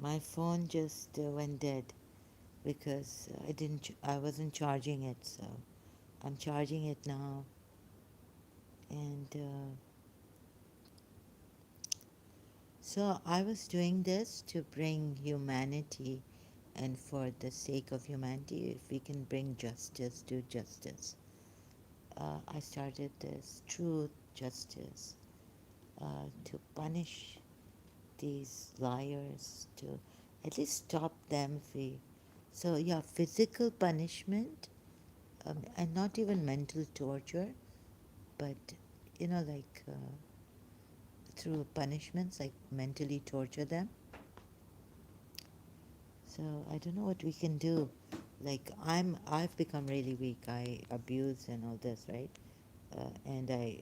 My phone just went dead because I wasn't charging it, so I'm charging it now. And so I was doing this to bring humanity, and for the sake of humanity, if we can bring justice to justice. I started this truth, justice, to punish these liars, to at least stop them if we. So, yeah, physical punishment, and not even mental torture, but, through punishments, like mentally torture them. So I don't know what we can do. Like I've become really weak. I abuse and all this, right? And I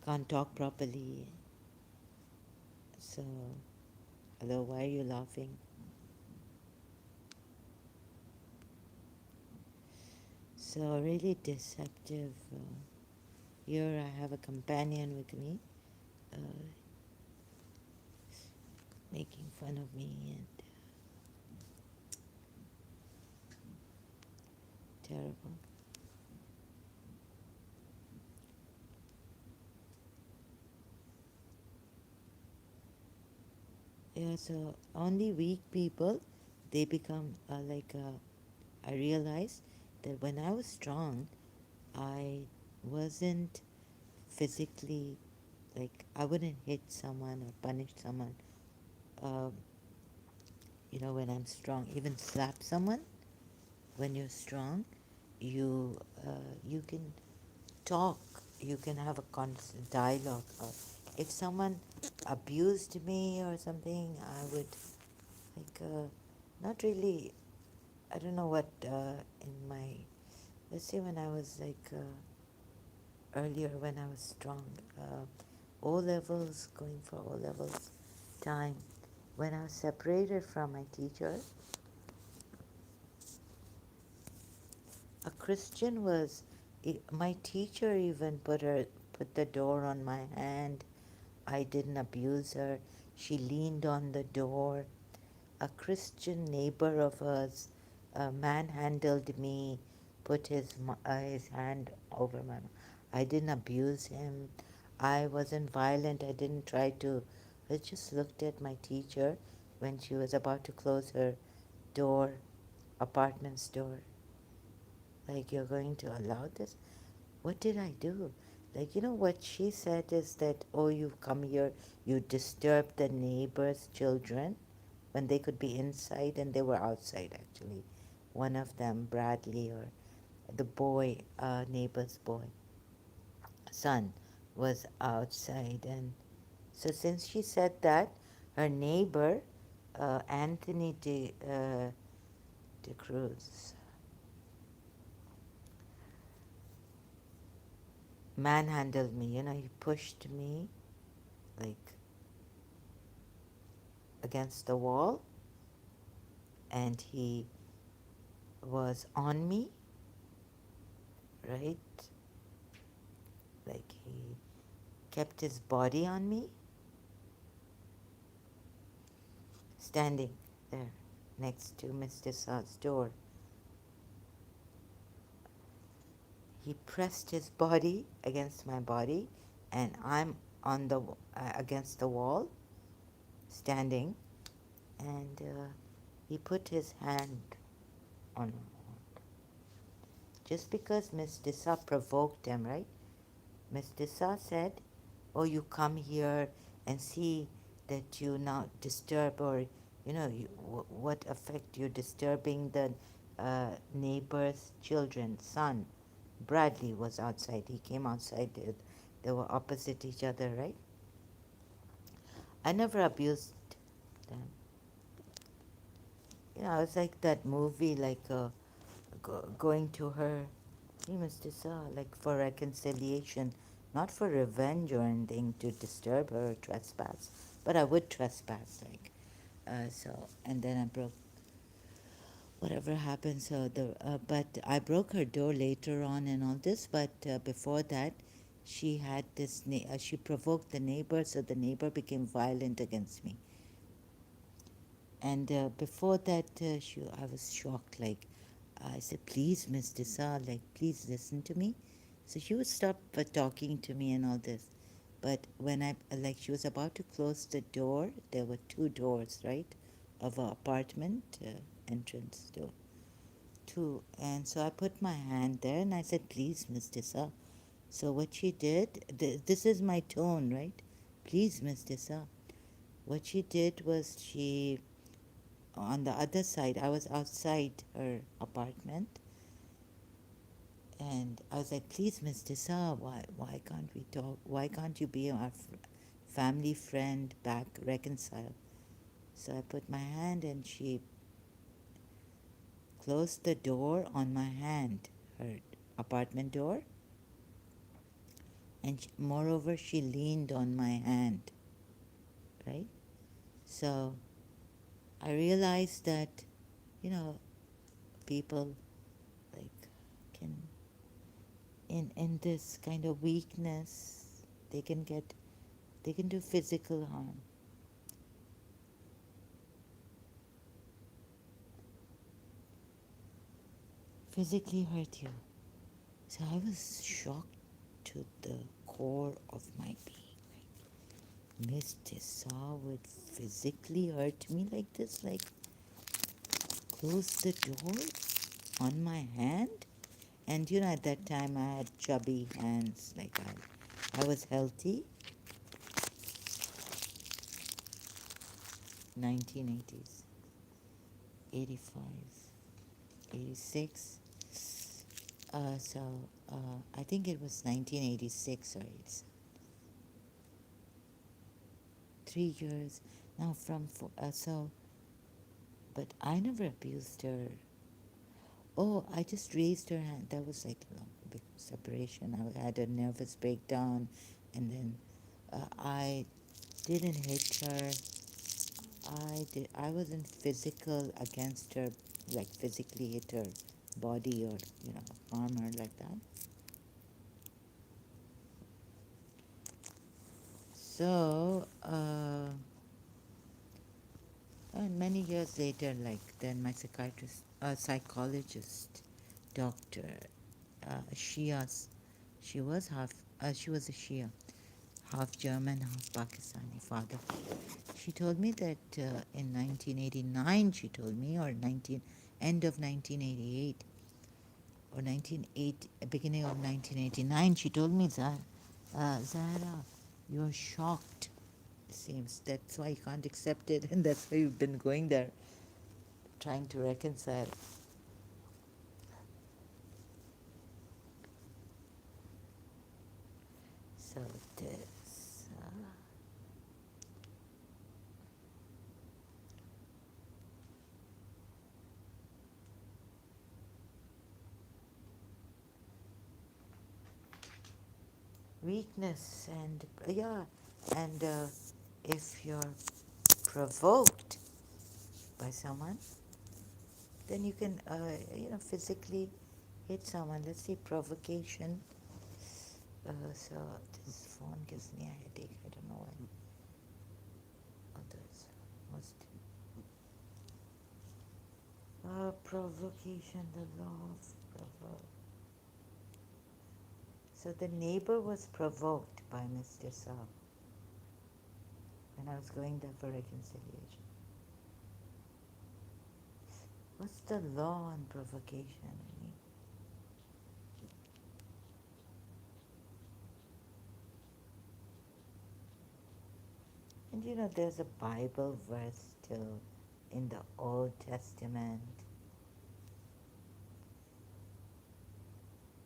can't talk properly. So, hello, why are you laughing? So really deceptive. Here I have a companion with me, uh, making fun of me and terrible. Yeah, so only weak people, they become I realized that when I was strong, I wasn't physically, like, I wouldn't hit someone or punish someone, um, when I'm strong, even slap someone. When you're strong, you you can talk, you can have a constant dialogue. If someone abused me or something, I would not really. I don't know what in my, let's say when I was earlier, when I was strong, O levels, going for O levels time, when I was separated from my teacher, a Christian was, my teacher even put the door on my hand. I didn't abuse her. She leaned on the door. A Christian neighbor of ours manhandled me, put his hand over my mouth. I didn't abuse him. I wasn't violent. I didn't try to. I just looked at my teacher when she was about to close her door, apartment's door. Like, you're going to allow this? What did I do? Like, what she said is that, oh, you've come here, you disturbed the neighbor's children when they could be inside and they were outside actually. One of them, Bradley, or the boy, neighbor's boy, son, was outside. And so since she said that, her neighbor, Anthony de Cruz, manhandled me. He pushed me like against the wall, and he was on me, right? Like, he kept his body on me, standing there next to Mr. Sa's door. He pressed his body against my body, and I'm on the against the wall, standing, and he put his hand on just because Miss Dissa provoked him, right? Miss Dissa said, "Oh, you come here and see that you now disturb, or what effect you're disturbing the neighbor's children, son." Bradley was outside. He came outside. They were opposite each other, right? I never abused them. I was like that movie, like going to her, hey, Mr. Sa, like for reconciliation, not for revenge or anything to disturb her or trespass. But I would trespass, like, and then I broke whatever happened. But I broke her door later on and all this. But before that, she had she provoked the neighbor, so the neighbor became violent against me. And before that, I was shocked. Like, I said, please, Miss Desa, like, please listen to me. So she would stop talking to me and all this. But when like, she was about to close the door, there were two doors, right, of our apartment entrance door. Two. And so I put my hand there and I said, please, Miss Desa. So what she did, this is my tone, right? Please, Miss Desa. What she did was on the other side, I was outside her apartment, and I was like, please, Miss Desa, why can't we talk? Why can't you be our family friend back, reconcile? So I put my hand and she closed the door on my hand, her apartment door, and moreover, she leaned on my hand, right? So I realized that, you know, people like can in this kind of weakness they can do physical harm. Physically hurt you. So I was shocked to the core of my being. Like, Miss Tessa would physically hurt me like this, like close the door on my hand. And you know, at that time I had chubby hands, like I was healthy. 1980s, 85, 86. So I think it was 1986 or 3 years now so. But I never abused her. Oh, I just raised her hand. That was like a big separation. I had a nervous breakdown, and then I didn't hit her. I wasn't physical against her, like physically hit her body or harm her like that. So, and many years later, like then my psychologist, doctor, Shias, she was a Shia, half German, half Pakistani father. She told me that in 1989, she told me, or end of 1988, or beginning of 1989, she told me, Zahra, you're shocked. Seems that's why you can't accept it, and that's why you've been going there, trying to reconcile. So this weakness, and and if you're provoked by someone, then you can physically hit someone. Let's say provocation. So this phone gives me a headache. I don't know why. Others most provocation. The law of provoke. So the neighbor was provoked by Mr. Saab when I was going there for reconciliation. What's the law on provocation? I mean, and there's a Bible verse still in the Old Testament.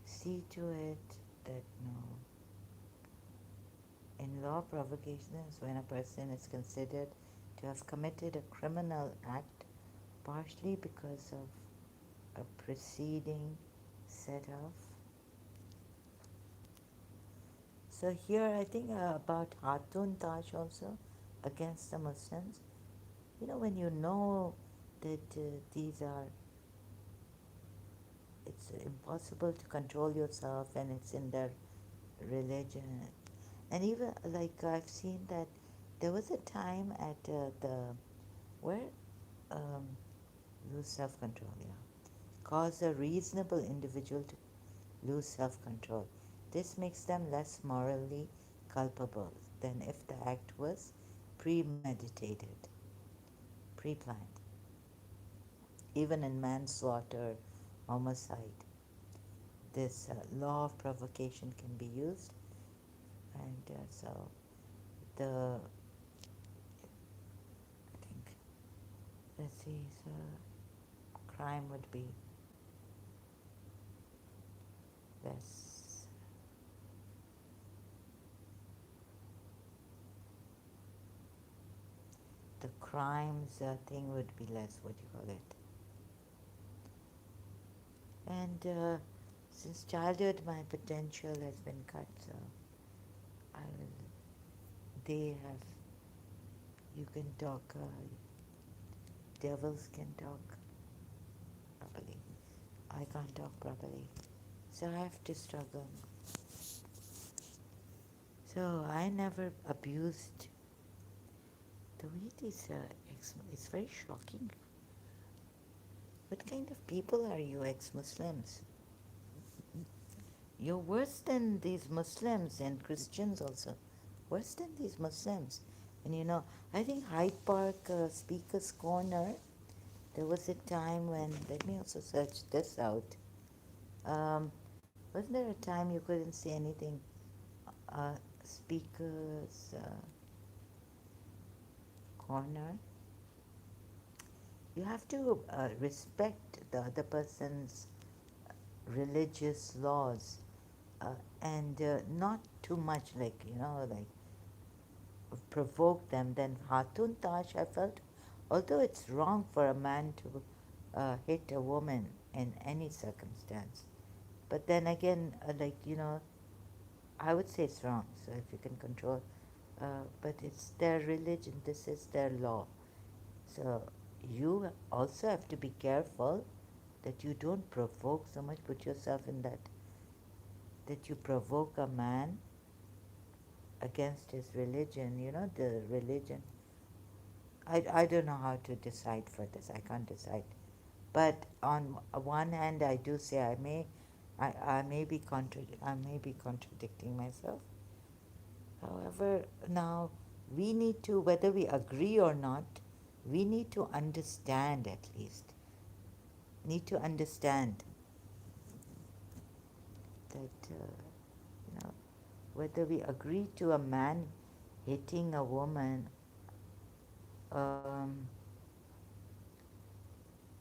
See to it that no. In law, provocation is when a person is considered to have committed a criminal act partially because of a preceding set off. So here I think about Hatun Taj also against the Muslims. When you know that it's impossible to control yourself and it's in their religion. And even like I've seen that there was a time at where? um, lose self-control, yeah. Cause a reasonable individual to lose self-control. This makes them less morally culpable than if the act was premeditated, pre-planned. Even in manslaughter, homicide, this law of provocation can be used, and so the I think let's see, so crime would be less. The crimes thing would be less. What do you call it? And since childhood, my potential has been cut, so I will. They have. You can talk. Devils can talk properly. I can't talk properly, so I have to struggle. So I never abused. The way these it's very shocking. What kind of people are you, ex-Muslims? You're worse than these Muslims and Christians also. Worse than these Muslims. And I think Hyde Park Speaker's Corner, there was a time when, let me also search this out. Um, wasn't there a time you couldn't say anything? Speaker's Corner. You have to respect the other person's religious laws and not too much, like, like provoke them. Then Hatun Tash, I felt, although it's wrong for a man to hit a woman in any circumstance, but then again, like, I would say it's wrong. So if you can control, but it's their religion, this is their law. So you also have to be careful that you don't provoke so much, put yourself in that you provoke a man against his religion, the religion. I don't know how to decide for this. I can't decide. But on one hand, I do say I may be contradicting myself. However, now we need to, whether we agree or not, we need to understand at least. Need to understand that whether we agree to a man hitting a woman. Um,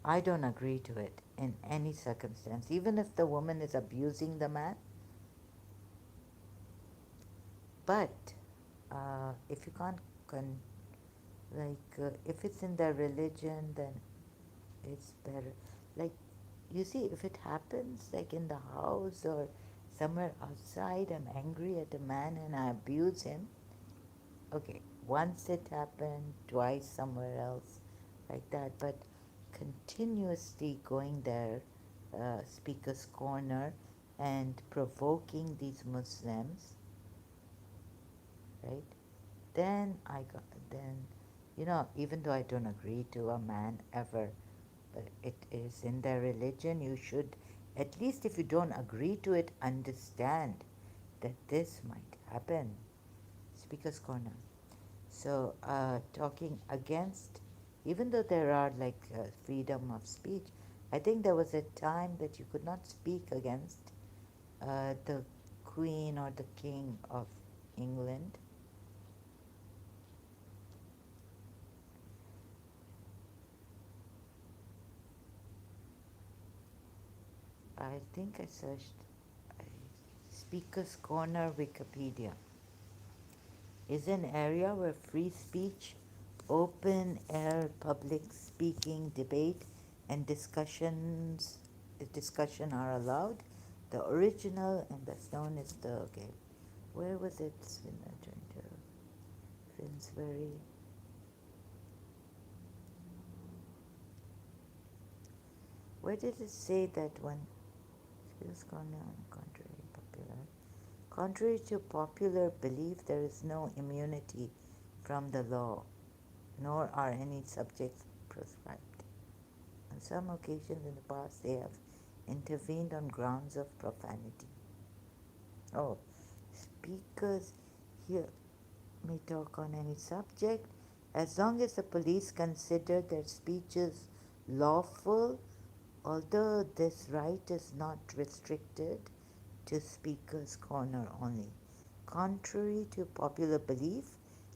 I don't agree to it in any circumstance, even if the woman is abusing the man. But if you can't, if it's in their religion, then it's better. Like, you see, if it happens like in the house or somewhere outside, I'm angry at a man and I abuse him. Okay, once it happened, twice somewhere else, like that. But continuously going there, Speaker's Corner, and provoking these Muslims, right? Then even though I don't agree to a man ever, but it is in their religion, you should, at least if you don't agree to it, understand that this might happen. Speaker's Corner. So, talking against, even though there are like freedom of speech, I think there was a time that you could not speak against the Queen or the King of England. I think I searched Speaker's Corner Wikipedia. Is an area where free speech, open air public speaking, debate, and discussion are allowed. The original and best known is the okay. Where was it? Finsbury. Where did it say that one? Speaker's Corner, contrary to popular belief, there is no immunity from the law, nor are any subjects proscribed. On some occasions in the past, they have intervened on grounds of profanity. Oh, speakers here may talk on any subject as long as the police consider their speeches lawful, although this right is not restricted to Speaker's Corner only. Contrary to popular belief,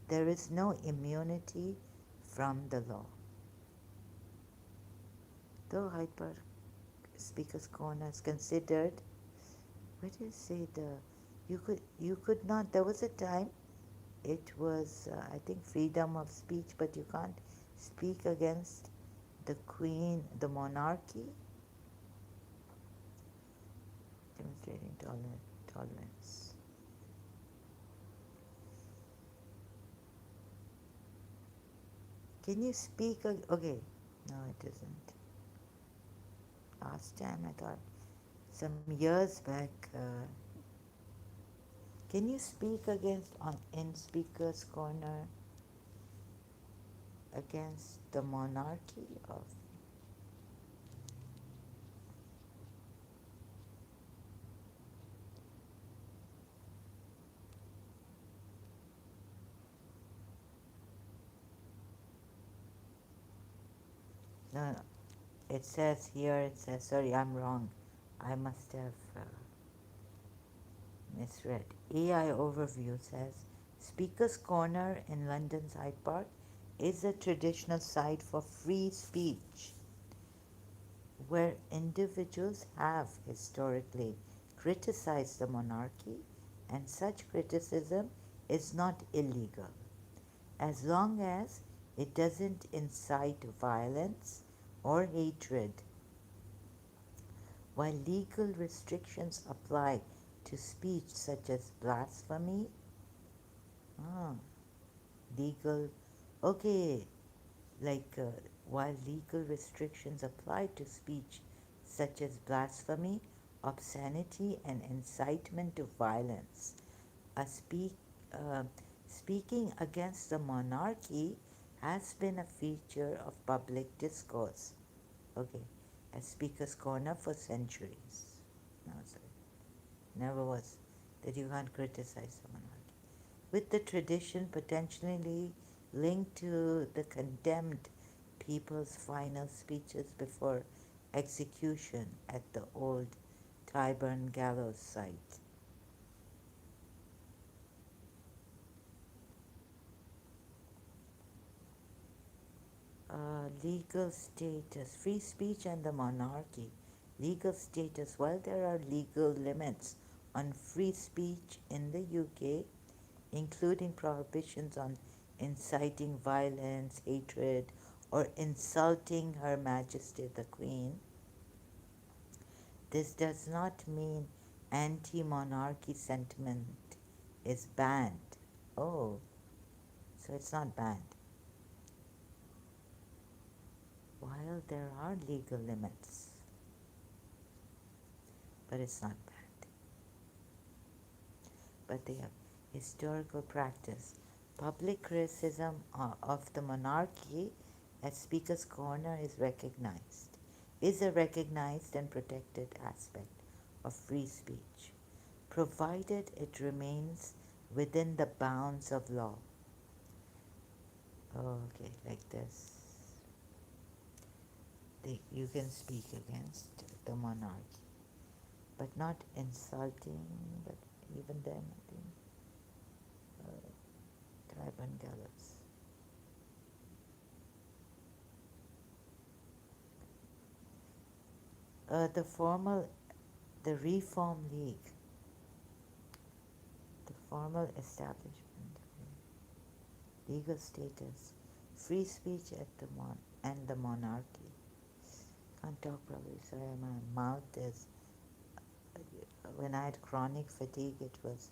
there is no immunity from the law. Though Hyde Park Speaker's Corner is considered, what do you say, you could not, there was a time it was, I think, freedom of speech, but you can't speak against the Queen, the monarchy, demonstrating tolerance. Can you speak? Okay, no, it isn't. Last time I thought, some years back, can you speak in Speaker's Corner against the monarchy of? No, no. It says here, sorry, I'm wrong. I must have misread. AI Overview says Speaker's Corner in London's Hyde Park is a traditional site for free speech where individuals have historically criticized the monarchy, and such criticism is not illegal as long as it doesn't incite violence or hatred. While legal restrictions apply to speech such as blasphemy, ah, legal, okay, like while legal restrictions apply to speech such as blasphemy, obscenity, and incitement to violence, a uh, speaking against the monarchy has been a feature of public discourse. Okay, at Speaker's Corner for centuries. No, sorry, never was that you can't criticize the monarchy. With the tradition potentially linked to the condemned people's final speeches before execution at the old Tyburn gallows site. Legal status, free speech and the monarchy. Legal status. While there are legal limits on free speech in the UK, including prohibitions on inciting violence, hatred, or insulting Her Majesty the Queen, this does not mean anti-monarchy sentiment is banned. Oh, so it's not banned. While there are legal limits, but it's not banned. But they have historical practice. Public criticism of the monarchy at Speaker's Corner is a recognized and protected aspect of free speech, provided it remains within the bounds of law. Okay, like this. You can speak against the monarchy, but not insulting, but even then, I think, Tyburn gallows. The Reform League, the formal establishment, legal status, free speech and the monarchy. Can't talk properly, sorry, my mouth is, when I had chronic fatigue, it was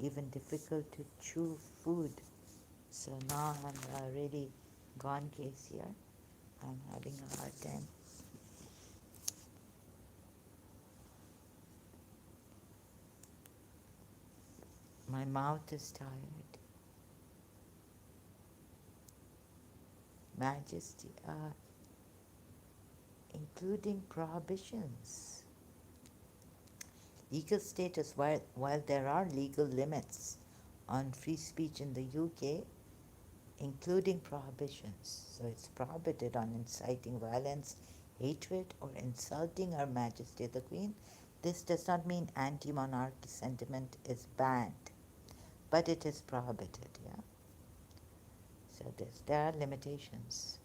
even difficult to chew food. So now I'm really gone case here. I'm having a hard time. My mouth is tired. Majesty, including prohibitions. Legal status, while there are legal limits on free speech in the UK, including prohibitions. So it's prohibited on inciting violence, hatred, or insulting Her Majesty the Queen. This does not mean anti monarchy sentiment is banned, but it is prohibited, yeah? So there are limitations.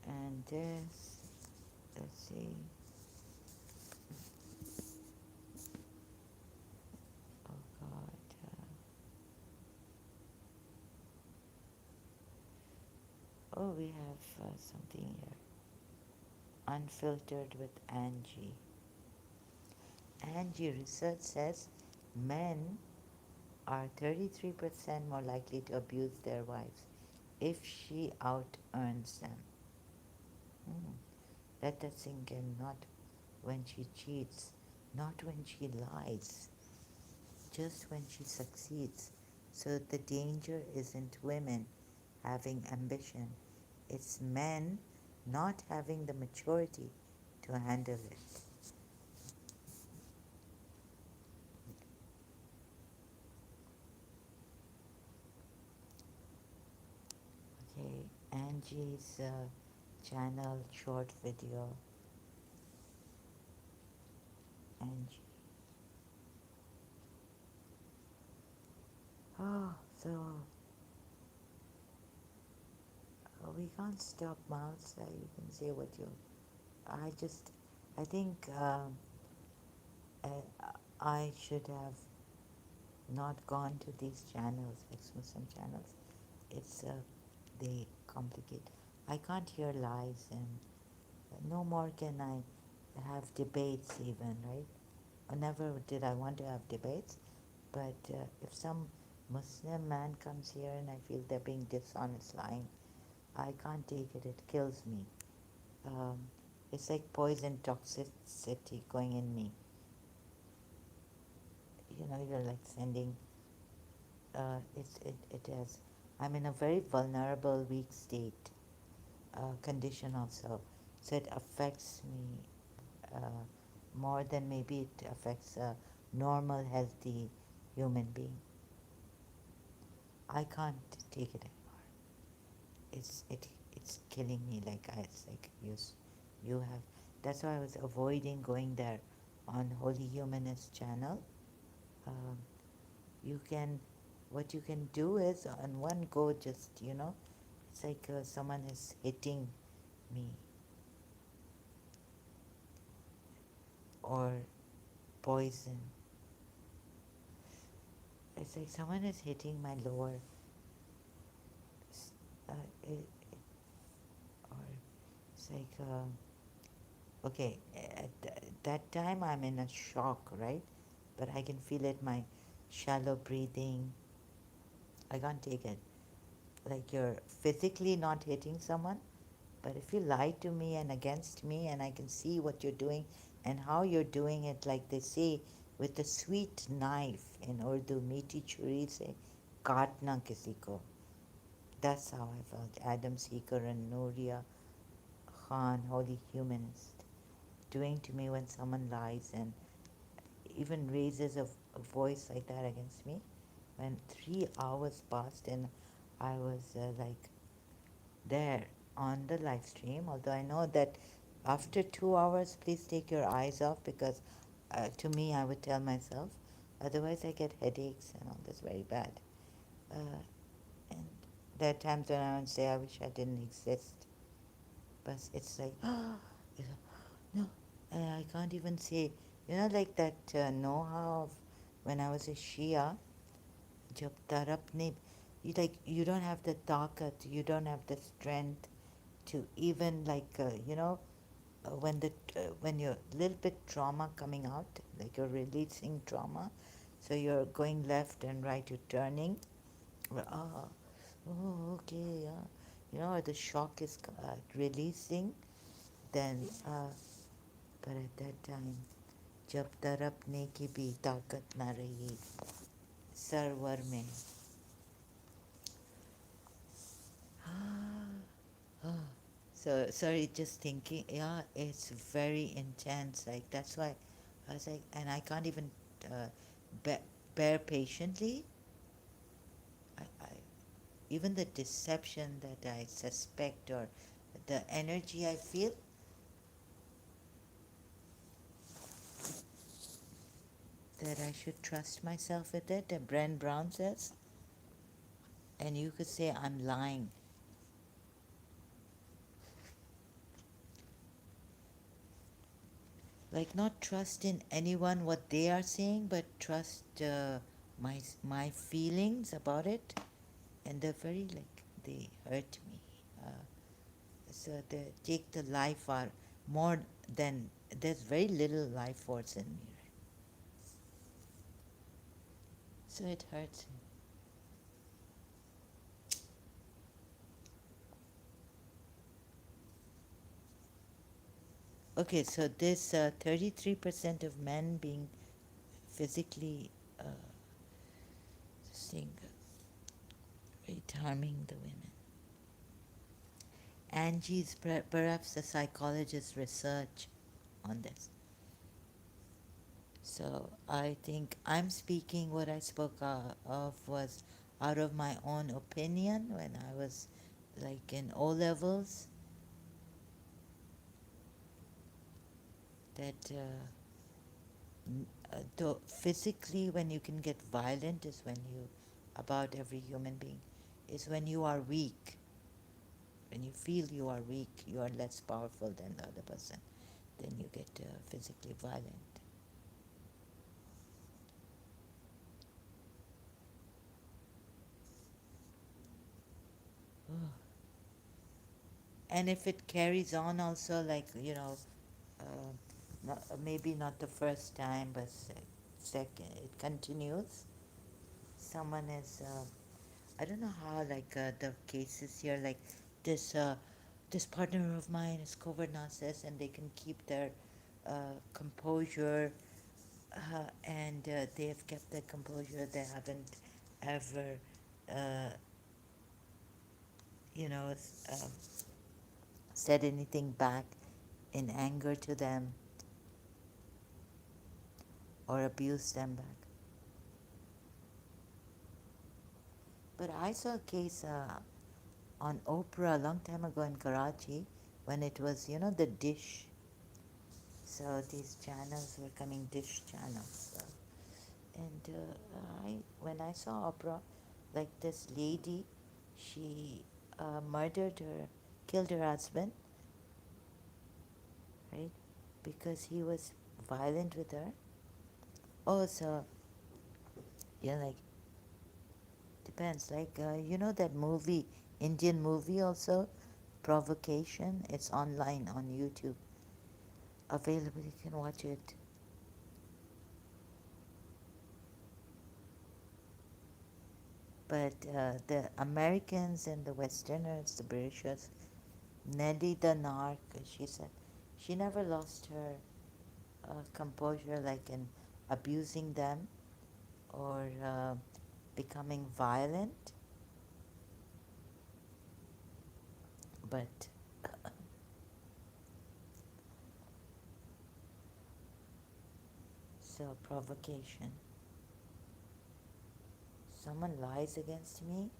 And this, let's see, oh God. Oh, we have something here. Unfiltered with Angie. Angie, research says men are 33% more likely to abuse their wives if she out earns them. Hmm. Let that sink in, not when she cheats, not when she lies, just when she succeeds. So the danger isn't women having ambition, it's men not having the maturity to handle it. Okay, Angie's channel short video. Angie. Oh, so we can't stop mouths. You can say what you. I just, I think I should have not gone to these channels, ex-Muslim channels. It's they complicate. I can't hear lies, and no more can I have debates even, right? Never did I want to have debates, but if some Muslim man comes here and I feel they're being dishonest, lying, I can't take it. It kills me. Um, it's like poison toxicity going in me. You know, you're like sending. It has. I'm in a very vulnerable, weak state, condition also, so it affects me more than maybe it affects a normal, healthy human being. I can't take it anymore. It's killing me. It's like you have. That's why I was avoiding going there on Holy Humanist channel. Um, you can, what you can do is on one go, just it's like someone is hitting me or poison. It's like someone is hitting my lower, uh, it, or it's like. Okay, that time I'm in a shock, right? But I can feel it, my shallow breathing. I can't take it. Like you're physically not hitting someone, but if you lie to me and against me, and I can see what you're doing and how you're doing it, like they say, with a sweet knife in Urdu, meeti churi se kaatna kisi ko. That's how I felt. Adam Seeker and Nuria Khan, holy humanist, doing to me when someone lies and even raises a voice like that against me. When 3 hours passed and I was like there on the live stream, although I know that after 2 hours, please take your eyes off, because to me, I would tell myself, otherwise I get headaches and all this, very bad. And there are times when I would say, I wish I didn't exist. But it's like, no, I can't even say, like that know-how of when I was a Shia, jab tarap ne, you don't have the takat, you don't have the strength to even when you're a little bit trauma coming out, like you're releasing trauma, So you're going left and right, you're turning. Ah, oh, okay, yeah. The shock is releasing. Then, but at that time, जब तड़पने की भी ताकत ना रही server में. So sorry, just thinking. Yeah, it's very intense. Like that's why I was like, and I can't even uh, bear patiently. I even the deception that I suspect or the energy I feel, that I should trust myself with it. And Bren Brown says, and you could say I'm lying. Like not trust in anyone what they are saying, but trust my feelings about it, and they're very like they hurt me. Uh, so they take the life out more than there's very little life force in me, right? So it hurts me. Okay, so this 33% of men being physically seeing it harming the women. Angie's perhaps a psychologist's research on this. So I think I'm speaking what I spoke of was out of my own opinion when I was like in O levels, that though physically when you can get violent is when you, about every human being, is when you are weak. When you feel you are weak, you are less powerful than the other person, then you get physically violent. And if it carries on also, like, maybe not the first time, but second, it continues. Someone is, I don't know how, like, the cases here, like, this, this partner of mine is covered narcissist and they can keep their composure, and they have kept their composure. They haven't ever, uh, you know, um, said anything back in anger to them or abused them back. But I saw a case on Oprah a long time ago in Karachi when it was, the dish. So these channels were coming, dish channels. And when I saw Oprah, like this lady, she murdered her, killed her husband, right? Because he was violent with her. Oh, so, like, depends. Like, that movie, Indian movie also, Provocation? It's online on YouTube. Available, you can watch it. But the Americans and the Westerners, the Britishers, Nellie the narc, she said, she never lost her composure, like in abusing them or becoming violent. But so provocation. Someone lies against me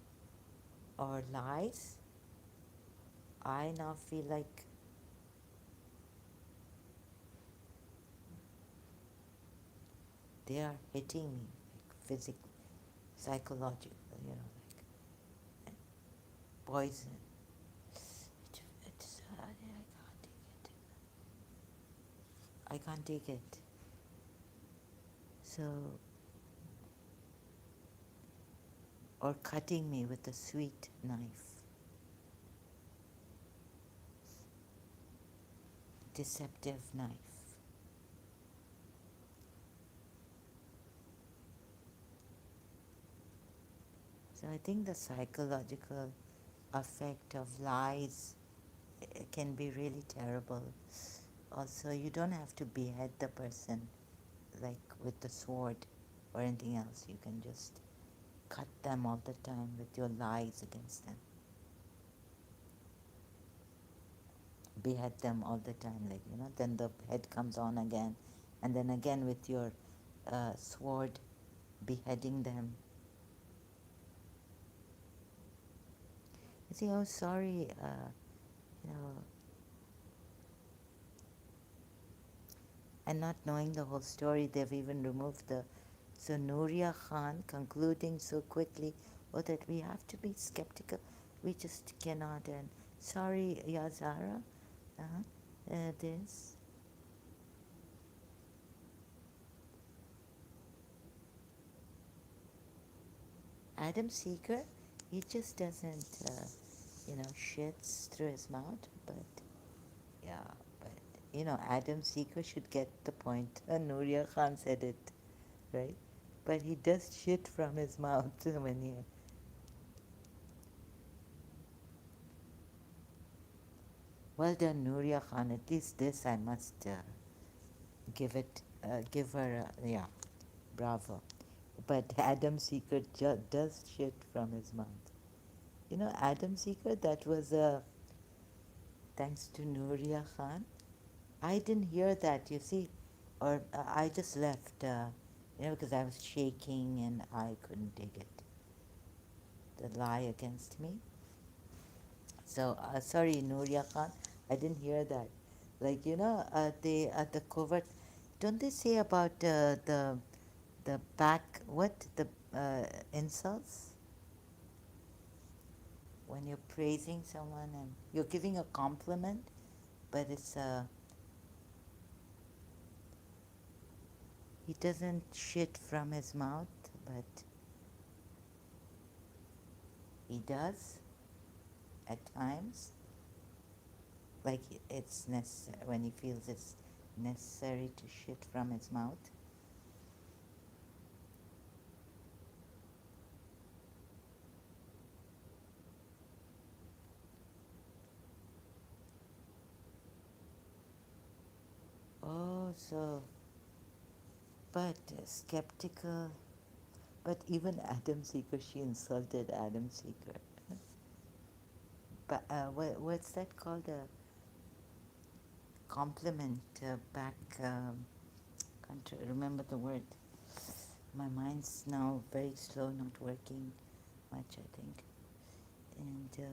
or lies, I now feel like they are hitting me, like physically, psychologically, like poison. I can't take it. So, or cutting me with a sweet knife, deceptive knife. So I think the psychological effect of lies can be really terrible. Also, you don't have to behead the person like with the sword or anything else. You can just cut them all the time with your lies against them. Behead them all the time, like, then the head comes on again, and then again with your sword, beheading them. You say, oh, sorry, you know, and not knowing the whole story, they've even removed the. So Nuria Khan concluding so quickly, oh, that we have to be skeptical. We just cannot. And sorry, Ya Zahra, this. Adam Seeger, he just doesn't, shits through his mouth, but yeah, but Adam Seeger should get the point. Nuria Khan said it, right? But he does shit from his mouth when he. Well done, Nuria Khan. At least this I must give her, yeah, bravo. But Adam Seeger does shit from his mouth. Adam Seeger, that was thanks to Nuria Khan. I didn't hear that, you see, or I just left, because I was shaking and I couldn't take it. The lie against me. So, sorry, Nuria Khan, I didn't hear that. Like, they at the covert, don't they say about the back, what, the insults? When you're praising someone and you're giving a compliment, but he doesn't shit from his mouth, but he does at times. Like it's necessary when he feels it's necessary to shit from his mouth. Oh, so, but skeptical. But even Adam Seeker, she insulted Adam Seeker. But what's that called? A compliment back. Can't remember the word. My mind's now very slow, not working much, I think. And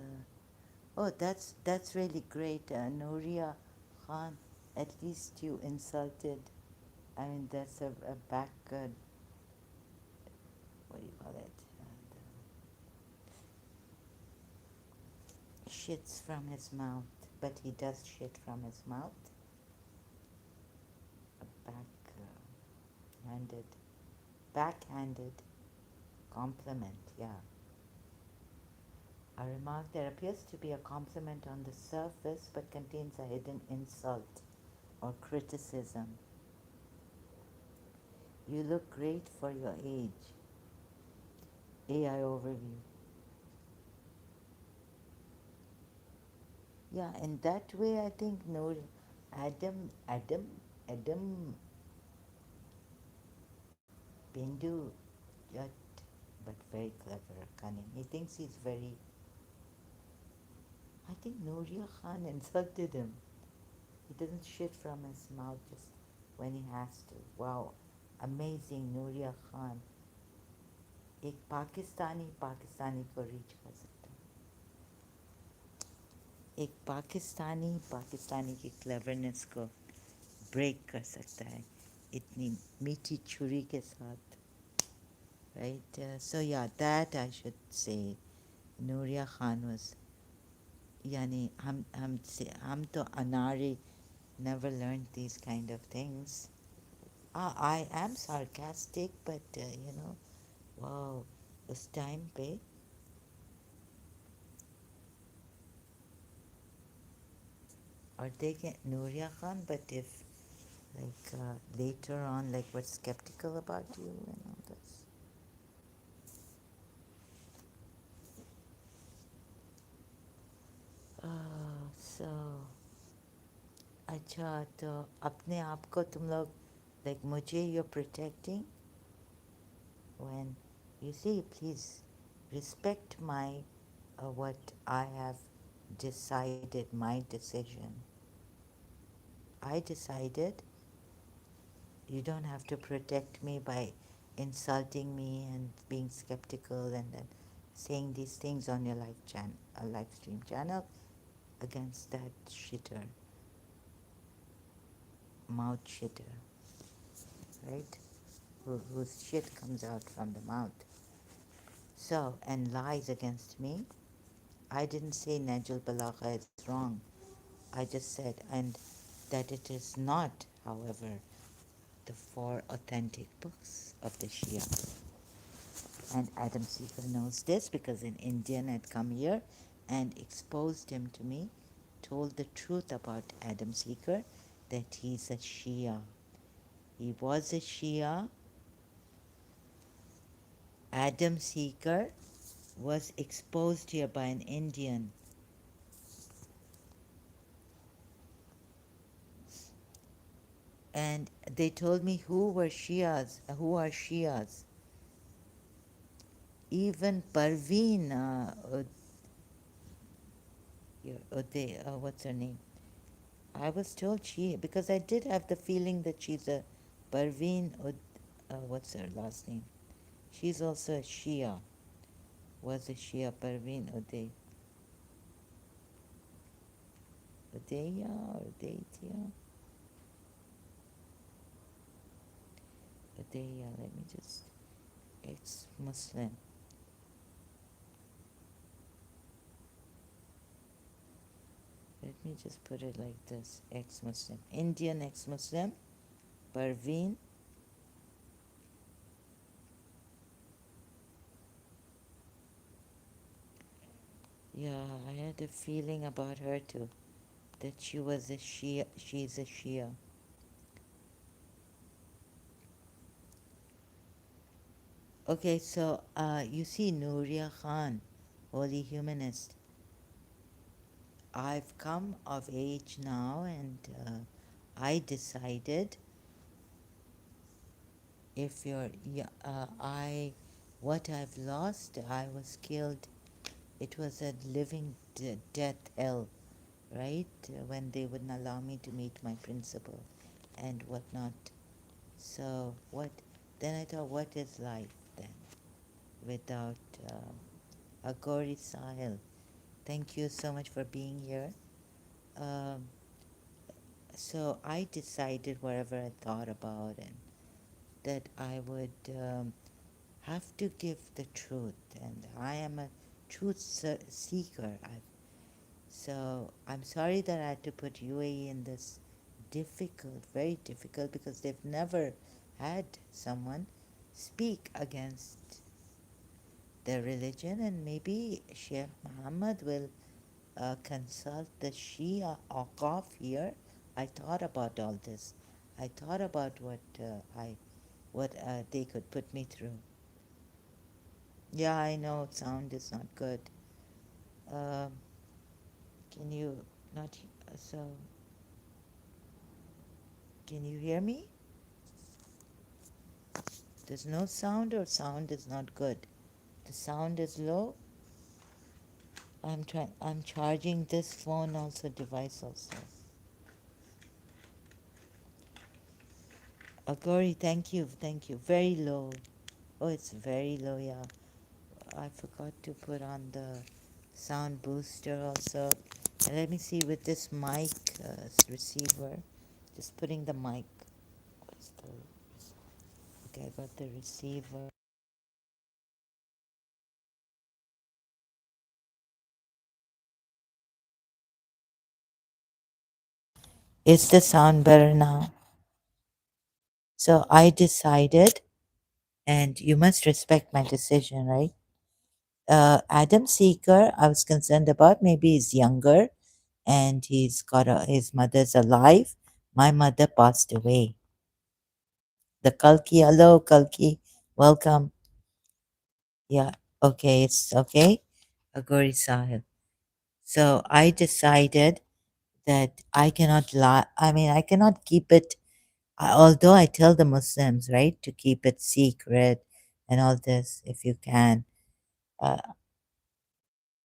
oh, that's really great, Nuria Khan. At least you insulted. I mean, that's a back. What do you call it? Shits from his mouth, but he does shit from his mouth. A backhanded, backhanded compliment. Yeah. A remark that appears to be a compliment on the surface but contains a hidden insult or criticism. You look great for your age. AI overview. Yeah, in that way, I think no, Adam Bindu, yet, but very clever, cunning. He thinks he's very. I think Nuria Khan insulted him. He doesn't shit from his mouth just when he has to. Wow, amazing Nuria Khan. एक पाकिस्तानी पाकिस्तानी को reach कर सकता है, एक पाकिस्तानी पाकिस्तानी की cleverness को break कर सकता है इतनी मीठी छुरी के साथ. Right, so yeah, that I should say Nuria Khan was, यानी हम तो अनाड़ी, never learned these kind of things. I am sarcastic, but wow, उस टाइम पे. Or they get Nuria Khan, but if like later on, like, we're skeptical about you and all this. अच्छा तो अपने आप को तुम लोग like मुझे you're protecting when you see please respect my what I have decided my decision. I decided you don't have to protect me by insulting me and being skeptical and then saying these things on your live stream channel against that shitter, mouth shitter, right? Whose shit comes out from the mouth. So, and lies against me. I didn't say Najul Balagha is wrong. I just said, and that it is not, however, the four authentic books of the Shia. And Adam Seeker knows this because an Indian had come here and exposed him to me, told the truth about Adam Seeker, that he's a Shia. He was a Shia. Adam Seeker was exposed here by an Indian. And they told me who were Shias, who are Shias. Even Parveen, what's her name? I was told she, because I did have the feeling that she's a Parveen, what's her last name? She's also a Shia, was a Shia, Parveen Udeya or Udaitia? Udeya, let me just, ex-Muslim. Let me just put it like this, ex-Muslim. Indian ex-Muslim, Parveen. Yeah, I had a feeling about her too, that she was a Shia, she's a Shia. Okay, so you see Nuria Khan, Holy Humanist. I've come of age now and I decided if you're, yeah, what I've lost, I was killed. It was a living death hell, right? When they wouldn't allow me to meet my principal and whatnot. So what, then I thought, what is life then without Agori Sahil? Thank you so much for being here. Um, so I decided whatever I thought about and that I would have to give the truth, and I am a truth seeker. So I'm sorry that I had to put UAE in this difficult, very difficult, because they've never had someone speak against their religion, and maybe Sheikh Muhammad will consult the Shia Aqaf here. I thought about all this. I thought about what they could put me through. Yeah, I know sound is not good. Um, can you not? So, can you hear me? There's no sound, or sound is not good. The sound is low. I'm charging this phone also, device also. Agori, thank you, thank you. Very low. Oh, it's very low, yeah. I forgot to put on the sound booster also. And let me see with this mic receiver. Just putting the mic. What's the, okay, I got the receiver. Is the sound better now? So I decided, and you must respect my decision, right? Adam Seeker, I was concerned about. Maybe he's younger and his mother's alive. My mother passed away. The Kalki, hello, Kalki, welcome. Yeah, okay, it's okay. Agori Sahib. So I decided that I cannot lie. I mean, I cannot keep it. Although I tell the Muslims, right, to keep it secret and all this, if you can. Uh,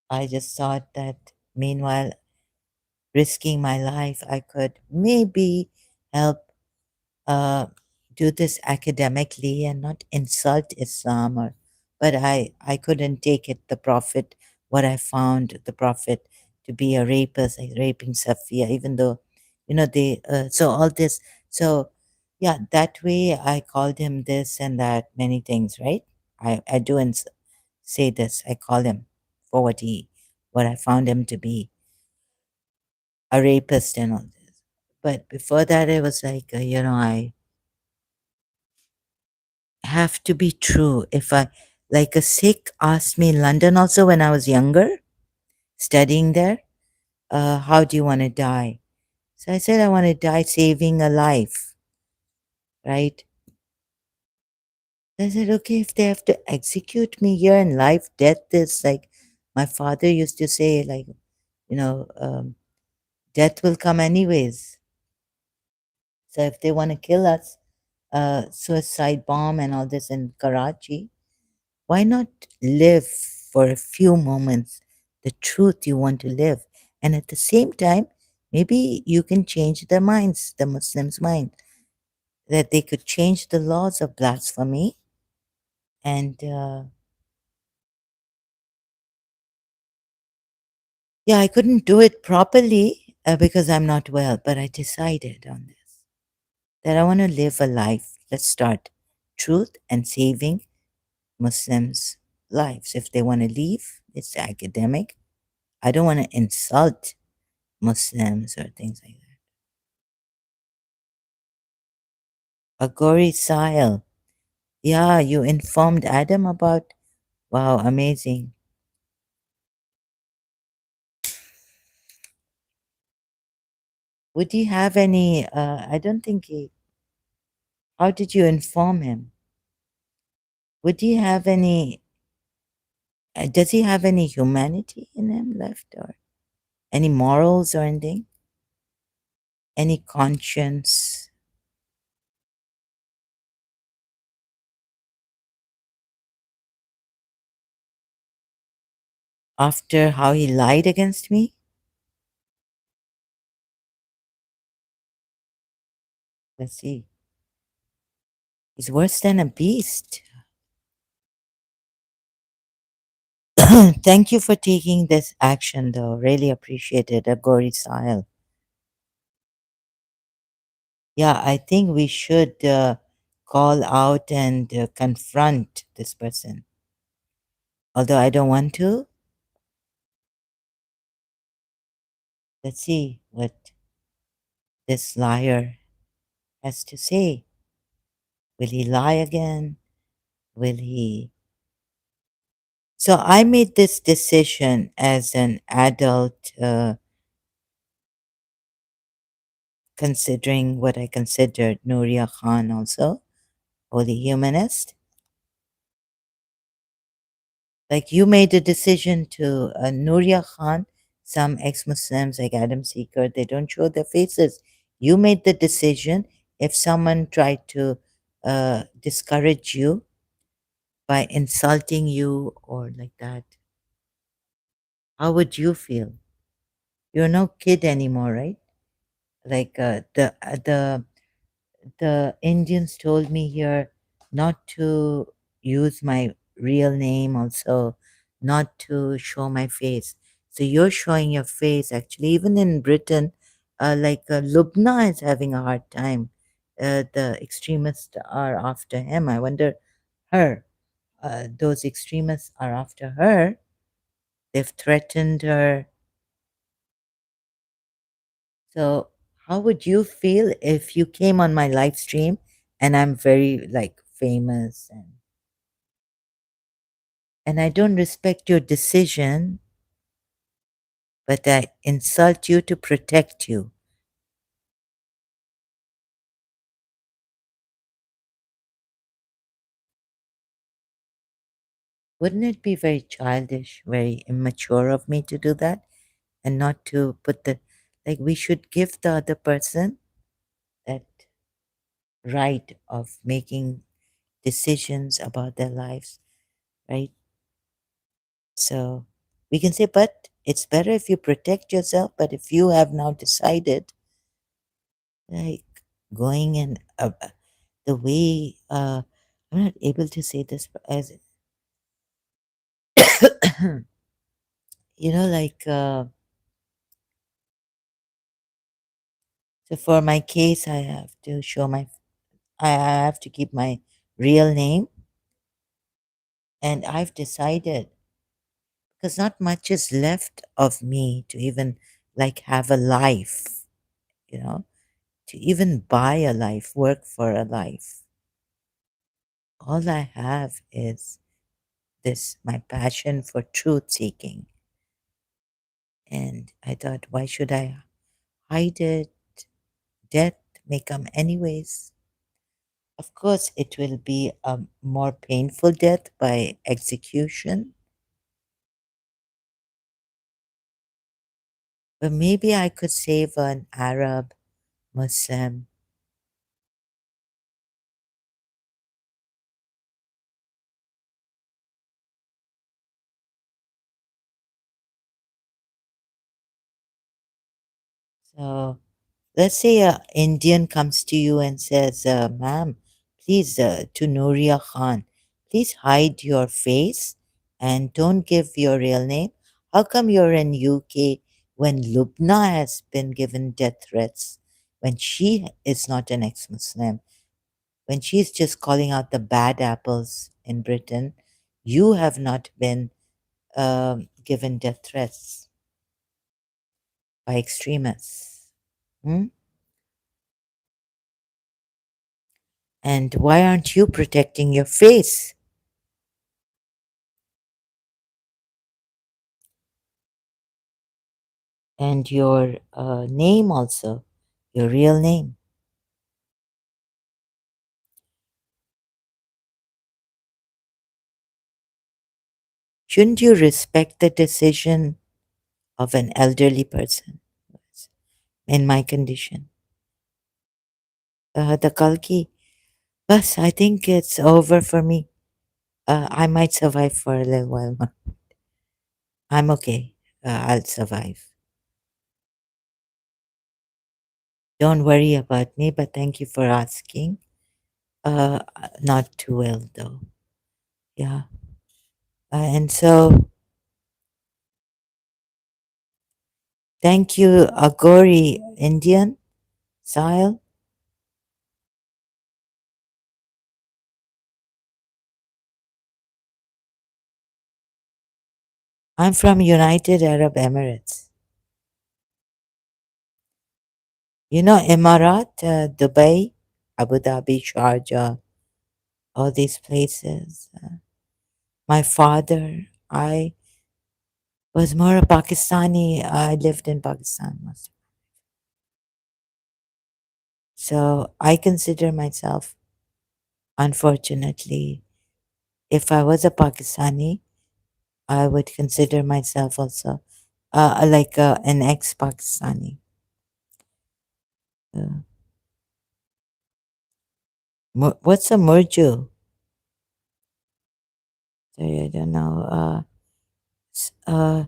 I just thought that meanwhile, risking my life, I could maybe help uh, do this academically and not insult Islam, or but I couldn't take it. The Prophet, what I found the Prophet to be a rapist, like raping Safiya, even though they so all this. So yeah, that way I called him this and that, many things, right? I do say this. I call him for what I found him to be, a rapist and all this. But before that, it was like I have to be true. If I, like, a Sikh asked me in London also when I was younger, studying there, how do you want to die? So I said, I want to die saving a life, right? I said, okay, if they have to execute me here in life, death is like, my father used to say, like, death will come anyways. So if they want to kill us, suicide bomb and all this in Karachi, why not live for a few moments the truth you want to live? And at the same time, maybe you can change their minds, the Muslims' mind, that they could change the laws of blasphemy. And yeah, I couldn't do it properly because I'm not well, but I decided on this that I want to live a life. Let's start truth and saving Muslims' lives. If they want to leave, it's academic. I don't want to insult Muslims or things like that. Agori Sahil. Yeah, you informed Adam about. Wow, amazing. Would he have any? I don't think he. How did you inform him? Would he have any? Does he have any humanity in him left, or any morals or anything? Any conscience? After how he lied against me? Let's see. He's worse than a beast. Thank you for taking this action, though. Really appreciate it, Agori Sahil. Yeah, I think we should call out and confront this person. Although I don't want to, let's see what this liar has to say. Will he lie again? Will he? So I made this decision as an adult, considering what I considered Nuria Khan also, holy humanist. Like, you made a decision to Nuria Khan, some ex-Muslims like Adam Seeker, they don't show their faces. You made the decision. If someone tried to discourage you by insulting you or like that, how would you feel? You're no kid anymore, right? Like the Indians told me here not to use my real name, also not to show my face. So you're showing your face. Actually, even in Britain, Lubna is having a hard time. The extremists are after him. I wonder, her. Those extremists are after her. They've threatened her. So how would you feel if you came on my live stream and I'm very, like, famous, and I don't respect your decision, but I insult you to protect you? Wouldn't it be very childish, very immature of me to do that, and not to put the, Like we should give the other person that right of making decisions about their lives, right? So we can say, but it's better if you protect yourself. But if you have now decided, like going and the way, I'm not able to say this as, like, so for my case, I have to I have to keep my real name. And I've decided, because not much is left of me to even like have a life, you know, to even buy a life, work for a life. All I have is this my passion for truth seeking. And I thought, why should I hide it? Death may come anyways. Of course, it will be a more painful death by execution, but maybe I could save an Arab, Muslim. So let's say a Indian comes to you and says, "Ma'am, please, to Nuria Khan, please hide your face and don't give your real name. How come you're in UK when Lubna has been given death threats, when she is not an ex-Muslim, when she's just calling out the bad apples in Britain? You have not been given death threats by extremists. Hmm? And why aren't you protecting your face and your name also, your real name? Shouldn't you respect the decision of an elderly person in my condition? The Kalki, bus, I think it's over for me. I might survive for a little while more. I'm okay. I'll survive. Don't worry about me, but thank you for asking. Not too well though. Yeah. And so thank you, Agori Indian, Sahil. I'm from United Arab Emirates. You know Emirat, Dubai, Abu Dhabi, Sharjah, all these places. My father, I was more a Pakistani. I lived in Pakistan most. So I consider myself, unfortunately, if I was a Pakistani, I would consider myself also like an ex-Pakistani. Uh, what's a Murju? Sorry, I don't know. S- uh,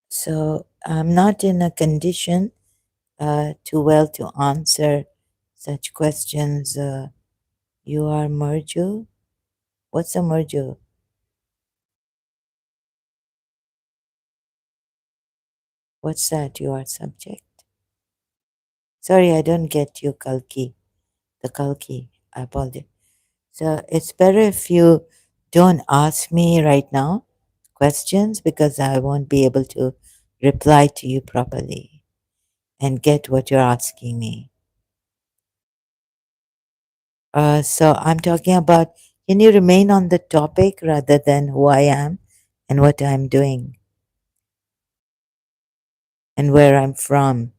so I'm not in a condition too well to answer such questions. You are Murju? What's a Murju? What's that? You are subject? Sorry, I don't get you, Kalki. The Kalki. I apologize. So it's better if you don't ask me right now questions because I won't be able to reply to you properly and get what you're asking me. So I'm talking about, can you remain on the topic rather than who I am and what I'm doing and where I'm from?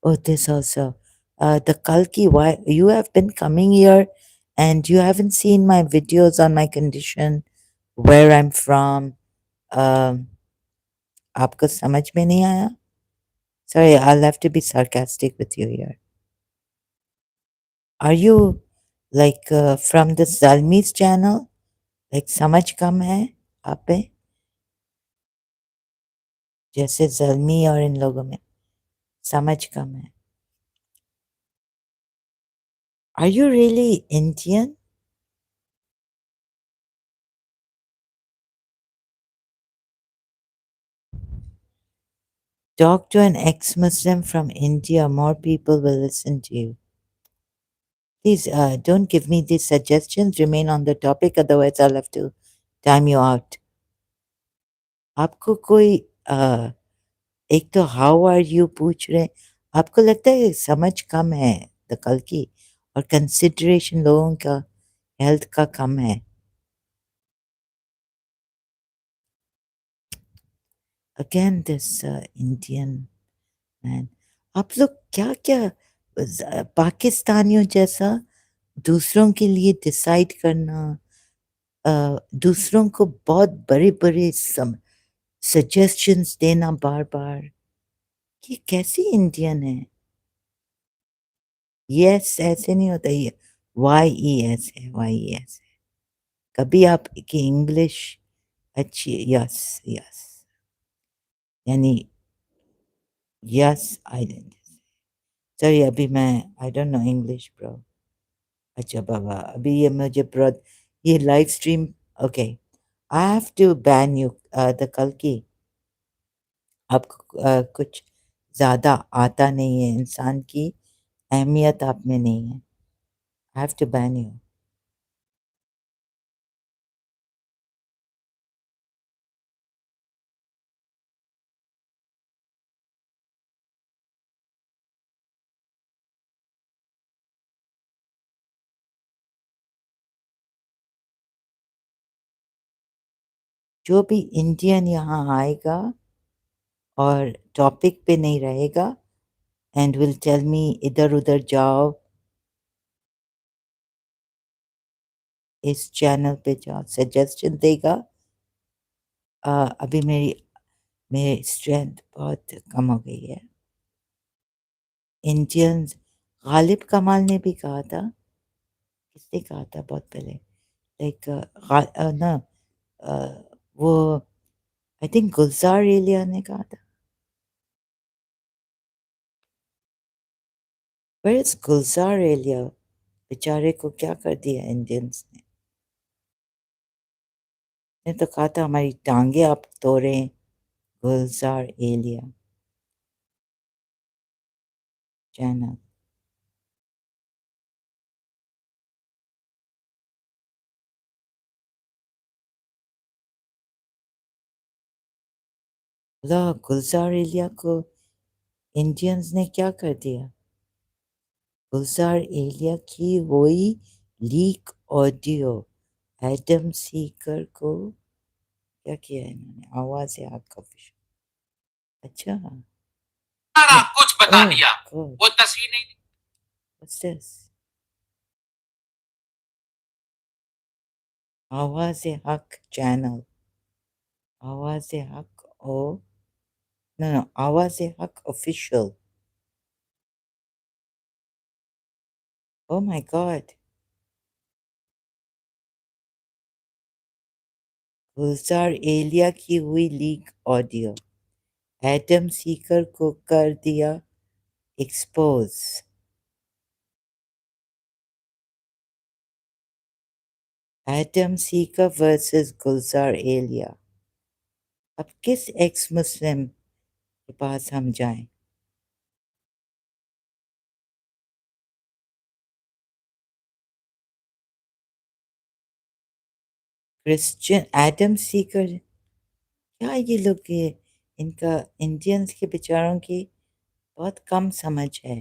Oh, this also. The Kalki, why you have been coming here and you haven't seen my videos on my condition, where I'm from, um, आपको समझ में नहीं आया? Sorry, I'll have to be sarcastic with you here. Are you like from the Zalmi's channel? Like समझ कम है आप पे? जैसे ज़ल्मी और इन लोगों में समझ कम है. Are you really Indian? Talk to an ex-Muslim from India. More people will listen to you. Please don't give me these suggestions. Remain on the topic. Otherwise, I'll have to time you out. आपको कोई एक तो how are you पूछ रहे हैं. आपको लगता है कि समझ कम है कल की और कंसिडरेशन लोगों का हेल्थ का कम है. Again this Indian man. आप लोग क्या क्या पाकिस्तानियों जैसा दूसरों के लिए डिसाइड करना, दूसरों को बहुत बड़े बड़े सजेशंस देना बार बार. ये कैसी इंडियन है? यस ऐसे नहीं होता. ये YES है, YES. कभी आपकी इंग्लिश अच्छी. यस यस यानी यस आई. सॉरी अभी मैं I don't know English bro. अच्छा बाबा अभी ये मुझे ये live stream. Okay I have to ban you the कल की. आपको कुछ ज़्यादा आता नहीं है. इंसान की अहमियत आप में नहीं है. I have to ban you. जो भी इंडियन यहाँ आएगा और टॉपिक पे नहीं रहेगा एंड विल टेल मी इधर उधर जाओ, इस चैनल पे जाओ, सजेशन देगा. अभी मेरी स्ट्रेंथ बहुत कम हो गई है. इंडियंस गालिब कमाल ने भी कहा था. किसने कहा था बहुत पहले? लाइक ना वो आई थिंक गुलजार एलिया ने कहा था. वेयर इज गुलजार एलिया? बेचारे को क्या कर दिया इंडियंस ने? ने तो कहा था हमारी टांगे आप तोड़ें. गुलजार एलिया चैनल. अल्लाह गुलजार एलिया को इंडियंस ने क्या कर दिया? गुलजार एलिया की वही लीक ऑडियो एडम सीकर को क्या किया इन्होंने? आवाज है आपका फिश. अच्छा सारा कुछ बता दिया. वो तस्वीर नहीं. What's this? आवाज हक चैनल. आवाज हक ओ नो नो आवाज हक official. Oh my god. Gulzar Aliya की हुई लीक ऑडियो एडम सीकर को कर दिया expose. Adam Seeker versus Gulzar Aliya. अब किस एक्स मुस्लिम के पास हम जाएं? Christian Adam Seeker. क्या ये लोग ये इनका इंडियंस के बेचारों की बहुत कम समझ है.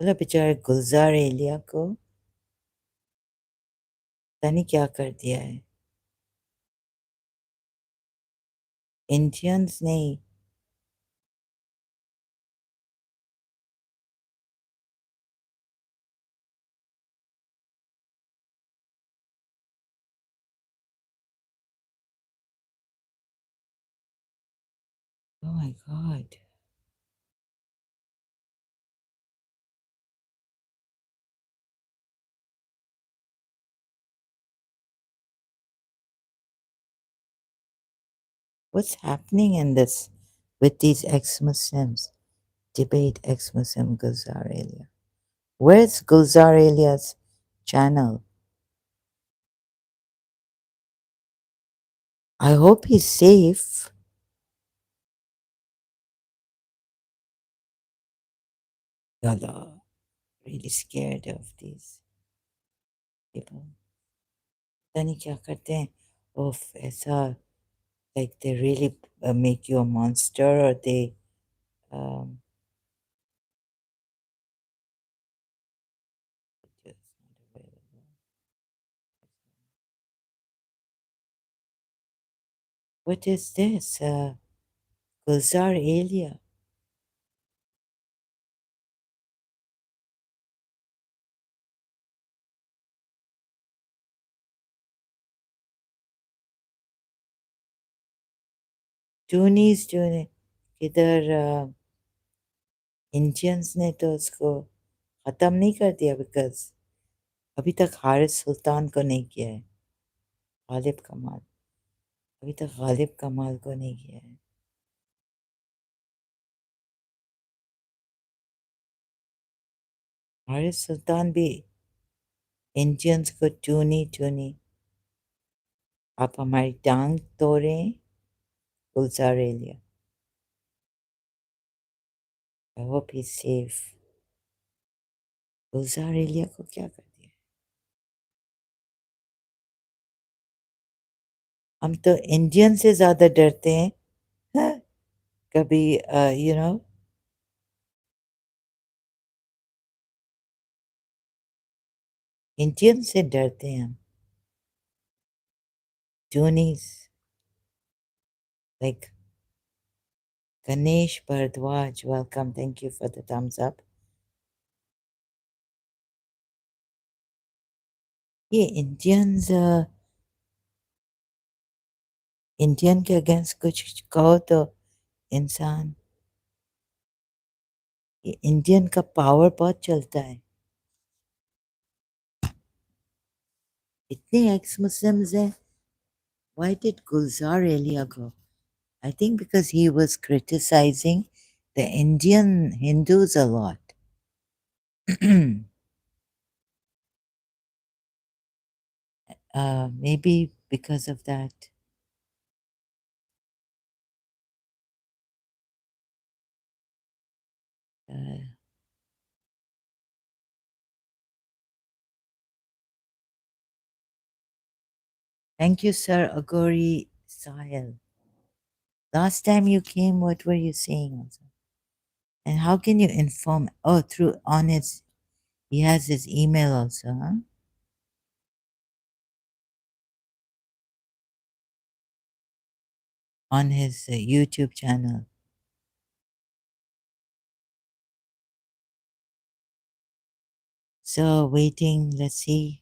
मतलब बेचारे गुलजार एलिया को पता नहीं क्या कर दिया है. इंडियंस नहीं. Oh my God. What's happening in this with these ex-Muslims? Debate ex-Muslim Gulzar Elia. Where's Gulzar Elia's channel? I hope he's safe. Yalla, really scared of these people. पता नहीं क्या करते हैं. Oof, ऐसा like they really make you a monster, or they um, what is this? Gulzar Elia. टूनीस जो ने किधर Indians ने तो उसको ख़त्म नहीं कर दिया बिकॉज अभी तक हारिस सुल्तान को नहीं किया है. गालिब कमाल अभी तक गालिब कमाल को नहीं किया है. हारिस सुल्तान भी इंडियंस को चुनी चुनी. आप हमारी टांग तोड़ें. Gulzar Aliya. I hope he safe. Gulzar Aliya को क्या कर दिया? हम तो इंडियन से ज़्यादा डरते हैं. हाँ, कभी यू नो इंडियन से डरते हैं हम. टूनीस like Ganesh Bharadwaj, welcome. Thank you for the thumbs up. ये इंडियंस इंडियन के अगेंस्ट कुछ कहो तो इंसान. ये इंडियन का पावर बहुत चलता है. इतने एक्स मुस्लिम्स हैं. Why did Gulzar Elia go? I think because he was criticizing the Indian Hindus a lot. Maybe because of that. Uh, thank you, Sir Agori Sahil. Last time you came, what were you saying also? And how can you inform? Oh, through on his, he has his email also, huh? On his YouTube channel. So waiting, let's see.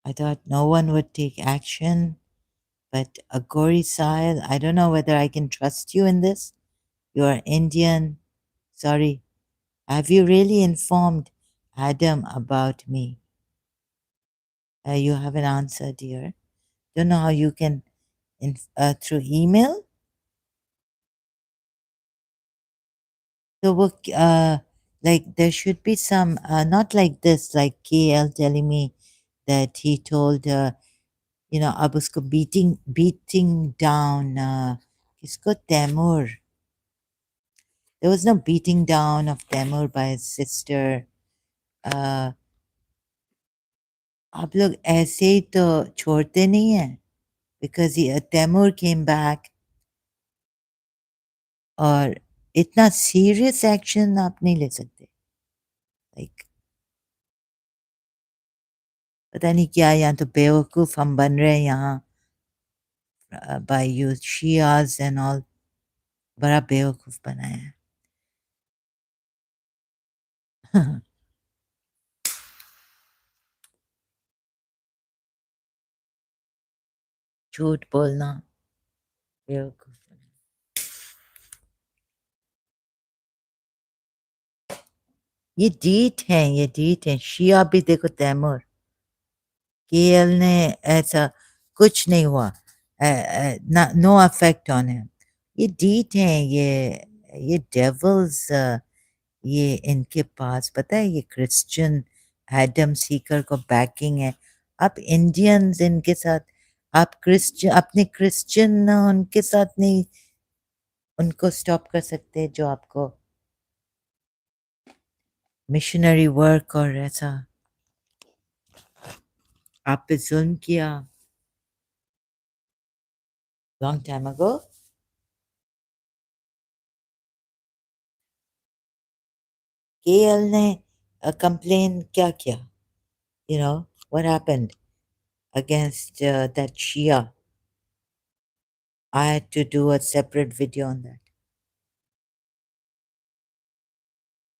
I thought no one would take action, but Agori Sahil, I don't know whether I can trust you in this. You are Indian. Sorry. Have you really informed Adam about me? You haven't answered, dear. Don't know how you can, through email. So, like, there should be some, not like this, like KL telling me that he told, अब उसको beating down, किसको Temur. There was no beating down of Temur by his sister. आप लोग ऐसे ही तो छोड़ते नहीं हैं. Because Temur came back और इतना serious action आप नहीं ले सकते. Like, पता नहीं क्या यहाँ तो बेवकूफ़ हम बन रहे हैं यहाँ by you Shias and all. बड़ा बेवकूफ़ बनाया है. झूठ बोलना बेवकूफ़. ये डीठ हैं, ये डीठ हैं। शिया भी देखो तैमूर, केएल ने ऐसा कुछ नहीं हुआ, नो अफेक्ट ऑन हिम। ये डीठ हैं, ये डेविल्स, ये इनके पास पता है, ये क्रिश्चियन एडम सीकर को बैकिंग है। आप इंडियंस इनके साथ, आप क्रिश्चियन, अपने क्रिश्चियन उनके साथ नहीं उनको स्टॉप कर सकते जो आपको मिशनरी वर्क और ऐसा आप पे जुल्म किया लॉन्ग टाइम अगो। केएल ने कंप्लेन क्या किया, you know what happened against that Shia? I had to do a separate video on that.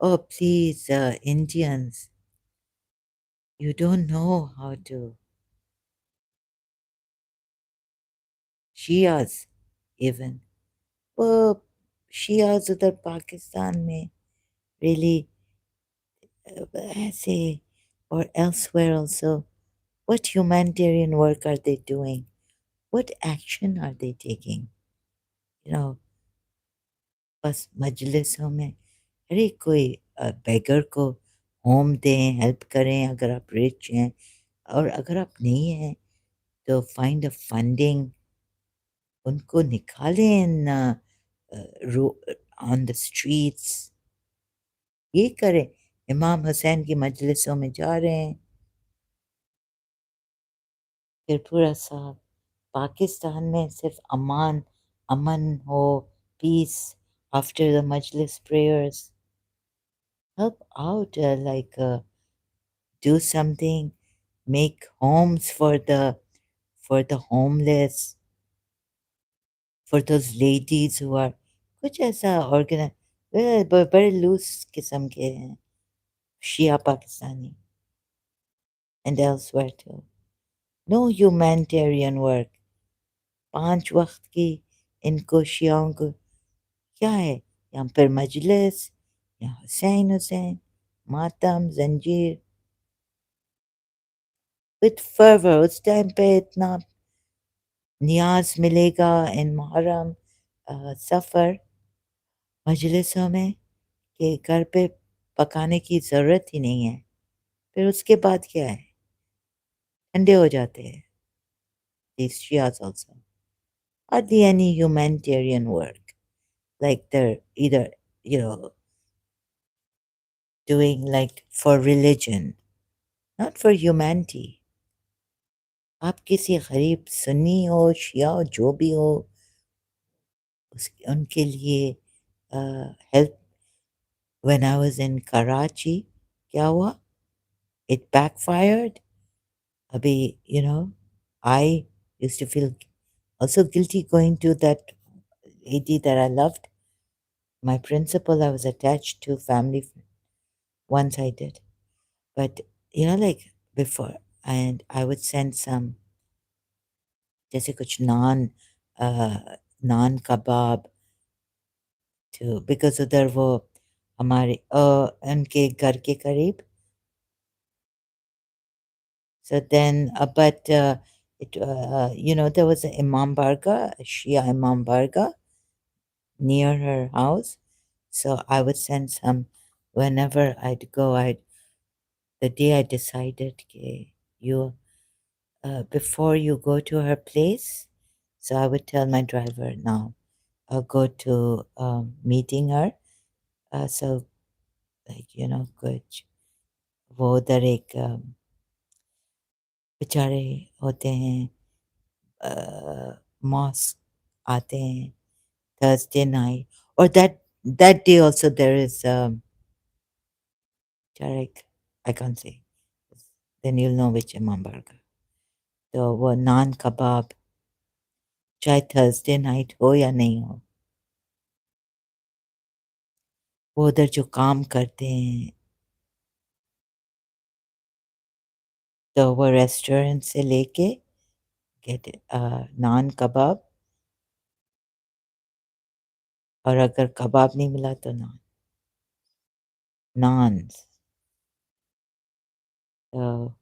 Oh please, Indians, you don't know how to, Shias even, वो Shias उधर पाकिस्तान में really ऐसे, or elsewhere also, what humanitarian work are they doing? What action are they taking? You know, बस मजलिसों में, अरे कोई बेगर को होम दें, हेल्प करें अगर आप रिच हैं, और अगर आप नहीं हैं तो फाइंड अ फंडिंग, उनको निकालें ऑन द स्ट्रीट्स, ये करें। इमाम हुसैन की मजलिसों में जा रहे हैं, फिर पूरा साल पाकिस्तान में सिर्फ अमन हो, पीस आफ्टर द मजलिस prayers, help out, do something, make homes for the homeless, for those ladies who are कुछ ऐसा ऑर्गेनाइज, बड़े लूज किस्म के हैं शिया Pakistani and elsewhere too. No humanitarian work, 5 वक्त की इनको शियाओं को क्या है, यहाँ पर मजलिस, यहाँ हुसैन हुसैन, मातम जंजीर with fervor, उस टाइम पे इतना नियाज मिलेगा इन मुहर्रम सफ़र मजलिसों में कि घर पे पकाने की ज़रूरत ही नहीं है। फिर उसके बाद क्या है, ठंडे हो जाते हैं। These Shias also. Are there any humanitarian work? Like they're either, you know, doing like for religion, not for humanity. आप किसी गरीब सुन्नी हो, शिया हो, जो भी हो, उनके लिए help. When I was in Karachi, क्या हुआ? It backfired. Abhi, I used to feel also guilty going to that lady that I loved. My principal, I was attached to family once I did. But, like before, and I would send some, जैसे कुछ नान कबाब to, because उधर वो हमारे उनके घर के करीब. So then, there was an Imam Barga, a Shia Imam Barga near her house. So I would send some whenever I'd go. The day I decided, okay, before you go to her place, so I would tell my driver, now I'll go to meeting her. So, कुछ वो उधर एक बेचारे होते हैं, mosque आते हैं Thursday night, or that day also there is Tarek, I can't say. Then you'll know which Imam Barga. तो वो नान कबाब, चाहे थर्सडे नाइट हो या नहीं हो, वो उधर जो काम करते हैं, तो वो रेस्टोरेंट से लेके गेट नान कबाब, और अगर कबाब नहीं मिला तो नान। naans. So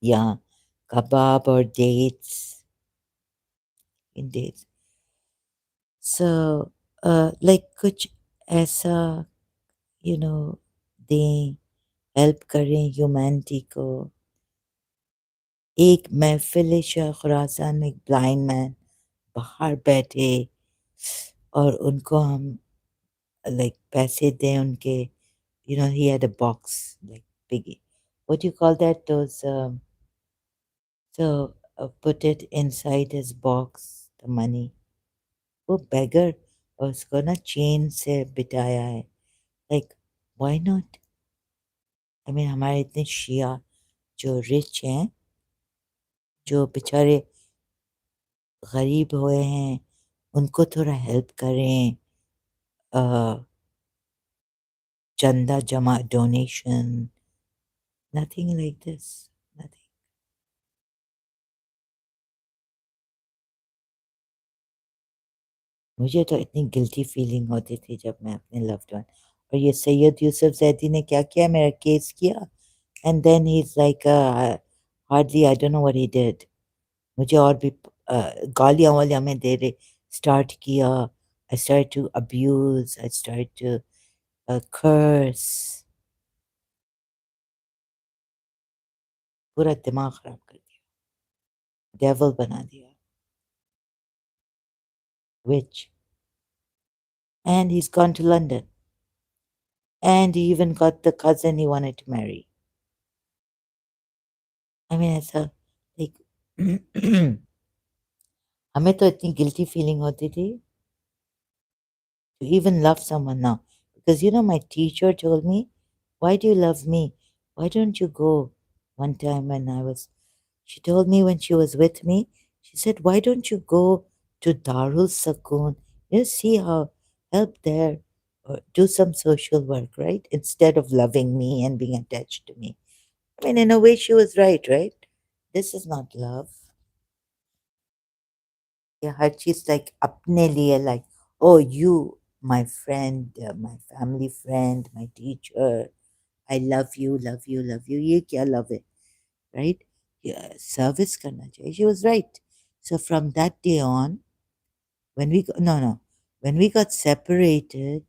yeah, kebab or dates in dates. So like कुछ ऐसा you know दें हेल्प करें ह्यूमैनिटी को. एक महफिल खुरासान में एक ब्लाइंड मैन बाहर बैठे और उनको हम लाइक पैसे दें उनके. He had a box like biggie. What do you call that? Those so put it inside his box, the money. वो beggar और उसको ना चेन से बिठाया है. Like why not? I mean हमारे इतने शिया जो रिच हैं, जो बेचारे गरीब हुए हैं, उनको थोड़ा हेल्प करें. चंदा जमा donation. Nothing like this. Nothing. मुझे तो इतनी गिल्टी फीलिंग होती थी जब मैं अपने लव्ड वन. और ये सैयद यूसुफ जैदी ने क्या किया, मेरा केस किया. And then he is like hardly I don't know what he did. मुझे और भी गालियां वालियां में दे रहे स्टार्ट किया. I start to abuse. I start to curse. पूरा दिमाग खराब कर दिया. डेविल बना दिया. Witch. And he's gone to London. And he even got the cousin he wanted to marry. I mean, it's a like हमें तो इतनी गिल्टी फीलिंग होती थी to even love someone now. Because my teacher told me, why do you love me? Why don't you go? One time when she told me when she was with me, she said, why don't you go to Darul Sakoon? See how help there or do some social work, right? Instead of loving me and being attached to me. I mean, in a way, she was right? This is not love. Yeah, her she's like apne liye, like, oh, you, my friend, my family friend, my teacher, I love you, love you, love you. Ye kya love hai, right? Yeah, service karna chahiye. She was right. So from that day on, when we got separated,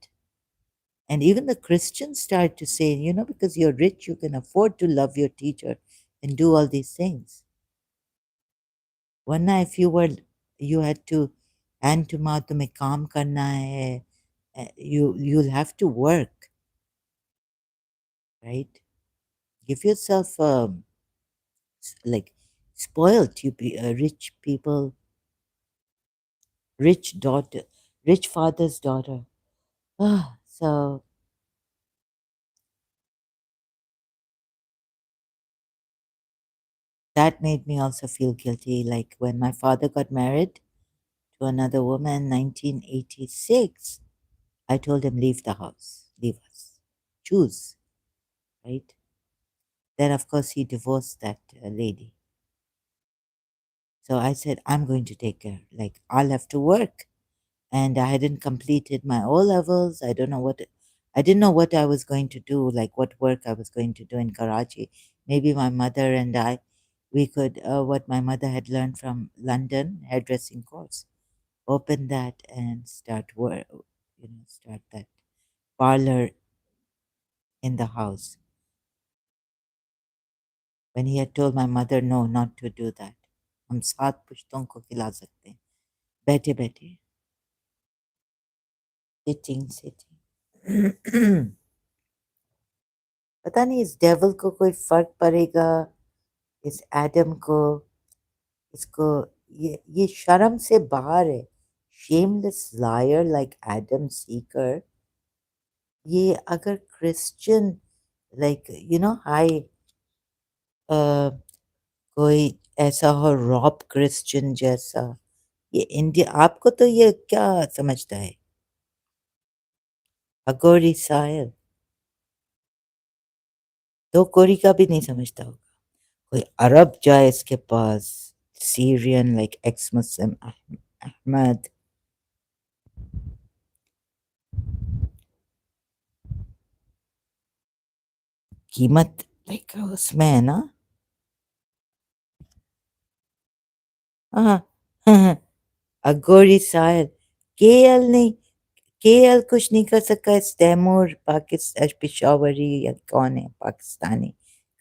and even the Christians started to say, because you're rich, you can afford to love your teacher and do all these things. वरना if you had to hand to mouth तुम्हें काम करना है, you'll have to work, right? Give yourself like spoiled. You be rich people, rich daughter, rich father's daughter. So that made me also feel guilty. Like when my father got married to another woman, 1986, I told him leave the house, leave us, choose, right? Then, of course, he divorced that lady. So I said, I'm going to take care. Like, I'll have to work. And I hadn't completed my O levels. I didn't know what I was going to do, like what work I was going to do in Karachi. Maybe my mother and we could, what my mother had learned from London, hairdressing course, open that and start work, start that parlor in the house. When he had told my mother no, not to do that. हम 7 पुश्तों को खिला सकते हैं बैठे बैठे. Sitting पता नहीं इस डेविल को कोई फर्क पड़ेगा, इस एडम को, इसको. ये शर्म से बाहर है. Shameless liar like Adam Seeker. ये अगर क्रिश्चियन लाइक हाई कोई ऐसा हो रॉब क्रिश्चियन जैसा, ये इंडिया आपको तो ये क्या समझता है अगोरी साहिल. तो कोरी का भी नहीं समझता होगा. कोई अरब जाए इसके पास, Syrian like ex Muslim Ahmad. कीमत लाइक उसमें है ना। हाँ, हाँ, अगोरी साहिल, केएल नहीं, केएल कुछ नहीं कर सका। इस तैमूर पाकिस्तान पिशावरी या कौन है पाकिस्तानी,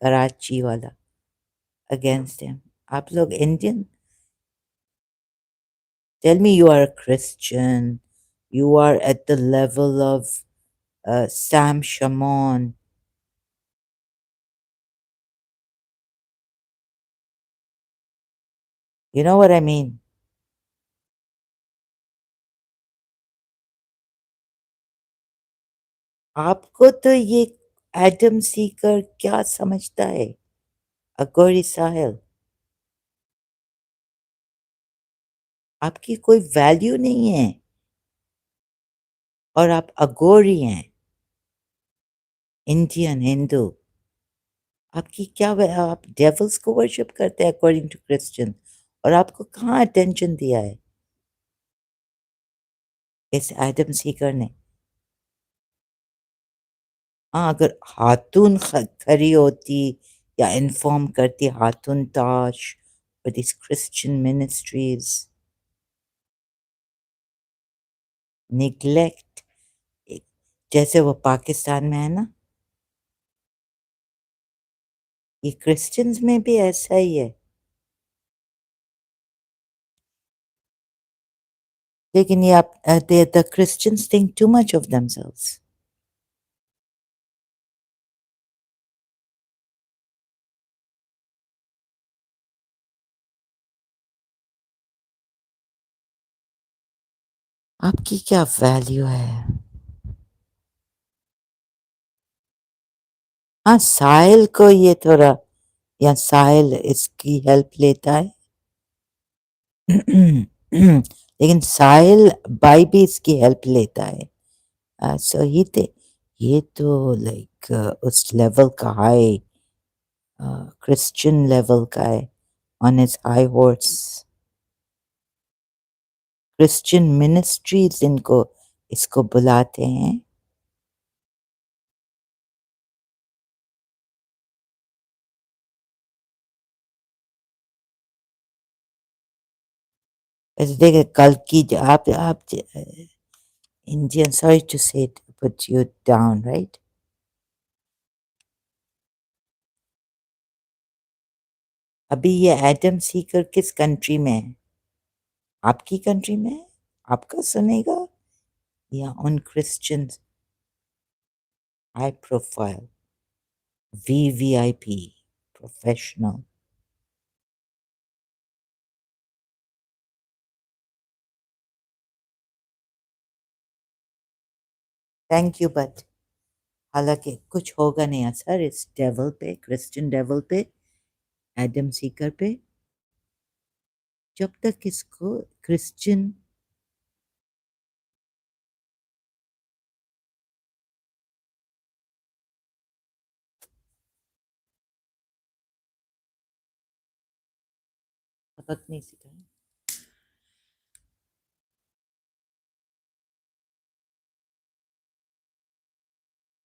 कराची वाला, अगेंस्ट हिम। आप लोग Indian, tell me you are a Christian, you are at the level of Sam Shamoun. You know what I mean? आपको तो ये एडम सीकर क्या समझता है, अगोरी साहिल? आपकी कोई वैल्यू नहीं है और आप अगोरी हैं, इंडियन हिंदू। आपकी क्या आप डेविल्स को वर्शिप करते हैं अकॉर्डिंग टू क्रिश्चियन, और आपको कहाँ अटेंशन दिया है इस एडम सीकर ने? हाँ, अगर खातून खरी होती या इन्फॉर्म करती खातून ताश with this Christian ministries, neglect, जैसे वो पाकिस्तान में है ना, ये क्रिश्चियंस में भी ऐसा ही है। लेकिन ये आप the Christians think too much of themselves. आपकी क्या वैल्यू है? हाँ, साहिल को ये थोड़ा, या साहिल इसकी हेल्प लेता है। लेकिन साहिल बाई भी इसकी हेल्प लेता है। सो ही थे, ये तो लाइक उस लेवल का हाई, क्रिश्चियन लेवल का है, on his high horse. Christian ministries इनको, इसको बुलाते हैं। ऐसे देखिए कल की आप इंडियन, सॉरी टू से पुट यू डाउन, राइट? अभी ये एडम सीकर किस कंट्री में है? आपकी कंट्री में है? आपका सुनेगा या उन Christian? High profile, VVIP, professional. Thank you, but हालांकि कुछ होगा नहीं असर इस डेवल पे, क्रिश्चियन डेवल पे, एडम सीकर पे, जब तक इसको क्रिश्चियन। सबक नहीं सिखाए।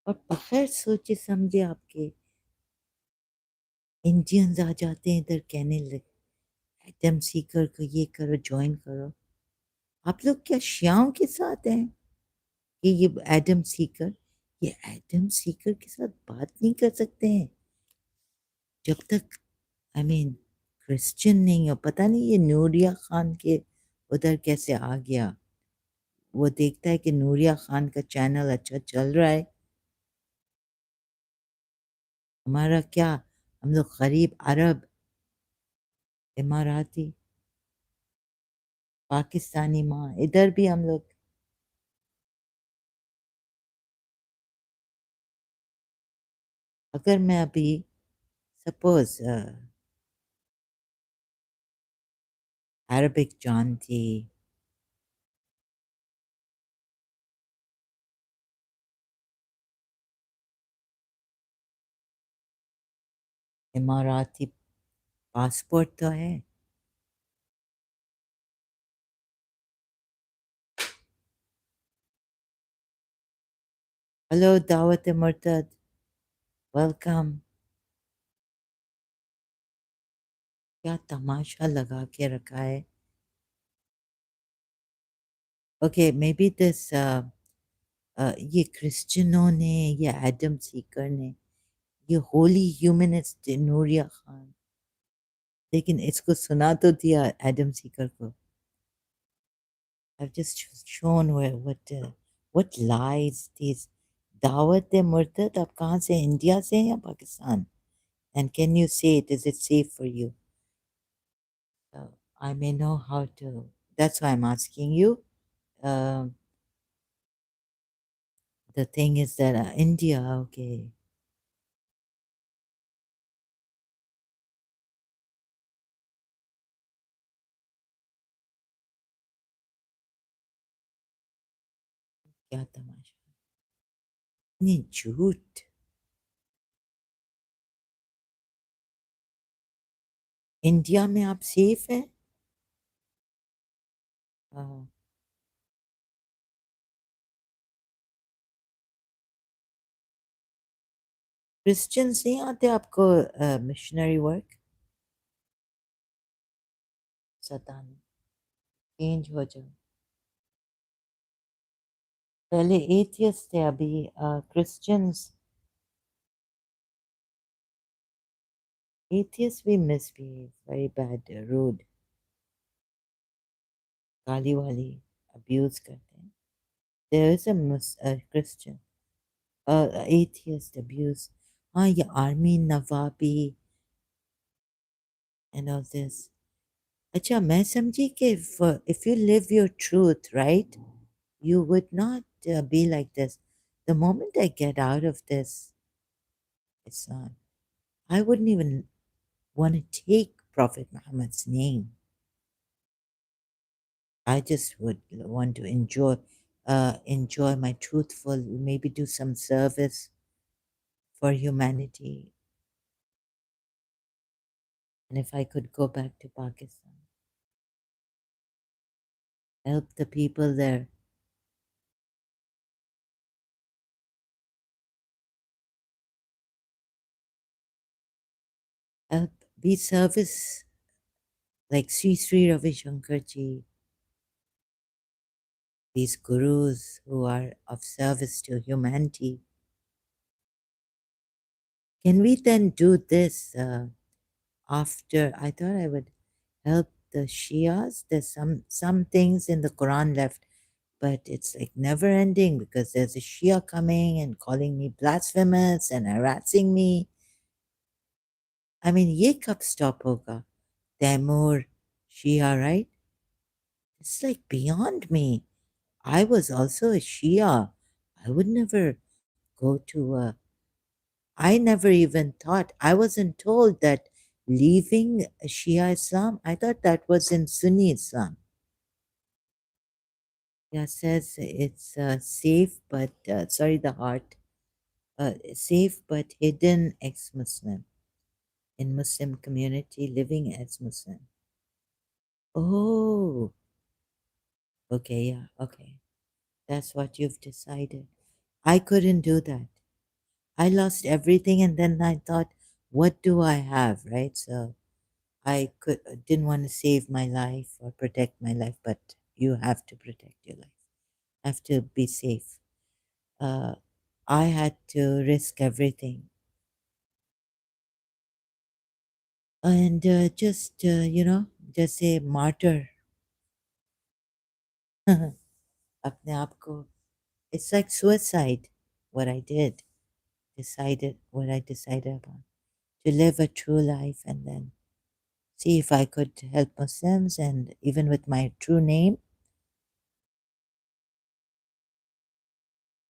और बगैर सोचे समझे आपके इंडियंस आ जाते हैं इधर, कहने लगे एडम सीकर को ये करो, ज्वाइन करो। आप लोग क्या शियाओं के साथ हैं कि ये एडम सीकर, ये एडम सीकर के साथ बात नहीं कर सकते हैं जब तक, आई मीन, क्रिश्चियन नहीं हो। पता नहीं ये नूरिया खान के उधर कैसे आ गया। वो देखता है कि नूरिया खान का चैनल अच्छा चल रहा है। हमारा क्या, हम लोग गरीब अरब, इमाराती, पाकिस्तानी माँ, इधर भी हम लोग। अगर मैं अभी सपोज अरबिक जानती, इमाराती पासपोर्ट तो है। हेलो दावत मुर्तद, Welcome. क्या तमाशा लगा के रखा है. Okay, maybe this ये क्रिश्चियनों ने, ये एडम सीकर ने, ये होली ह्यूमनिस्ट नूरिया खान, लेकिन इसको सुना तो दिया एडम सीकर को. I've just shown where what lies these. दावत मुर्तद आप कहाँ से, इंडिया से या Pakistan? And can you say it? Is it safe for you? So I may know how to. That's why I'm asking you. Um the thing is that India, okay. क्या तमाशा, इतनी झूठ. India में आप सेफ हैं? Christians नहीं आते आपको missionary work? सताने, चेंज हो जाओ. पहले एथियस्ट थे, अभी क्रिश्चियंस. एथियस्ट भी मिसबिहेव, वेरी बैड, रूड, गाली वाली, अब्यूज करते हैं. There is a Christian atheist abuse. हाँ, ये आर्मी नवाबी and all this. अच्छा, मैं समझी कि if you live your truth, right, you would not be like this. The moment I get out of this Islam, I wouldn't even want to take Prophet Muhammad's name. I just would want to enjoy my truthful, maybe do some service for humanity. And if I could go back to Pakistan, help the people there. Help, be service like Sri Ravi Shankar ji, these gurus who are of service to humanity. Can we then do this after? I thought I would help the Shias. There's some things in the Quran left, but it's like never ending because there's a Shia coming and calling me blasphemous and harassing me. I mean, ye kab stop hoga? Taimur, Shia, right? It's like beyond me. I was also a Shia. I would never go to a. I never even thought, I wasn't told that leaving Shia Islam, I thought that was in Sunni Islam. Yeah, says it's safe, but sorry, the heart, safe but hidden ex Muslim in Muslim community living as Muslim. Oh, okay, yeah, okay. That's what you've decided. I couldn't do that. I lost everything, and then I thought, what do I have, right? So I didn't want to save my life or protect my life, but you have to protect your life. Have to be safe. Uh, I had to risk everything, and just just a martyr. अपने आप को. It's like suicide. What I did, decided what I decided upon, to live a true life and then see if I could help Muslims, and even with my true name.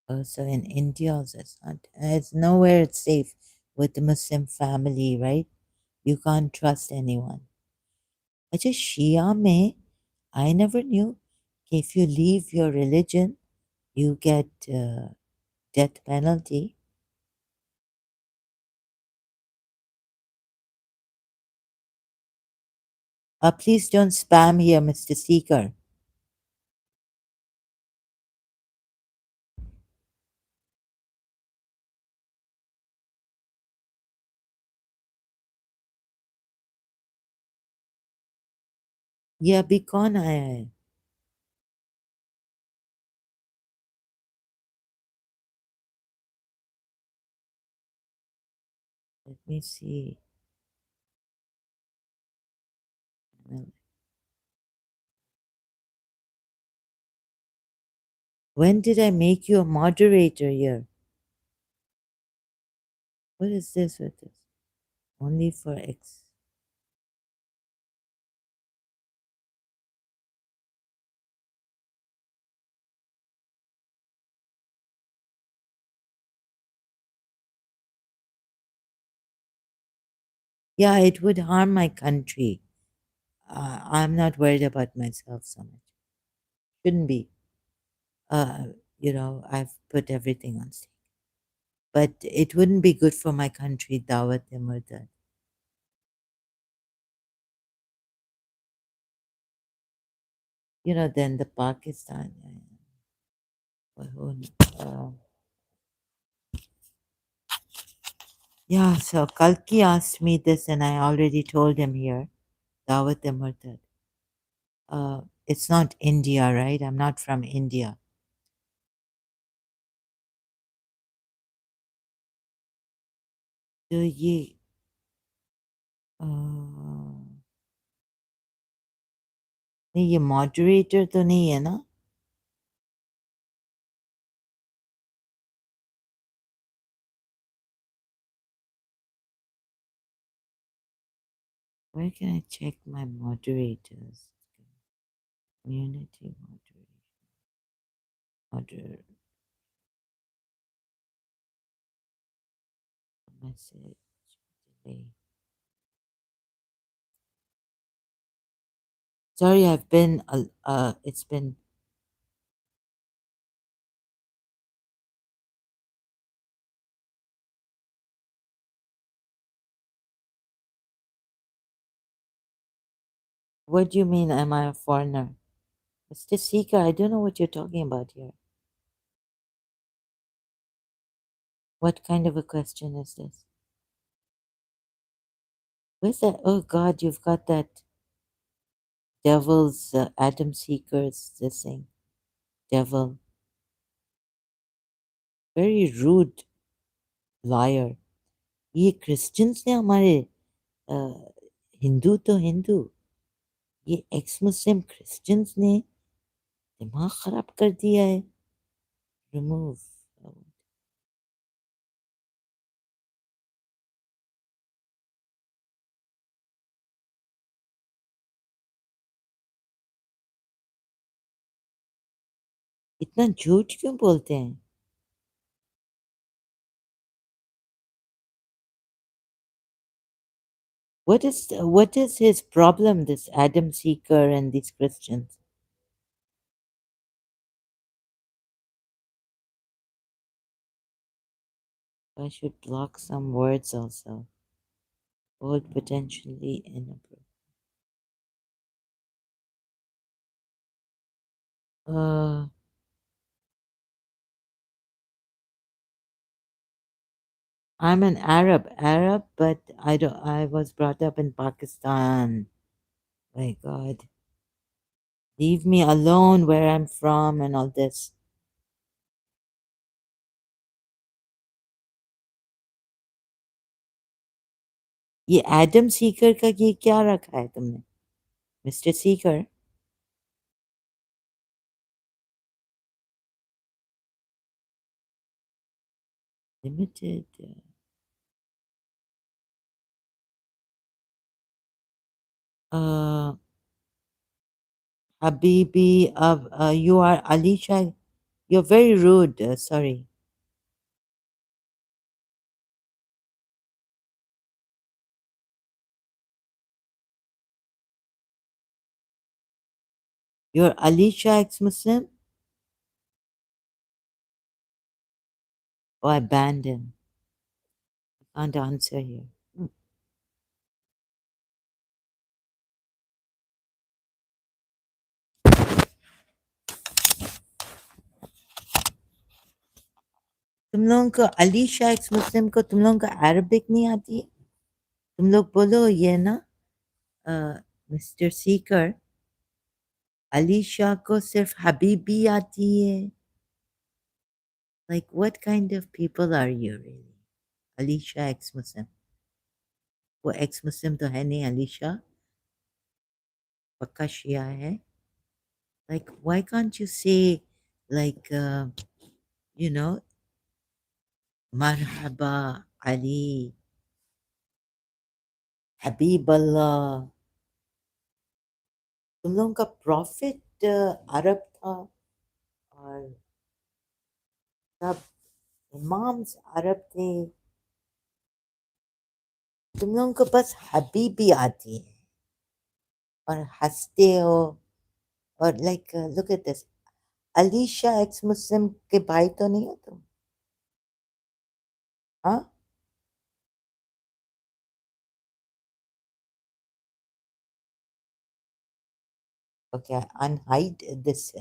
Also in India, also it's nowhere it's safe with the Muslim family, right? You can't trust anyone. अच्छा, Shia में, I never knew if you leave your religion, you get death penalty. Please don't spam here, Mr. Seeker. ये अभी कौन आया है? Let me see. When did I make you a moderator here? What is this with this? Only for X. Yeah, it would harm my country. I'm not worried about myself so much. Shouldn't be. Uh, I've put everything on stake. But it wouldn't be good for my country, Dawat e Murdad. Then the Pakistan. Uh, yeah, so Kalki asked me this, and I already told him here, Dawat e Murdad. It's not India, right? I'm not from India. तो ये नहीं, ये moderator तो नहीं है ना? Where can I check my moderators? Community moderator message delay. Sorry, I've been it's been. What do you mean? Am I a foreigner? Mr. Seeker, I don't know what you're talking about here. What kind of a question is this? Where's that? Oh God, you've got that devil's Adam Seeker's this thing. Devil. Very rude liar. ये Christians ने हमारे हिंदू तो हिंदू, ये x मुस्लिम Christians ने दिमाग खराब कर दिया है. रिमूव. इतना झूठ क्यों बोलते हैं? What is his problem, this Adam Seeker and these Christians? I should block some words also. Hold potentially inappropriate. Uh, I'm an Arab, but I was brought up in Pakistan. My God. Leave me alone where I'm from and all this. ये Adam Sikar का ये क्या रखा है तुमने? Mister Sikar? Limited. Uh, Habibi, you are Alicia. You're very rude. Sorry. You're Alicia ex-Muslim? Oh, I banned him. I can't answer here. तुम लोगों को अलीशा एक्स मुस्लिम को तुम लोगों को अरबिक नहीं आती है? तुम लोग बोलो ये ना मिस्टर सीकर अलीशा को सिर्फ हबीबी आती है. Like, what kind of people are you really? Alisha ex Muslim. वो ex Muslim तो है नहीं अलीशा, पक्का शिया है. Like, why can't you say, like, you know, marhaba Ali, Habiballah. तुम लोगों का प्रॉफिट अरब था और सब इमाम्स अरब थे. तुम लोगों को बस हबीबी आती है और हंसते हो. और like look at this, Alisha x Muslim के भाई तो नहीं हो तुम? हाँ. Okay, unhide this.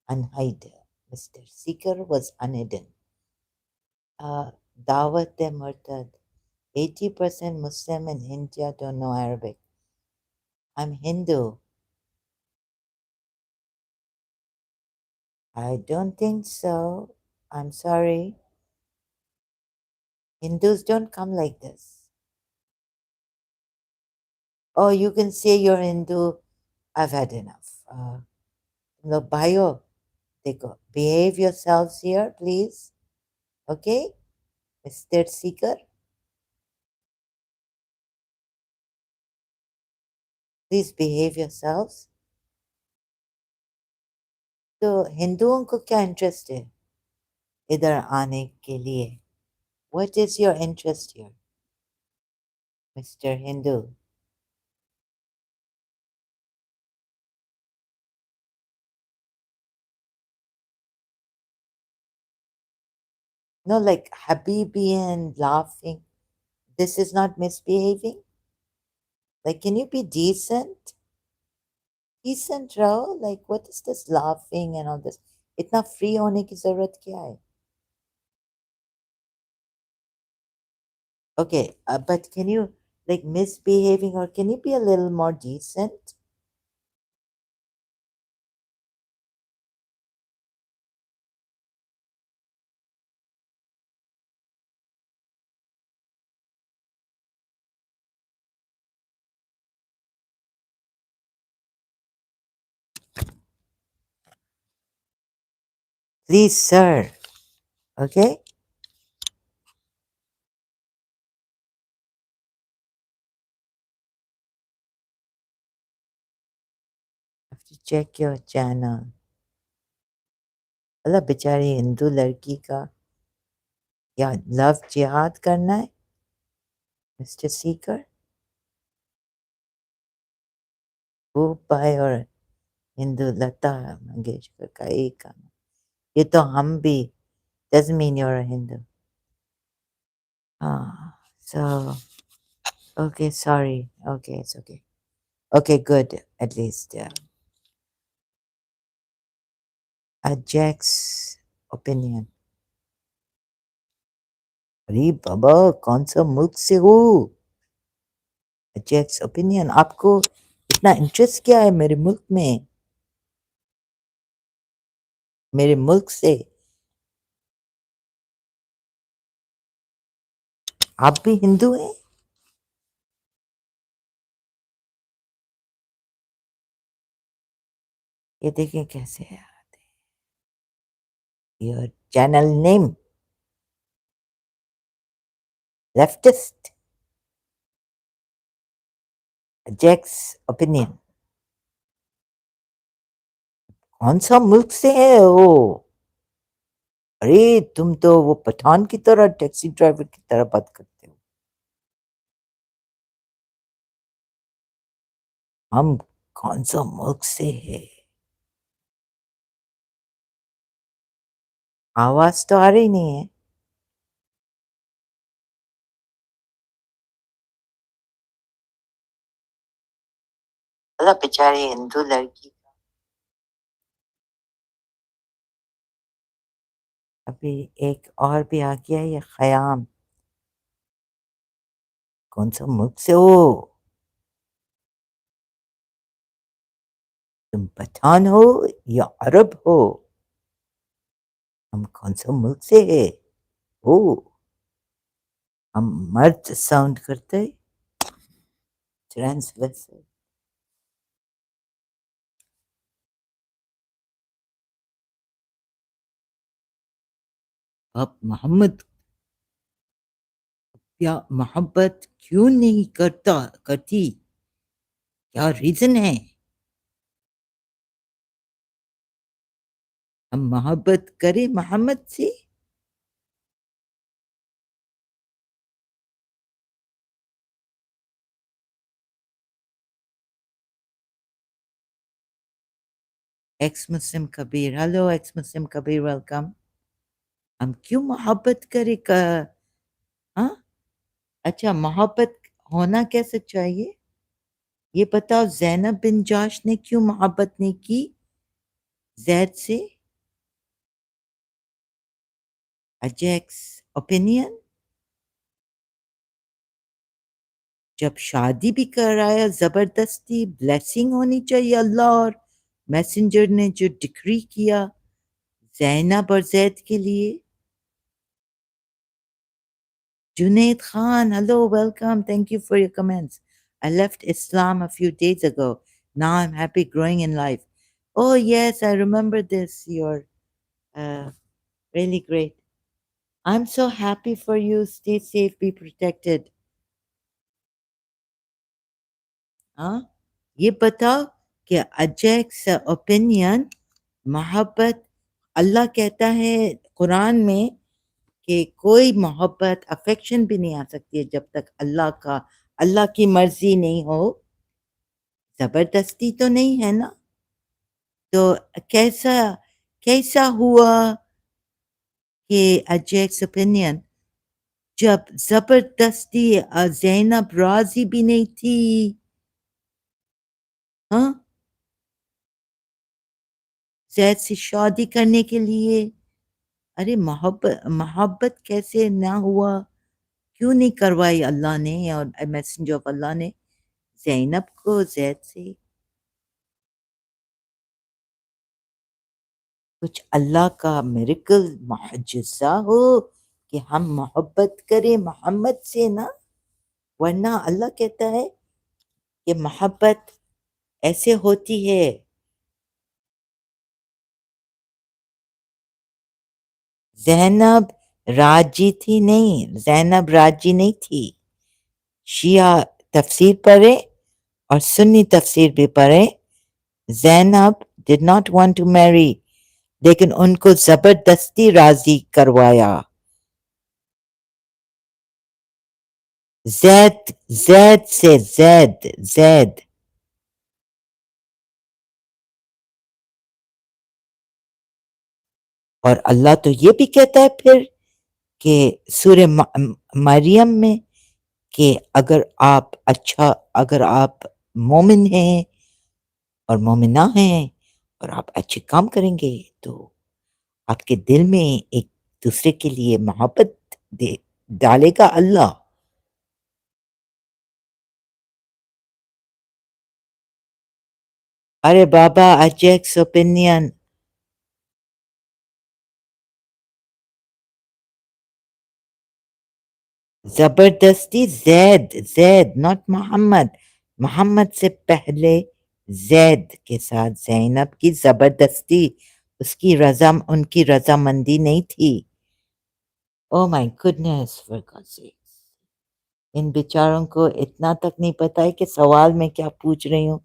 Unhide. Mr. Seeker was unhidden. Dawat e Murtad. 80% Muslim in India don't know Arabic. I'm Hindu. I don't think so. I'm sorry. Hindus don't come like this. Oh, you can say you're Hindu. I've had enough. Look, Bhayo, देखो, behave yourselves here, please. Okay? Mr. Seeker, please behave yourselves. तो हिंदुओं को क्या interest है इधर आने के लिए? What is your interest here, Mr. Hindu? No, like Habibi and laughing. This is not misbehaving. Like, can you be decent? Decent रहो. Like, what is this laughing and all this? इतना free होने की जरूरत क्या है? Okay, but can you, like, misbehaving, or can you be a little more decent? Please, sir. Okay? Have to check your channel. अल्लाह बेचारी हिंदू लड़की का या लव जिहाद करना है, मिस्टर सीकर. वो पाए और हिंदू लता मंगेशकर का एक गाना. ये तो हम भी. doesn't mean you're a Hindu. So okay, sorry. Okay, it's okay. Okay, good. At least Jack's opinion. अरे बाबा, कौन सा मुल्क से हो? Jack's opinion. आपको इतना इंटरेस्ट क्या है मेरे मुल्क में, मेरे मुल्क से? आप भी हिंदू हैं? ये देखें कैसे है your channel name. Leftist. Jack's opinion. कौन सा मुल्क से है वो? अरे तुम तो वो पठान की तरह टैक्सी ड्राइवर की तरह बात करते हो. हम कौन सा मुल्क से है? आवाज तो आ रही नहीं है. अल्लाह बेचारी हिंदू लड़की. अभी एक और भी आ गया, ये खयाम. कौन सा मुल्क से हो? तुम पठान हो या अरब हो? हम कौन सा मुल्क से है? ओ, हम मर्द साउंड करते, ट्रांसलेशन। आप मोहम्मद या मोहब्बत क्यों नहीं करती? क्या रीजन है? हम मोहब्बत करें मोहम्मद से? एक्स मुस्लिम कबीर, हेलो एक्स मुस्लिम कबीर, वेलकम। हम क्यों मोहब्बत करें का? हाँ, अच्छा, मोहब्बत होना कैसे चाहिए? ये बताओ, ज़ैनब बिन जाश ने क्यों मोहब्बत नहीं की ज़ैद से? Ajax opinion? जब शादी भी कराया जबरदस्ती, ब्लेसिंग होनी चाहिए अल्लाह और मैसेंजर ने जो डिक्री किया ज़ैनब और ज़ैद के लिए। Junaid Khan, hello, welcome. Thank you for your comments. I left Islam a few days ago. Now I'm happy growing in life. Oh, yes, I remember this. You're uh, really great. I'm so happy for you. Stay safe, be protected. हाँ, ये बताओ कि Ajax opinion मोहब्बत, अल्लाह कहता है कुरान में कि कोई मोहब्बत अफेक्शन भी नहीं आ सकती है जब तक अल्लाह की मर्जी नहीं हो। जबरदस्ती तो नहीं है ना? तो कैसा कैसा हुआ कि अजैक्स ओपिनियन जब जबरदस्ती ज़ैनब राजी भी नहीं थी? हाँ, ज़ैद से शादी करने के लिए। अरे मोहब्बत मोहब्बत कैसे ना हुआ? क्यों नहीं करवाई अल्लाह ने और मैसेंजर ऑफ अल्लाह ने ज़ैनब को ज़ैद से? कुछ अल्लाह का मिरेकल मुअज्जिज़ा हो कि हम मोहब्बत करें मोहम्मद से ना, वरना अल्लाह कहता है कि मोहब्बत ऐसे होती है। ज़ैनब राजी थी नहीं, ज़ैनब राजी नहीं थी। शिया तफसीर पढ़े और सुन्नी तफसीर भी पढ़े। Zainab did not want to marry, लेकिन उनको जबरदस्ती राजी करवाया। जैद जैद से जैद जैद। और अल्लाह तो ये भी कहता है फिर कि सूर्य मरियम में कि अगर आप मोमिन हैं और मोमिना हैं और आप अच्छे काम करेंगे तो आपके दिल में एक दूसरे के लिए मोहब्बत दे डालेगा अल्लाह। अरे बाबा, अजैक्स ओपिनियन। जबरदस्ती जैद, जैद नॉट मोहम्मद। मोहम्मद से पहले जैद के साथ ज़ैनब की जबरदस्ती, उसकी रजा उनकी रजामंदी नहीं थी। Oh my goodness, for God's sake. इन बेचारों को इतना तक नहीं पता है कि सवाल मैं क्या पूछ रही हूँ।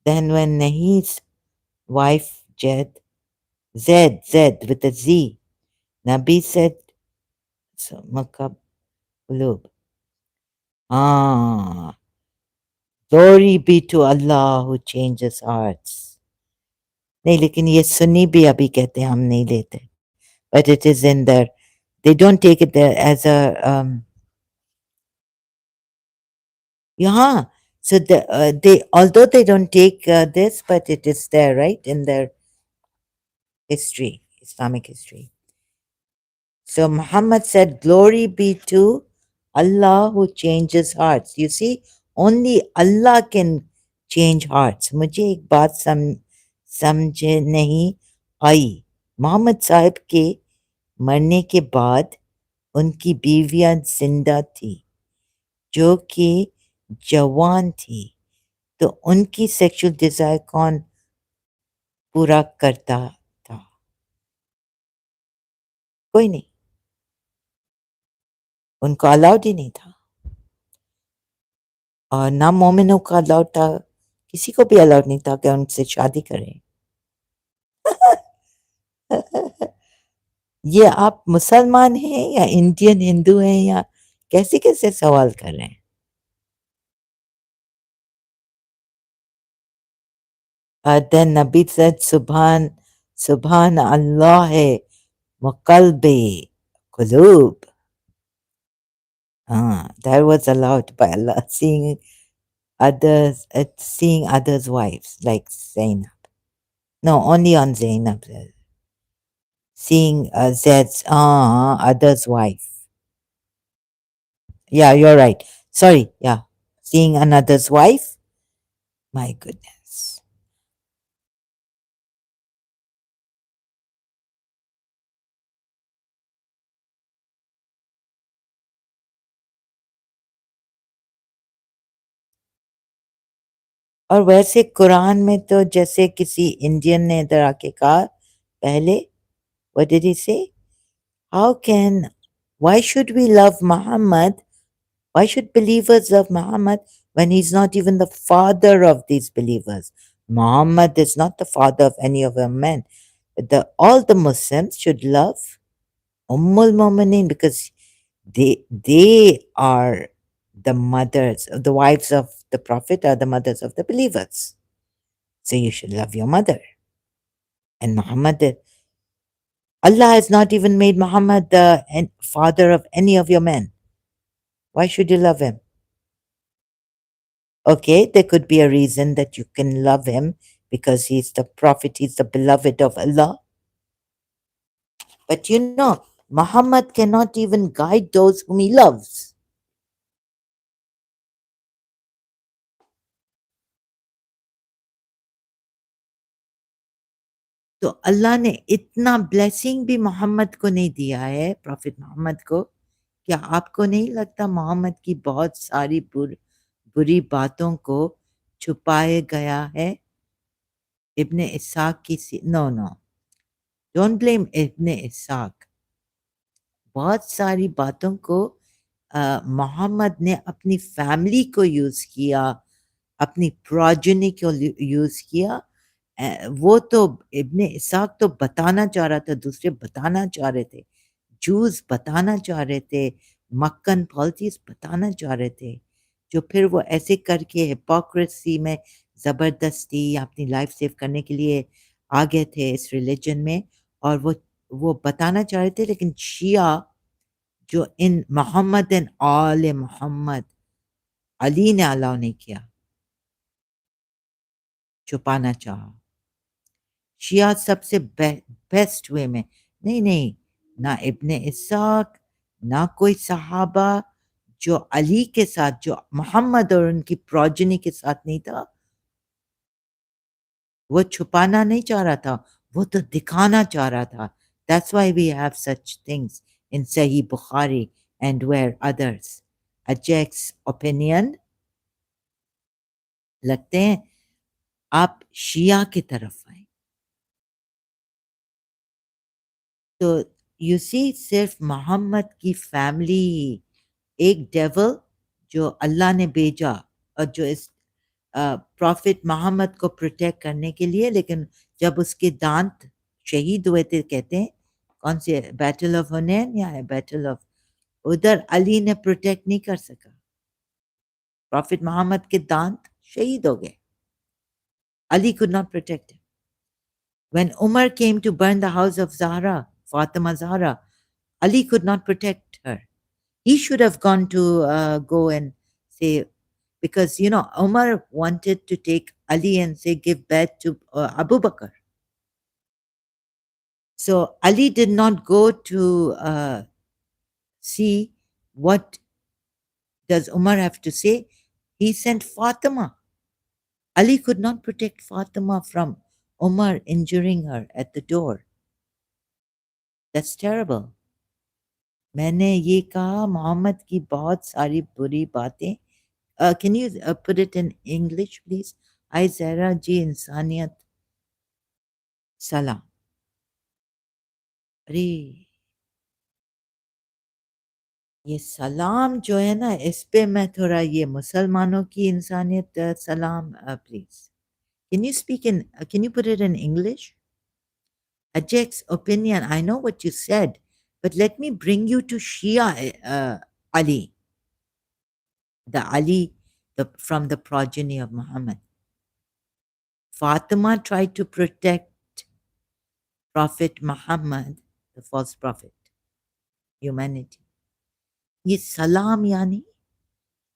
Then when Nahis wife Z with a Z, Nabi said, so, Makab Ulub. Ah, glory be to Allah who changes hearts. नहीं, लेकिन ये सुन्नी भी अभी कहते हैं हम नहीं लेते. But it is in there. They don't take it there as a yeah. So they, although they don't take this, but it is there, right, in their history, Islamic history. So Muhammad said, glory be to Allah who changes hearts. You see, only Allah can change hearts. मुझे एक बात समझ नहीं आई। मोहम्मद साहब के मरने के बाद उनकी बीवियां जिंदा थी जो कि जवान थी, तो उनकी सेक्सुअल डिजायर कौन पूरा करता था? कोई नहीं। उनको अलाउड ही नहीं था, और ना मोमिनों को अलाउड था, किसी को भी अलाउड नहीं था कि उनसे शादी करें। ये आप मुसलमान हैं या इंडियन हिंदू हैं, या कैसे कैसे सवाल कर रहे हैं? देन नबी said सुभान सुभान अल्लाह है मुकल्बे कुलूब. That was allowed by Allah. Seeing others' wives, like Zainab. No, only on Zainab. Seeing Zed's other's wife. Yeah, you're right. Sorry, yeah. Seeing another's wife. My goodness. और वैसे कुरान में तो जैसे किसी इंडियन ने इधर आके कहा पहले, what did he say? Why should we love Muhammad? Why should believers love Muhammad when he's not even the father of these believers? Muhammad is not the father of any of our men. All the Muslims should love Ummul Mu'minin because they are the mothers, the wives of the Prophet are the mothers of the believers. So you should love your mother. And Allah has not even made Muhammad the father of any of your men. Why should you love him? Okay, there could be a reason that you can love him because he's the prophet, he's the beloved of Allah. But Muhammad cannot even guide those whom he loves. तो अल्लाह ने इतना blessing भी मोहम्मद को नहीं दिया है, profit Mohammad को। क्या आपको नहीं लगता मोहम्मद की बहुत सारी बुरी बातों को छुपाया गया है? इब्ने इसाक की no no, don't blame Ibn Ishaq. बहुत सारी बातों को मोहम्मद ने अपनी फैमिली को यूज किया, अपनी प्रोजेनी को यूज किया। वो तो इब्ने इसाक तो बताना चाह रहा था, दूसरे बताना चाह रहे थे, जूस बताना चाह रहे थे, मक्खन पॉलिटिक्स बताना चाह रहे थे, जो फिर वो ऐसे करके हिपोक्रेसी में ज़बरदस्ती अपनी लाइफ सेव करने के लिए आ गए थे इस रिलीजन में। और वो बताना चाह रहे थे, लेकिन शिया जो इन मोहम्मद एंड आले मोहम्मद, अली ने अलाउ नहीं किया, छुपाना चाहा। शिया सबसे बेस्ट वे में, नहीं नहीं, ना इब्ने इसाक, ना कोई सहाबा जो अली के साथ, जो मोहम्मद और उनकी प्रोजनी के साथ नहीं था, वो छुपाना नहीं चाह रहा था, वो तो दिखाना चाह रहा था। That's why we have such things in Sahih Bukhari and where others. Ajax opinion लगते हैं आप शिया की तरफ आए। तो यू सी, सिर्फ मोहम्मद की फैमिली, एक डेविल जो अल्लाह ने भेजा और जो इस प्रॉफिट मोहम्मद को प्रोटेक्ट करने के लिए, लेकिन जब उसके दांत शहीद हुए थे, कहते हैं कौन से बैटल ऑफ हुनैन या बैटल ऑफ, उधर अली ने प्रोटेक्ट नहीं कर सका, प्रॉफिट मोहम्मद के दांत शहीद हो गए, Ali could not protect him. When Umar came to burn the house of Zahra, Fatima Zahra, Ali could not protect her. He should have gone to go and say, because Umar wanted to take Ali and say give birth to Abu Bakr. So Ali did not go to see what does Umar have to say. He sent Fatima. Ali could not protect Fatima from Omar injuring her at the door. That's terrible. मैंने ये कहा मोहम्मद की बहुत सारी बुरी बातें. Can you put it in English, please? I Zahra ji इंसानियत सलाम. अरे ये सलाम जो है ना, इस पे मैं थोड़ा ये मुसलमानों की इंसानियत सलाम. Please, can you speak in can you put it in English? Ajek's opinion, I know what you said, but let me bring you to Shia Ali, the Ali from the progeny of Muhammad. Fatima tried to protect Prophet Muhammad, the false prophet, humanity. ये सलाम यानी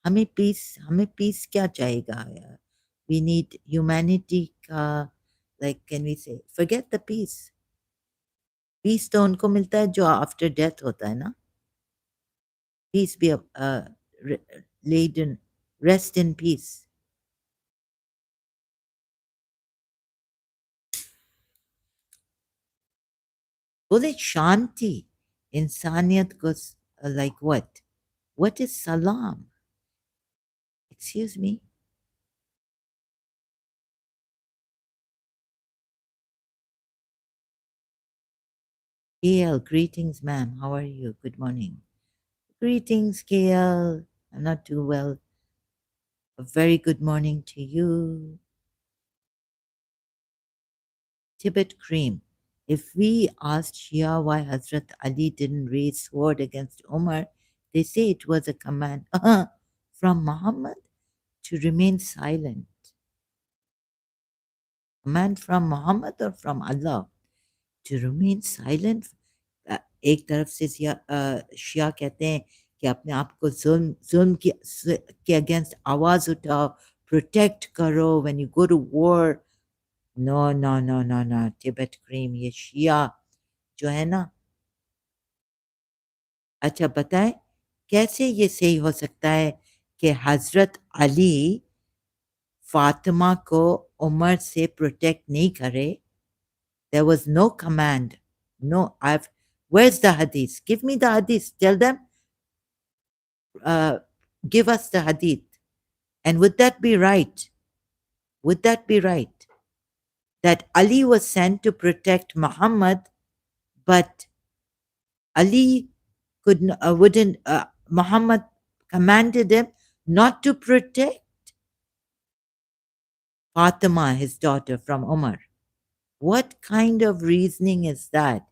हमें piece क्या चाहेगा यार? We need humanity का, like can we say forget the peace. Peace तो उनको मिलता है जो after death होता है ना. Peace be laden, rest in peace. बोले शांति इंसानियत को like what is salam? Excuse me. KL, greetings, ma'am. How are you? Good morning. Greetings, KL. I'm not too well. A very good morning to you. Tibet Cream. If we asked Shia why Hazrat Ali didn't raise sword against Omar, they say it was a command from Muhammad to remain silent. Command from Muhammad or from Allah to remain silent. एक तरफ से शिया कहते हैं कि अपने आप को जुल्म के अगेंस्ट आवाज उठाओ, प्रोटेक्ट करो when you go to war. No no no no no Tibet cream, ये शिया जो है ना. अच्छा बताएं कैसे ये सही हो सकता है कि हजरत अली फातिमा को उमर से प्रोटेक्ट नहीं करे. There was no command. No, where's the hadith? Give me the hadith. Tell them, uh, give us the hadith. And would that be right? Would that be right? That Ali was sent to protect Muhammad, but Ali wouldn't, Muhammad commanded him not to protect Fatima, his daughter, from Umar. What kind of reasoning is that?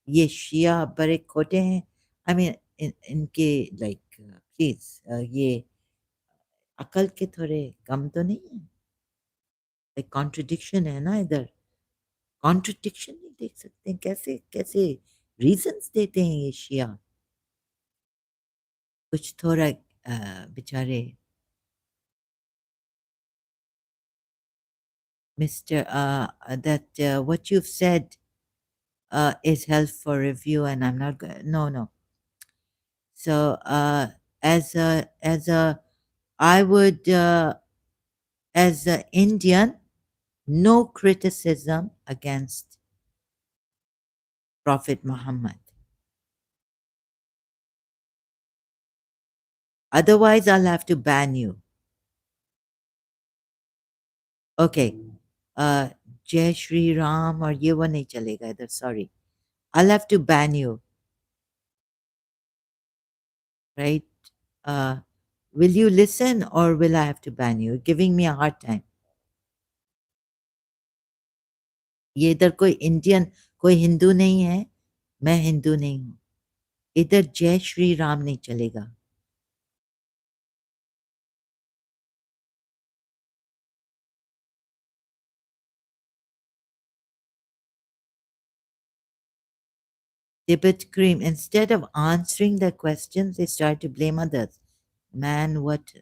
ये शिया बड़े खोटे हैं. I mean, इनके like please ये अकल के थोड़े कम तो नहीं है. like contradiction है ना इधर. कॉन्ट्रडिक्शन नहीं देख सकते. कैसे कैसे रीजंस देते हैं ये शिया. कुछ थोड़ा बेचारे. Mr. That what you've said is held for review, and I'm not going. No. So as a I would as an Indian, no criticism against Prophet Muhammad. Otherwise, I'll have to ban you. Okay. Jai Shri Ram और ये वो नहीं चलेगा इधर. Sorry. I'll have to ban you. Right? Uh, will you listen or will I have to ban you? You're giving me a hard time. ये इधर कोई Indian, कोई हिंदू नहीं है. मैं हिंदू नहीं हूँ. इधर जय श्री राम नहीं चलेगा. Tibet Cream, instead of answering their questions, they start to blame others. Man, what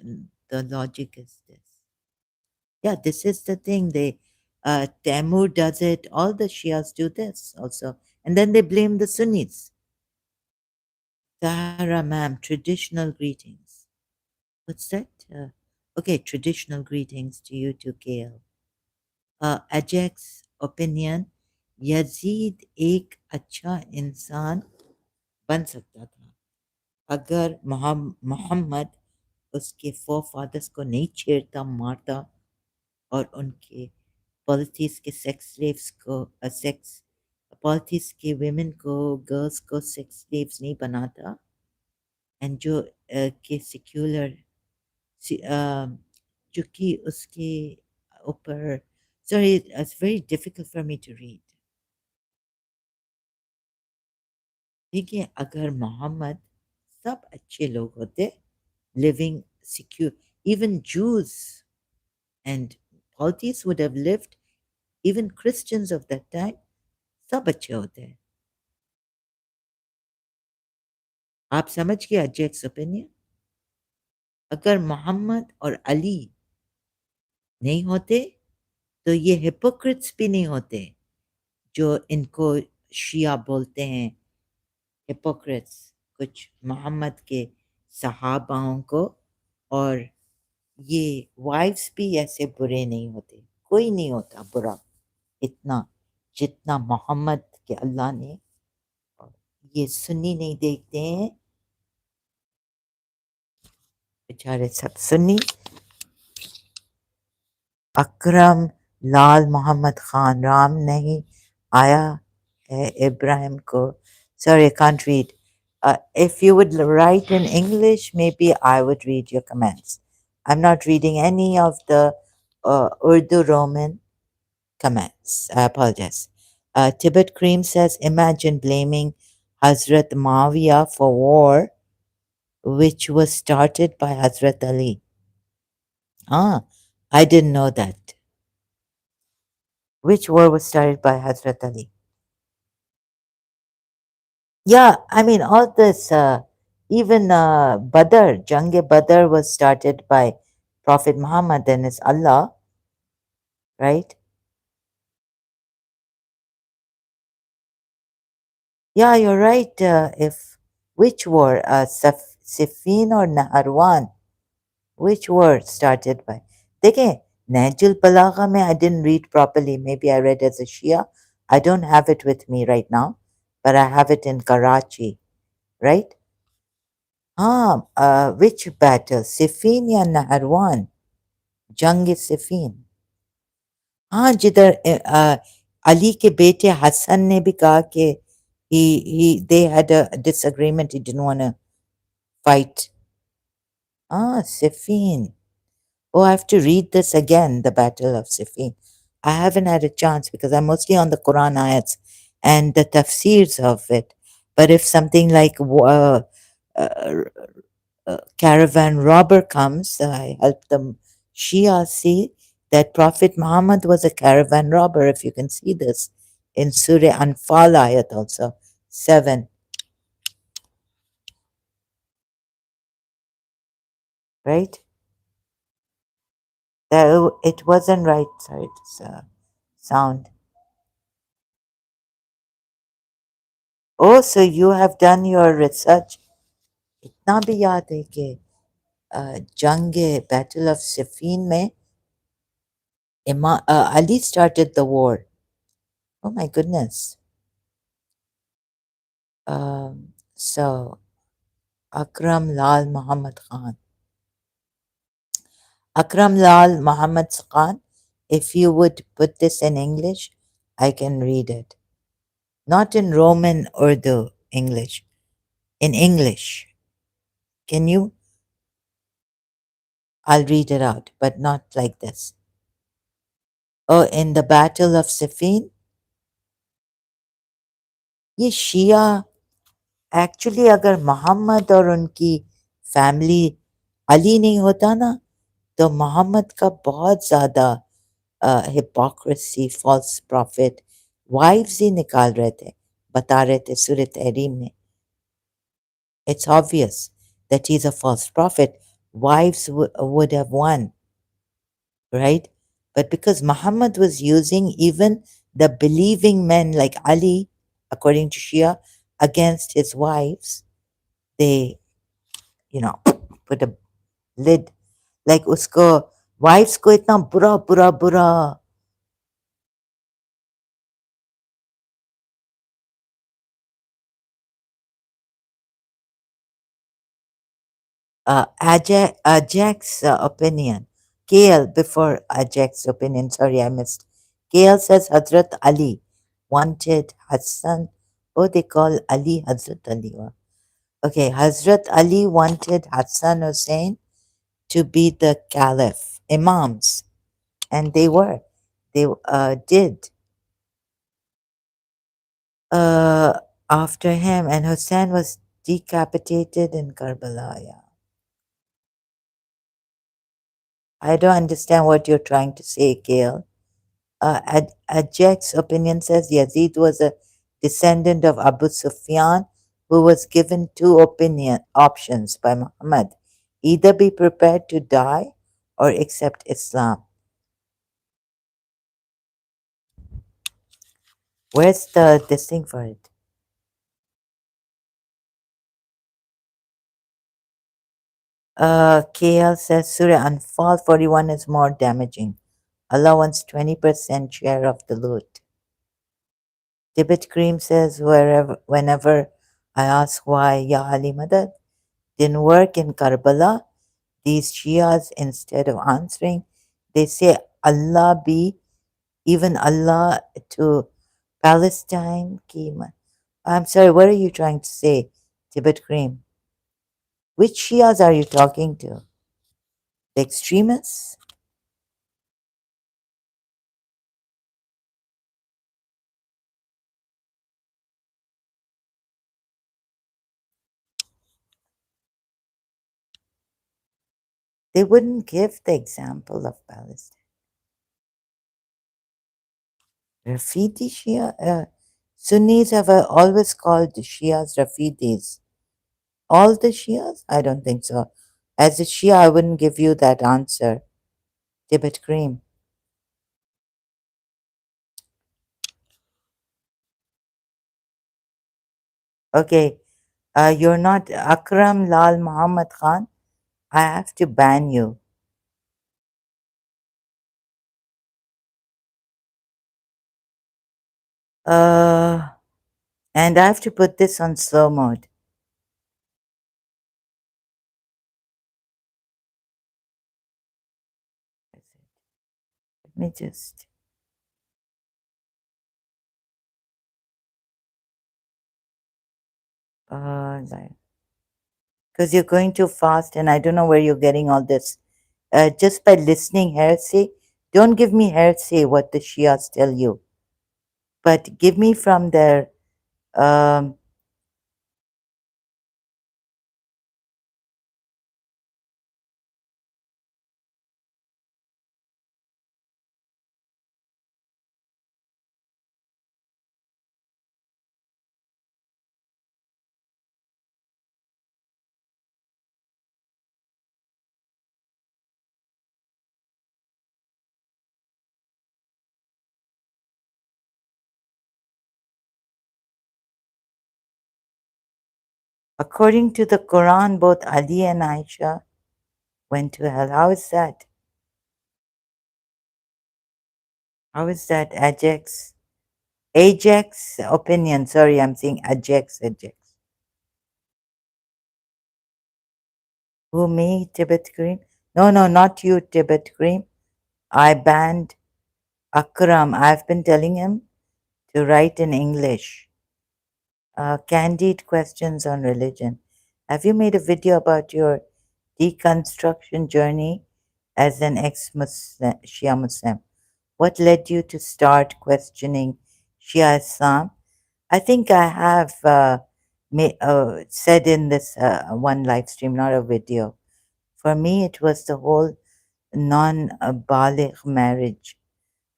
the logic is this? Yeah, this is the thing. Tamur does it. All the Shias do this also. And then they blame the Sunnis. Zahra, ma'am, traditional greetings. What's that? Okay, traditional greetings to you too, KL. Ajax's opinion, Yazid एक अच्छा इंसान बन सकता था अगर मोहम्मद उसके four fathers को नहीं छेड़ता मारता और उनके पॉलिटिक्स के सेक्स स्लेव्स को सेक्स पॉलिटिक्स के वेमेन को गर्ल्स को सेक्स स्लेव्स नहीं बनाता एंड जो के सिक्युलर चूंकि उसके ऊपर sorry it's very difficult for me to read देखिए अगर मोहम्मद सब अच्छे लोग होते living secure even Jews and Baltis would have lived even Christians of that time सब अच्छे होते हैं आप समझ गए Jack's opinion अगर मोहम्मद और अली नहीं होते तो ये हिपोक्रिट्स भी नहीं होते जो इनको शिया बोलते हैं हिपोक्रिट्स कुछ मोहम्मद के सहाबाओं को और ये वाइफ्स भी ऐसे बुरे नहीं होते कोई नहीं होता बुरा इतना जितना मोहम्मद के अल्लाह ने ये सुन्नी नहीं देखते हैं बेचारे सब सुन्नी अकरम लाल मोहम्मद खान राम नहीं आया है इब्राहिम को sorry I can't read if you would write in English maybe I would read your comments I'm not reading any of the Urdu Roman comments I apologize Tibet Cream says imagine blaming Hazrat Mawiya for war which was started by Hazrat Ali ah I didn't know that which war was started by Hazrat Ali. Yeah, I mean, all this, even Badr, Jang-e Badr was started by Prophet Muhammad and it's Allah, right? Yeah, you're right. If which war, Siffin or Naharwan, which war started by? देखिए, Nahjul Balagha में I didn't read properly. Maybe I read as a Shia. I don't have it with me right now, but I have it in Karachi, right? Which battle? Siffin या Naharwan? जंग सिफीन हाँ जिधर अली के बेटे हसन ने भी कहा कि they had a disagreement he didn't want to fight Siffin oh I have to read this again the battle of Siffin I haven't had a chance because I'm mostly on the Quran ayats and the tafsirs of it but if something like uh, caravan robber comes, I help them Shia see that Prophet Muhammad was a caravan robber, if you can see this in Surah Anfal ayat also, 7, right? It wasn't right, sorry, it's sound. Oh, so you have done your research. इतना भी याद है कि जंग battle of Siffin में Ali started the war. Oh my goodness. So Akram Lal Muhammad Khan. Akram Lal Muhammad Khan, if you would put this in English, I can read it. Not in Roman Urdu English, in English. Can you? I'll read it out, but not like this. Oh, in the Battle of Siffin, ये शिया actually अगर मोहम्मद और उनकी family Ali नहीं होता ना तो मोहम्मद का बहुत ज़्यादा हिपोक्रेसी फॉल्स प्रॉफिट वाइफ्स ही निकाल रहे थे बता रहे थे सूरह तहरीम में it's obvious that he's a false prophet wives would have won right but because Muhammad was using even the believing men like Ali according to Shia against his wives they put a lid like उसको wives को इतना बुरा बुरा बुरा Ajax's opinion. KL, before Ajax's opinion, sorry, I missed. KL says Hazrat Ali wanted Hassan. Oh, they call Ali Hazrat Ali. Wow. Okay, Hazrat Ali wanted Hassan Hussein to be the caliph, imams, and they were. They did. Uh, After him, and Hussein was decapitated in Karbala. Yeah. I don't understand what you're trying to say, Kale. Ajek's opinion says Yazid was a descendant of Abu Sufyan who was given two opinion options by Muhammad: either be prepared to die or accept Islam. Where's the this thing for it? KL says Surah Anfal 41 is more damaging. Allah wants 20% share of the loot. Tibet Cream says whenever I ask why Ya Ali Madad didn't work in Karbala, these Shias, instead of answering, they say Allah be, even Allah to Palestine. I'm sorry, what are you trying to say, Tibet Cream? Which Shias are you talking to? The extremists? They wouldn't give the example of Palestine. Rafidi Shia? Sunnis have always called the Shias Rafidis. All the Shias? I don't think so. As a Shia, I wouldn't give you that answer. Tibet Cream. Okay, you're not Akram Lal Muhammad Khan. I have to ban you. Uh, and I have to put this on slow mode. Let me just. Because you're going too fast, and I don't know where you're getting all this. Just by listening heresy, don't give me heresy what the Shias tell you, but give me from their. Um, According to the Quran, both Ali and Aisha went to hell. How is that? How is that Ajax? Ajax opinion. Sorry, I'm saying Ajax. Ajax. Who, me, Tibet Cream? No, no, not you, Tibet Cream. I banned Akram. I've been telling him to write in English. Candid questions on religion. Have you made a video about your deconstruction journey as an ex-Muslim, Shia Muslim? What led you to start questioning Shia Islam? I think I have said in this one live stream, not a video. For me, it was the whole non-baligh marriage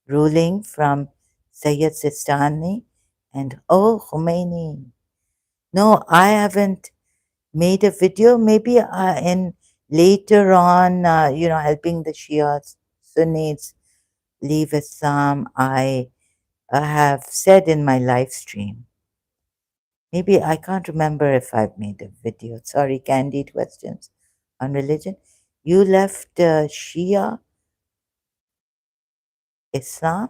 ruling from Sayyid Sistani and Khomeini. No, I haven't made a video. Maybe in later on, helping the Shias, Sunnis leave Islam. I have said in my live stream. Maybe I can't remember if I've made a video. Sorry, candid questions on religion. You left Shia Islam?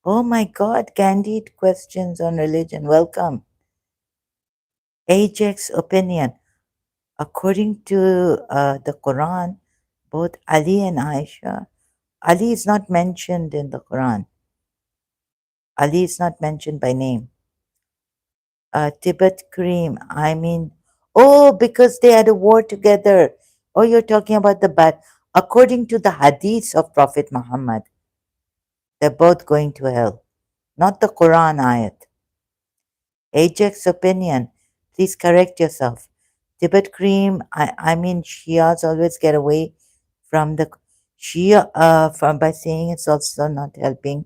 Oh my God, candid questions on religion. Welcome. Ajax opinion. According to the Quran, both Ali and Aisha, Ali is not mentioned in the Quran. Ali is not mentioned by name. Tibet cream, I mean, oh, because they had a war together. Oh, you're talking about the bad. According to the hadiths of Prophet Muhammad, they're both going to hell, not the Quran ayat. Ajax opinion, please correct yourself. Tibet cream, I mean, Shias always get away from the Shia from by saying it's also not helping.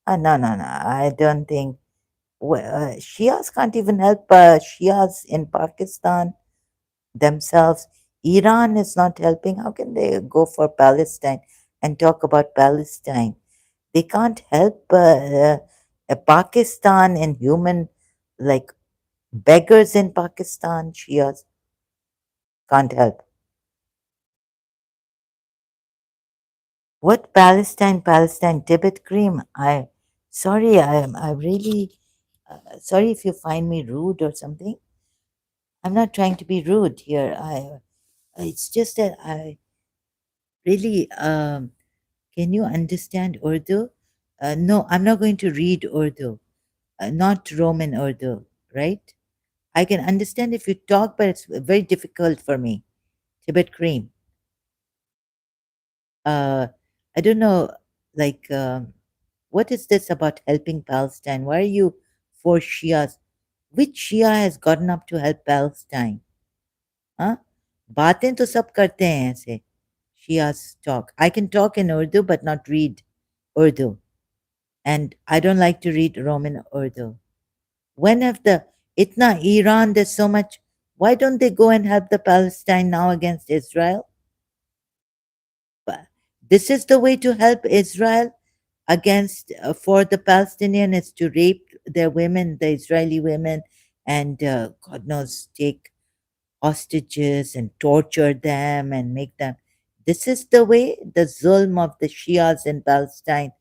No, no, no, I don't think. Shias can't even help Shias in Pakistan themselves. Iran is not helping. How can they go for Palestine and talk about Palestine? They can't help Pakistan and human, like beggars in Pakistan, Shias can't help. What Palestine, Palestine, Tibet cream? I really, sorry if you find me rude or something. I'm not trying to be rude here. It's just that I really, can you understand Urdu? No, I'm not going to read Urdu, not Roman Urdu, right? I can understand if you talk, but it's very difficult for me. Tibet cream. Uh, I don't know, like, what is this about helping Palestine? Why are you for Shias? Which Shia has gotten up to help Palestine? हाँ बातें तो सब करते हैं ऐसे Shias talk. I can talk in Urdu but not read Urdu, and I don't like to read Roman Urdu. When have the itna Iran? There's so much. Why don't they go and help the Palestine now against Israel? But this is the way to help Israel against for the Palestinian is to rape their women, the Israeli women, and God knows take hostages and torture them and make them. This is the way the zulm of the Shias in Palestine.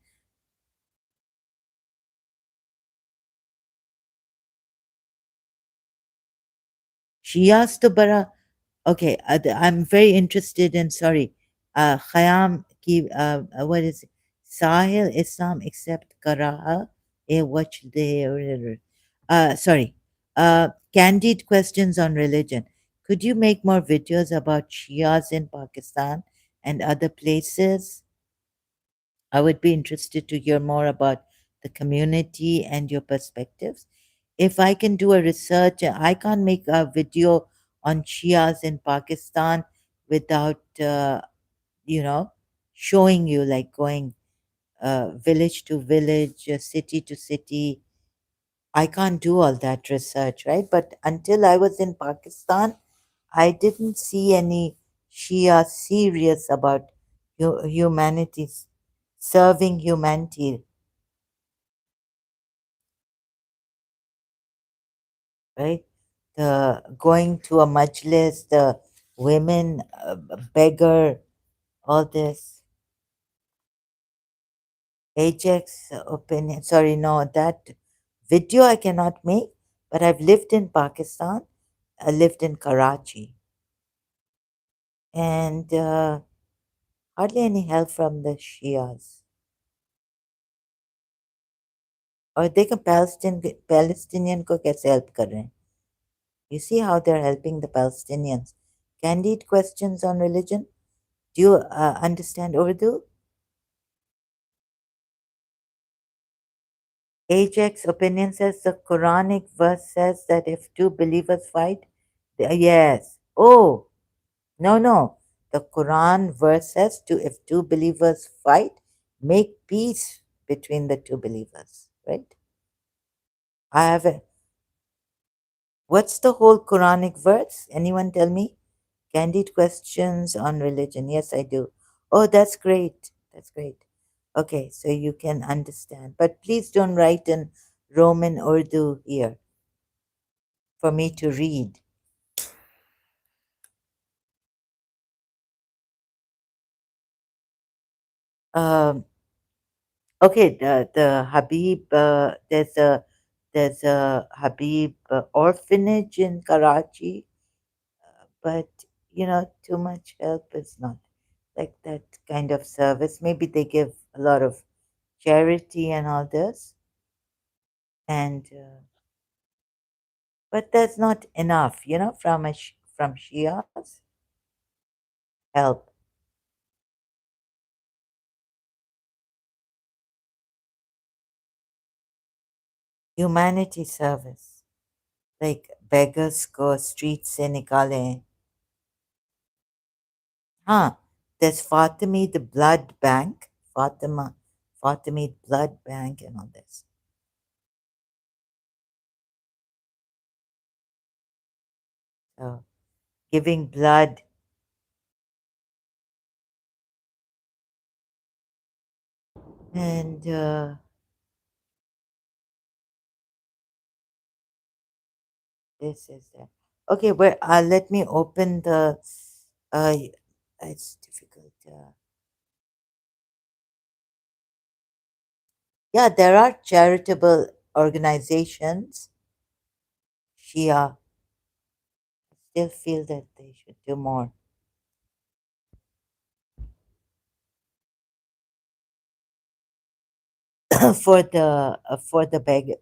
Shias to bara. Okay, I'm very interested in. Sorry, Khayyam ki. What is it? Sahil Islam except Karaha. Watch the. Sorry. Candid questions on religion. Could you make more videos about Shias in Pakistan and other places? I would be interested to hear more about the community and your perspectives. If I can do a research, I can't make a video on Shias in Pakistan without, showing you, like going village to village, city to city. I can't do all that research, right? But until I was in Pakistan, I didn't see any Shia serious about humanity, serving humanity, right? The going to a majlis, the women beggar, all this. Ajax opinion. Sorry, no, that video I cannot make, but I've lived in Pakistan. I lived in Karachi, and hardly any help from the Shias. और देखो Palestinian को कैसे help कर रहे हैं. You see how they're helping the Palestinians. Candid questions on religion. Do you understand Urdu? Ajax opinion says the Quranic verse says that if two believers fight, yes. Oh, no, no. The Quran verse says to if two believers fight, make peace between the two believers, right? I have a, what's the whole Quranic verse? Anyone tell me? Candid questions on religion. Yes, I do. Oh, that's great. That's great. Okay, so you can understand. But please don't write in Roman Urdu here for me to read. Um, okay, the Habib, there's a Habib orphanage in Karachi, but too much help is not like that kind of service. Maybe they give a lot of charity and all this, and but that's not enough, from from Shias help, humanity service, like beggars को street से निकालें. Huh? There's Fatimi the blood bank, Fatimi blood bank, and all this. So giving blood, and this is that. Okay, well, let me open the. Uh, it's difficult. Yeah, there are charitable organizations. Shia still feel that they should do more for the for the beggars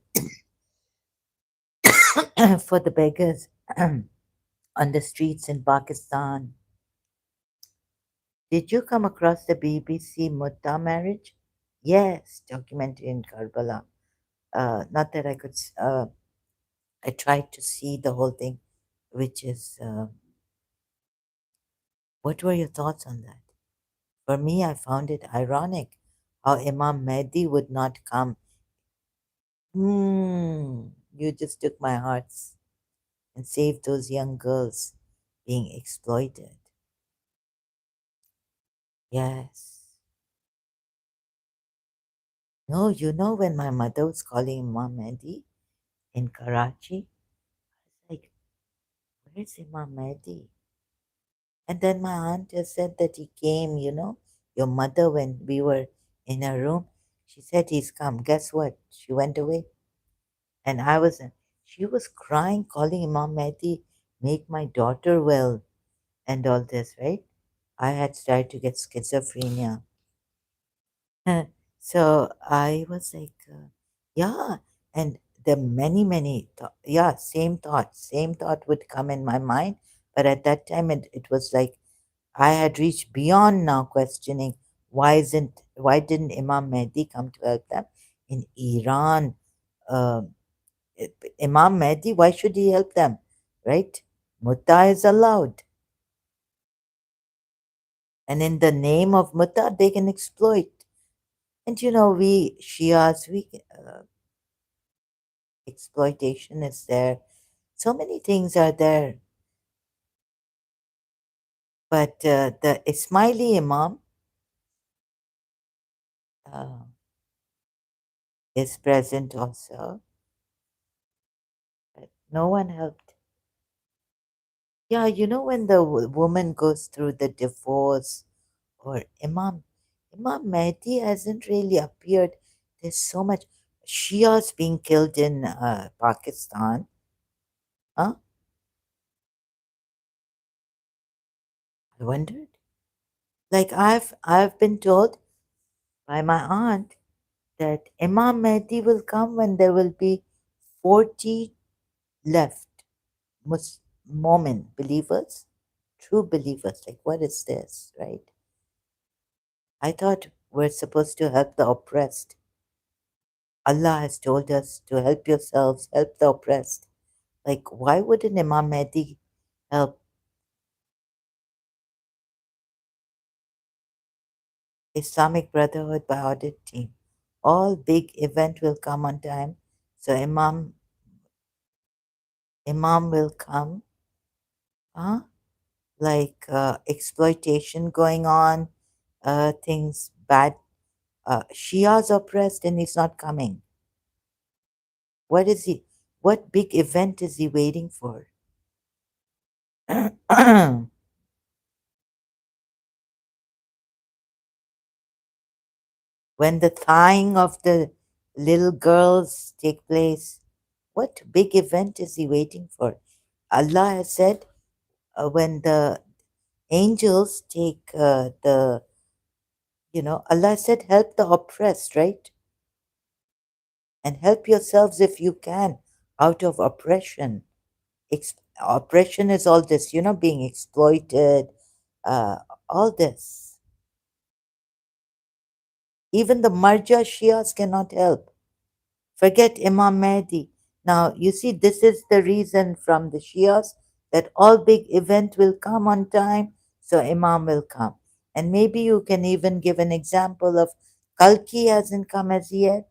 on the streets in Pakistan. Did you come across the BBC Mutta marriage? Yes, documentary in Karbala. Not that I could. I tried to see the whole thing, which is. What were your thoughts on that? For me, I found it ironic how Imam Mehdi would not come. You just took my hearts and saved those young girls being exploited. Yes. No, when my mother was calling Imam Mehdi in Karachi, like, where's Imam Mehdi? And then my aunt just said that he came, your mother, when we were in her room, she said he's come. Guess what? She went away. And she was crying, calling Imam Mehdi, make my daughter well, and all this, right? I had started to get schizophrenia. So I was like, yeah. And the yeah, same thought would come in my mind. But at that time, it was like I had reached beyond now questioning why didn't Imam Mehdi come to help them in Iran? Um Imam Mehdi, why should he help them? Right? Mutta is allowed. And in the name of Mutta, they can exploit. And we Shias, exploitation is there. So many things are there. But the Ismaili Imam uh, is present also. But no one helped. Yeah, when the woman goes through the divorce, or Imam Mehdi hasn't really appeared. There's so much Shias being killed in Pakistan. Huh? I wondered. Like I've been told by my aunt that Imam Mehdi will come when there will be 40 left Mormon believers, true believers. Like, what is this, right? I thought we're supposed to help the oppressed. Allah has told us to help yourselves, help the oppressed. Like, why wouldn't Imam Mehdi help? Islamic Brotherhood by audit team? All big event will come on time. So Imam will come. Huh? Like exploitation going on, things bad. Shia's oppressed and he's not coming. What is he? What big event is he waiting for? when the thawing of the little girls take place, what big event is he waiting for? Allah has said when the angels take Allah said, help the oppressed, right? And help yourselves if you can out of oppression. Oppression is all this, being exploited, uh, all this. Even the Marja Shias cannot help. Forget Imam Mahdi. Now, you see, this is the reason from the Shias that all big event will come on time, so Imam will come. And maybe you can even give an example of Kalki hasn't come as yet.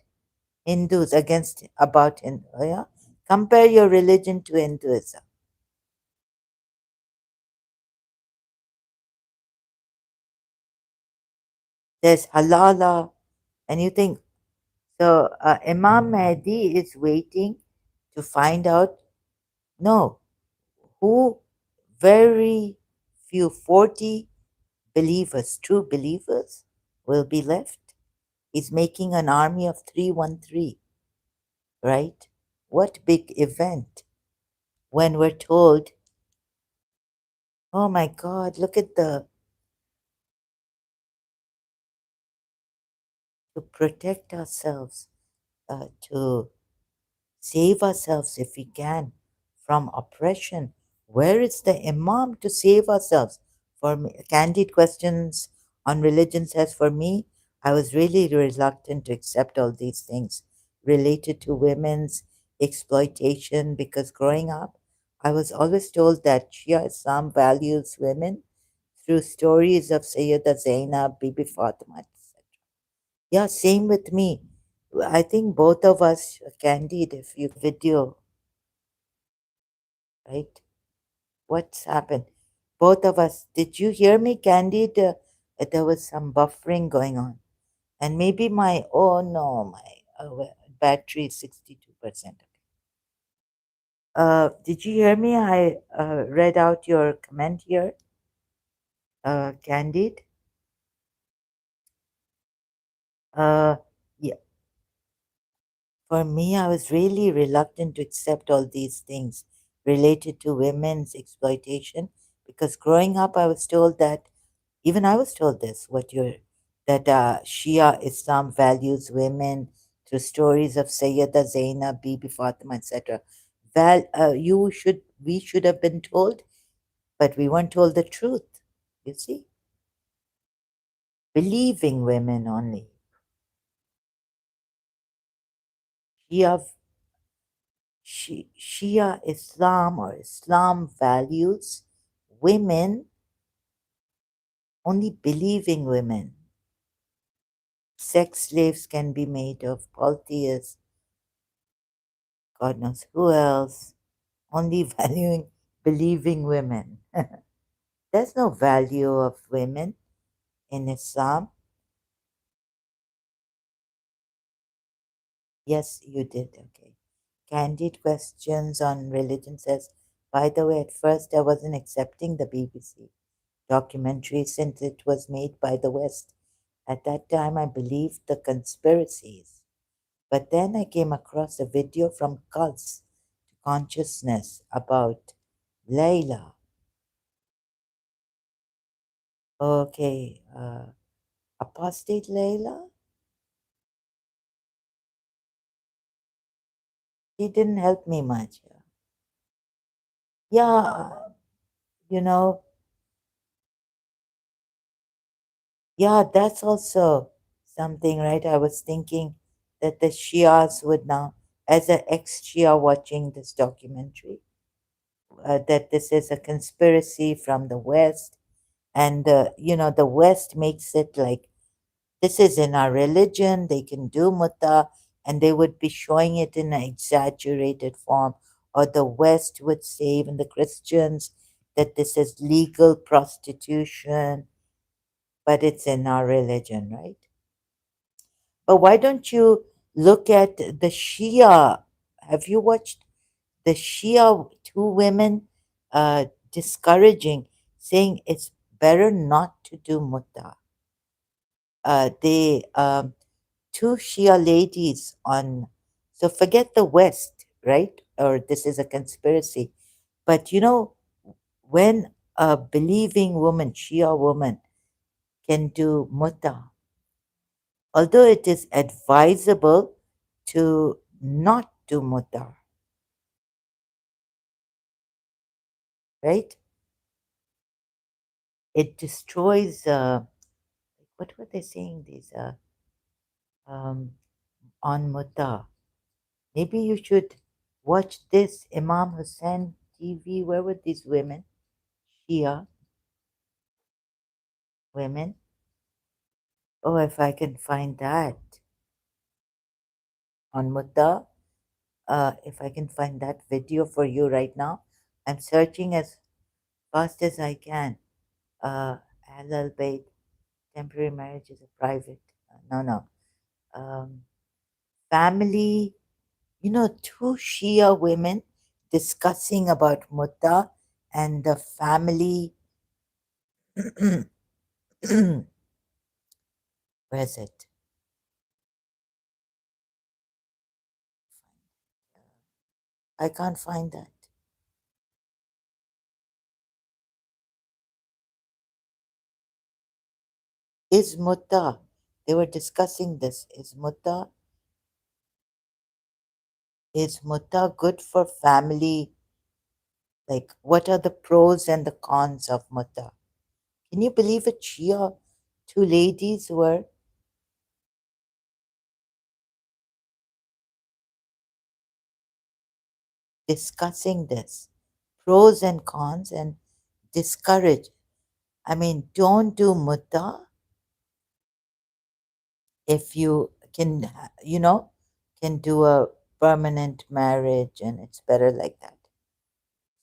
Hindus against about Hindu, yeah? Compare your religion to Hinduism. There's halala, and you think so. Imam Mahdi is waiting to find out. No, who very few 40 believers, true believers, will be left. He's making an army of 313, right? What big event when we're told, oh my God, look at to protect ourselves, to save ourselves if we can from oppression. Where is the Imam to save ourselves? For me, candid questions on religion says, for me, I was really reluctant to accept all these things related to women's exploitation because growing up, I was always told that Shia Islam values women through stories of Sayyida Zainab, Bibi Fatima. Yeah, same with me. I think both of us, Candid, if you video, right? What's happened? Both of us. Did you hear me, Candid? There was some buffering going on. And maybe oh no, my battery is 62%. Did you hear me? I read out your comment here, Candid. Uh, yeah, for me, I was really reluctant to accept all these things related to women's exploitation because growing up, I was told that, even I was told this, that Shia Islam values women through stories of Sayyida Zainab, Bibi Fatima, etc. We should have been told, but we weren't told the truth. You see, believing women only. Shia Shia Islam or Islam values women, only believing women. Sex slaves can be made of polytheists, God knows who else, only valuing believing women. There's no value of women in Islam. Yes, you did. Okay. Candid questions on religion says, by the way, at first I wasn't accepting the BBC documentary since it was made by the West. At that time, I believed the conspiracies. But then I came across a video from Cults to Consciousness about Layla. Okay, apostate Layla? She didn't help me much. Yeah, you know, yeah, that's also something, right? I was thinking that the Shias would now, as an ex-Shia watching this documentary, that this is a conspiracy from the West, and the West makes it like this is in our religion, they can do mutta, and they would be showing it in an exaggerated form. Or the West would say, even the Christians, that this is legal prostitution, but it's in our religion, right? But why don't you look at the Shia? Have you watched the Shia, two women discouraging, saying it's better not to do mutta? They two Shia ladies on, so forget the West, right? Or this is a conspiracy. But you know, when a believing woman, Shia woman, can do muta, although it is advisable to not do muta, right? It destroys, what were they saying? These um, on muta. Maybe you should watch this Imam Hussein TV. Where were these women? Shia women. Oh, if I can find that on Mutta, if I can find that video for you right now, I'm searching as fast as I can. Halal bait, temporary marriage is a private. No. Um, family, you know, two Shia women discussing about Mutta and the family. Where's it? I can't find that. Is Mutta, they were discussing this. Is Mutta good for family? Like, what are the pros and the cons of Mutta? Can you believe it? Shia, two ladies were discussing this pros and cons and discourage. I mean, don't do Mutta if you can, can do a permanent marriage and it's better like that.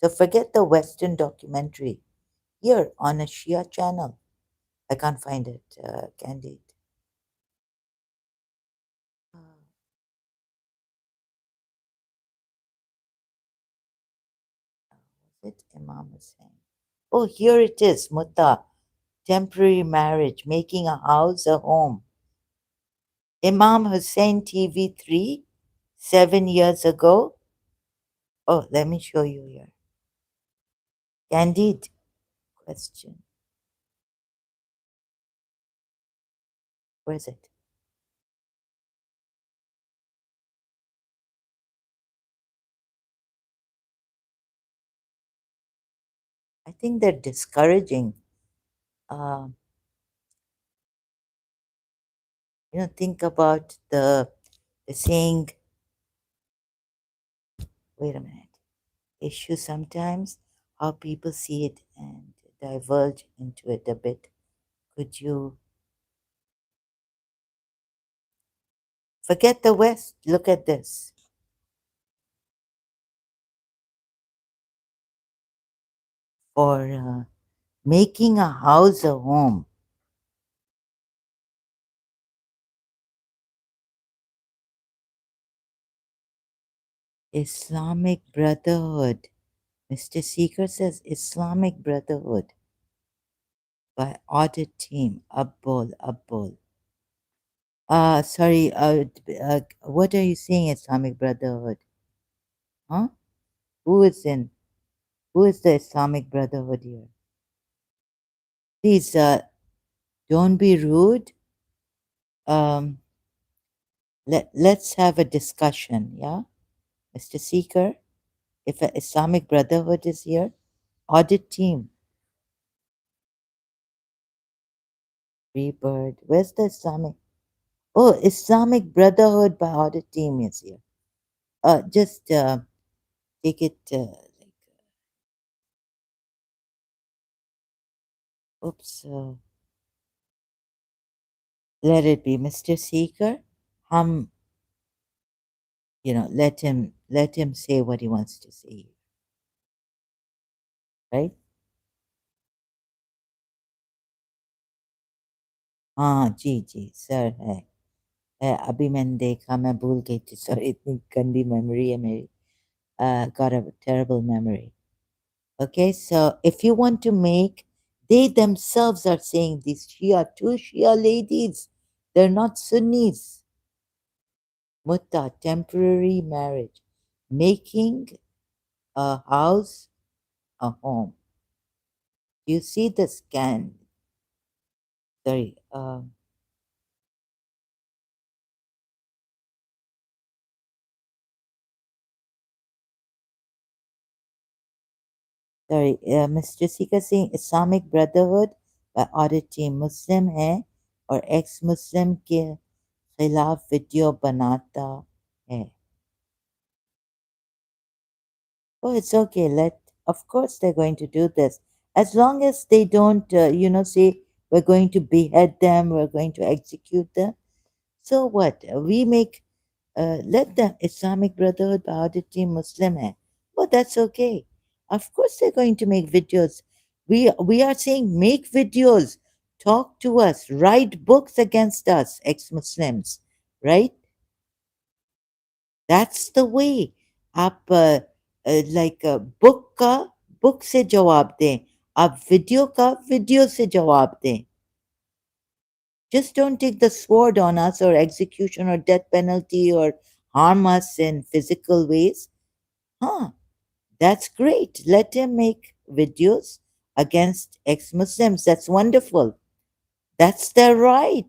So forget the Western documentary here on a Shia channel. I can't find it, Candide. Uh, was it Imam Hussein? Oh, here it is, Mutta. Temporary marriage, making a house a home. Imam Hussein TV3, 7 years ago. Oh, let me show you here. Candide question. Where is it? I think they're discouraging. Uh, think about the saying, wait a minute, issue sometimes, how people see it and diverge into it a bit. Could you forget the West? Look at this. For making a house a home. Islamic Brotherhood. Mr. Seeker says Islamic Brotherhood by audit team. Abbol. Sorry, what are you saying, Islamic Brotherhood? Huh? Who is in? Who is the Islamic Brotherhood here? Please, don't be rude. Um, let's have a discussion, yeah? Mr. Seeker, if a Islamic Brotherhood is here, audit team. Rebirth. Where's the Islamic? Oh, Islamic Brotherhood by audit team is here. Just take it. Oops. Let it be, Mr. Seeker. Um, let him say what he wants to say, right? हाँ जी sir है अभी मैंने देखा मैं भूल गई थी sorry इतनी गंदी मेमोरी है मेरी got a terrible memory. Okay, so if you want to make, they themselves are saying these Shia, two Shia ladies, they're not Sunnis. Mutta, temporary marriage. Making a house a home. You see the scan. Sorry. Sorry. Mr. Sika saying Islamic Brotherhood by audit team Muslim है और ex Muslim के खिलाफ video बनाता है. Oh, it's okay. Of course, they're going to do this. As long as they don't, say, we're going to behead them, we're going to execute them. So what? Let the Islamic Brotherhood Bahadati Muslim hai. Well, that's okay. Of course, they're going to make videos. We are saying make videos, talk to us, write books against us, ex Muslims, right? That's the way. आप book से जवाब दें, आप video का video से जवाब दें. Just don't take the sword on us or execution or death penalty or harm us in physical ways. Huh, that's great. Let him make videos against ex Muslims. That's wonderful. That's their right.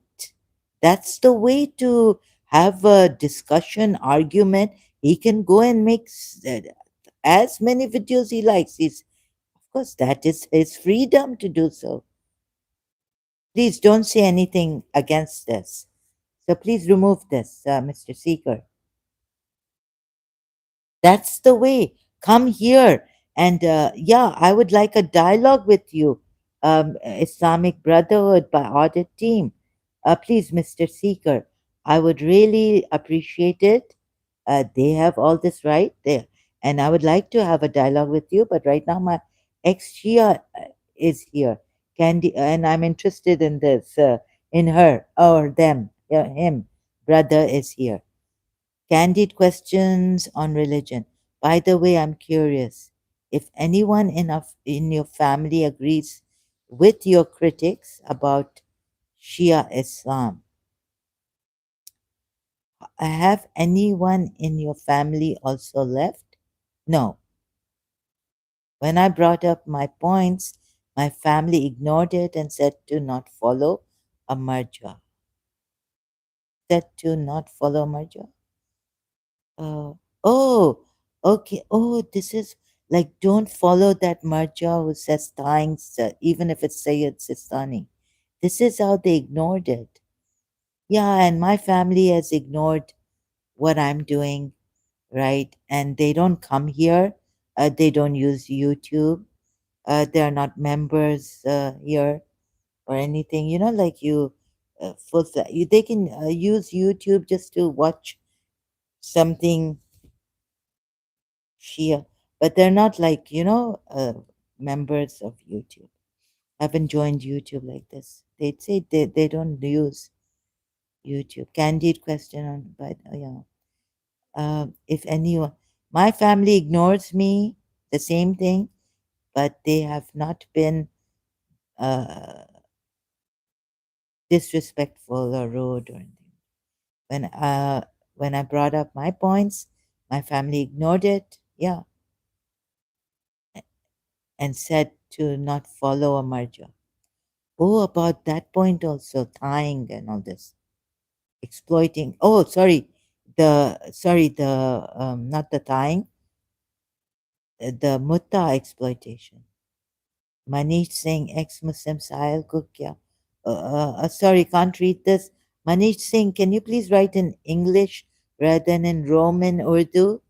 That's the way to have a discussion, argument. He can go and make as many videos he likes. Of course, that is his freedom to do so. Please don't say anything against this. So please remove this, Mr. Seeker. That's the way. Come here. And yeah, I would like a dialogue with you, Islamic Brotherhood by audit team. Please, Mr. Seeker, I would really appreciate it. They have all this right there. And I would like to have a dialogue with you, but right now my ex-Shia is here. Candy, and I'm interested in this, in her or them, him. Brother is here. Candid questions on religion. By the way, I'm curious if anyone in your family agrees with your critics about Shia Islam. Have anyone in your family also left? No. When I brought up my points, my family ignored it and said to not follow a marja. Said to not follow marja. Uh, oh, okay. Oh, this is like don't follow that marja who says thanks, even if it's Sayyid Sistani. This is how they ignored it. Yeah, and my family has ignored what I'm doing, right? And they don't come here. They don't use YouTube. They're not members here or anything. Like you, they can use YouTube just to watch something Shia, but they're not like, members of YouTube. Haven't joined YouTube like this. They'd say they don't use YouTube. Candid question on, but yeah. If anyone, my family ignores me, the same thing, but they have not been uh, disrespectful or rude or anything. When I brought up my points, my family ignored it. Yeah, and said to not follow a marja. Oh, about that point also, tying and all this, exploiting. Oh, sorry, not the tying, the mutta exploitation. Manish Singh, ex-Muslim Sahil ko kya? Sorry, can't read this. Manish Singh, can you please write in English rather than in Roman Urdu?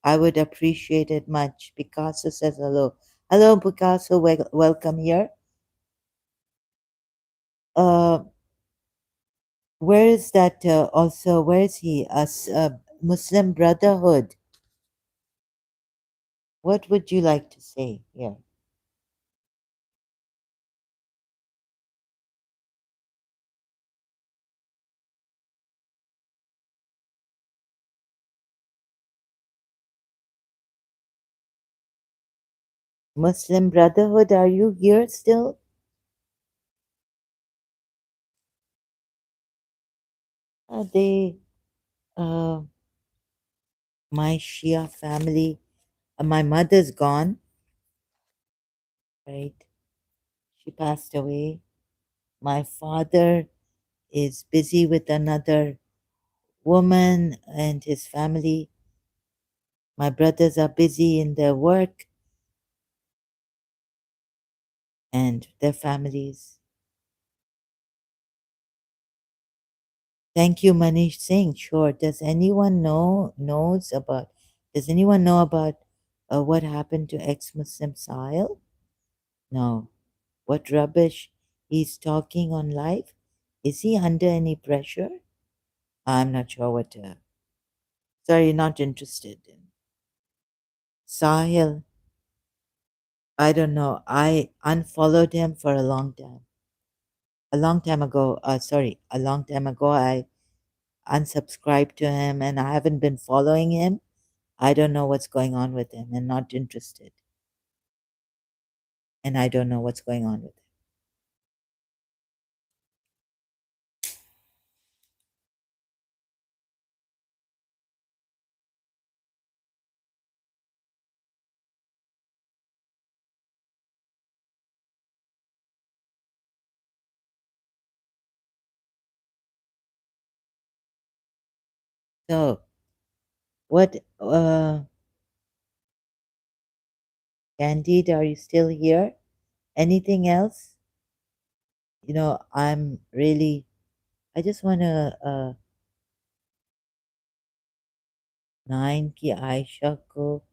I would appreciate it much. Picasso says hello. Hello, Picasso. Welcome here. Uh, Where is that also? Where is he? Muslim Brotherhood. What would you like to say here? Muslim Brotherhood, are you here still? They Uh, my Shia family, my mother's gone, right? She passed away. My father is busy with another woman and his family. My brothers are busy in their work and their families. Thank you, Manish Singh. Sure. Does anyone know about what happened to ex-Muslim Sahil? No. What rubbish he's talking on live? Is he under any pressure? I'm not sure what. Sorry, not interested in Sahil. I don't know. I unfollowed him for a long time. A long time ago. A long time ago, I unsubscribed to him, and I haven't been following him. I don't know what's going on with him, and not interested. And I don't know what's going on with him. So, what, Candide, are you still here? Anything else? I'm really, I just want to, nine ki Aisha ko,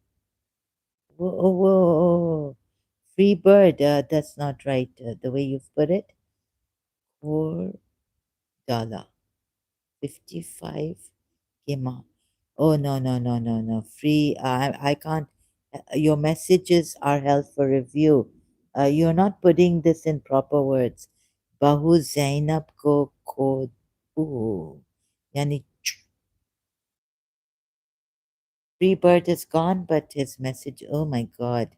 whoa, whoa, whoa, free bird, that's not right, the way you've put it. $4, 55 kima. Oh, no, no, no, no, no. Free. I can't. Your messages are held for review. You're not putting this in proper words. Bahu Zainab ko khod. Ooh. Yani, free bird is gone, but his message. Oh my God.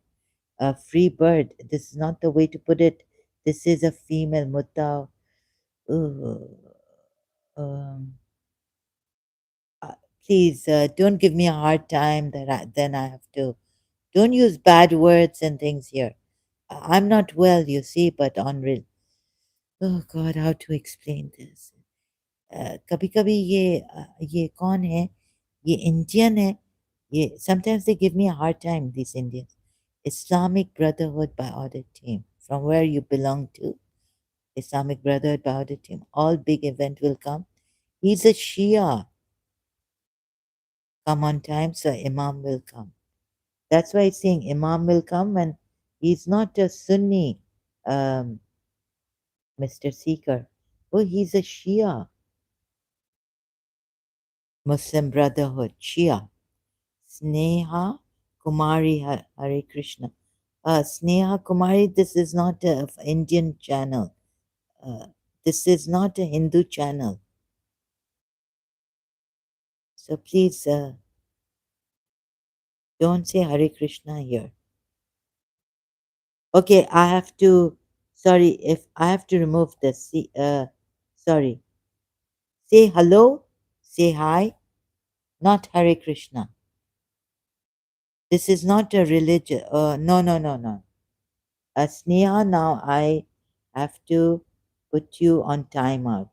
Free bird. This is not the way to put it. This is a female mutta. Ooh. Um, uh, Please don't give me a hard time that then I have to. Don't use bad words and things here. I'm not well, you see, but on real. Oh God, how to explain this? कभी कभी ये कौन है? ये Indian है. ये sometimes they give me a hard time. These Indians. Islamic Brotherhood by Audit Team. From where you belong to? Islamic Brotherhood by Audit Team. All big event will come. He's a Shia. Come on time, so Imam will come. That's why it's saying Imam will come, and he's not a Sunni, um, Mr. Seeker. Oh, he's a Shia. Muslim Brotherhood, Shia. Sneha Kumari Hare Krishna. Sneha Kumari, this is not an Indian channel. Uh, this is not a Hindu channel. So please don't say Hare Krishna here. Okay, I have to. Sorry, if I have to remove this. Sorry. Say hello. Say hi. Not Hare Krishna. This is not a religion. No, no, no, no. Sneha, now I have to put you on timeout.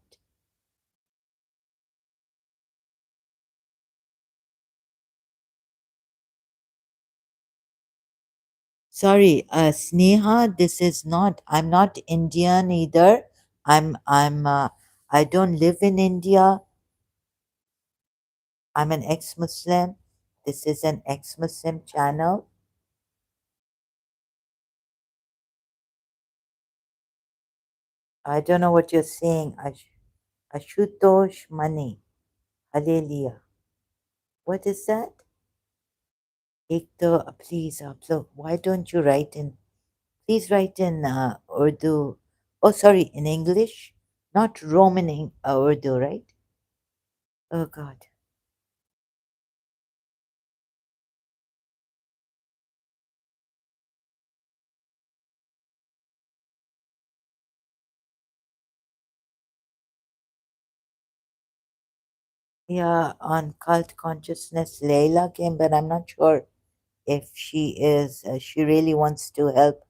Sorry, Sneha, this is not. I'm not Indian either. I don't live in India. I'm an ex-Muslim. This is an ex-Muslim channel. I don't know what you're saying. Ashutosh Mani. Hallelujah. What is that? Please, why don't you write in? Please write in Urdu. Oh, sorry, in English, not Roman Urdu, right? Oh God. Yeah, on cult consciousness, Layla came, but I'm not sure if she really wants to help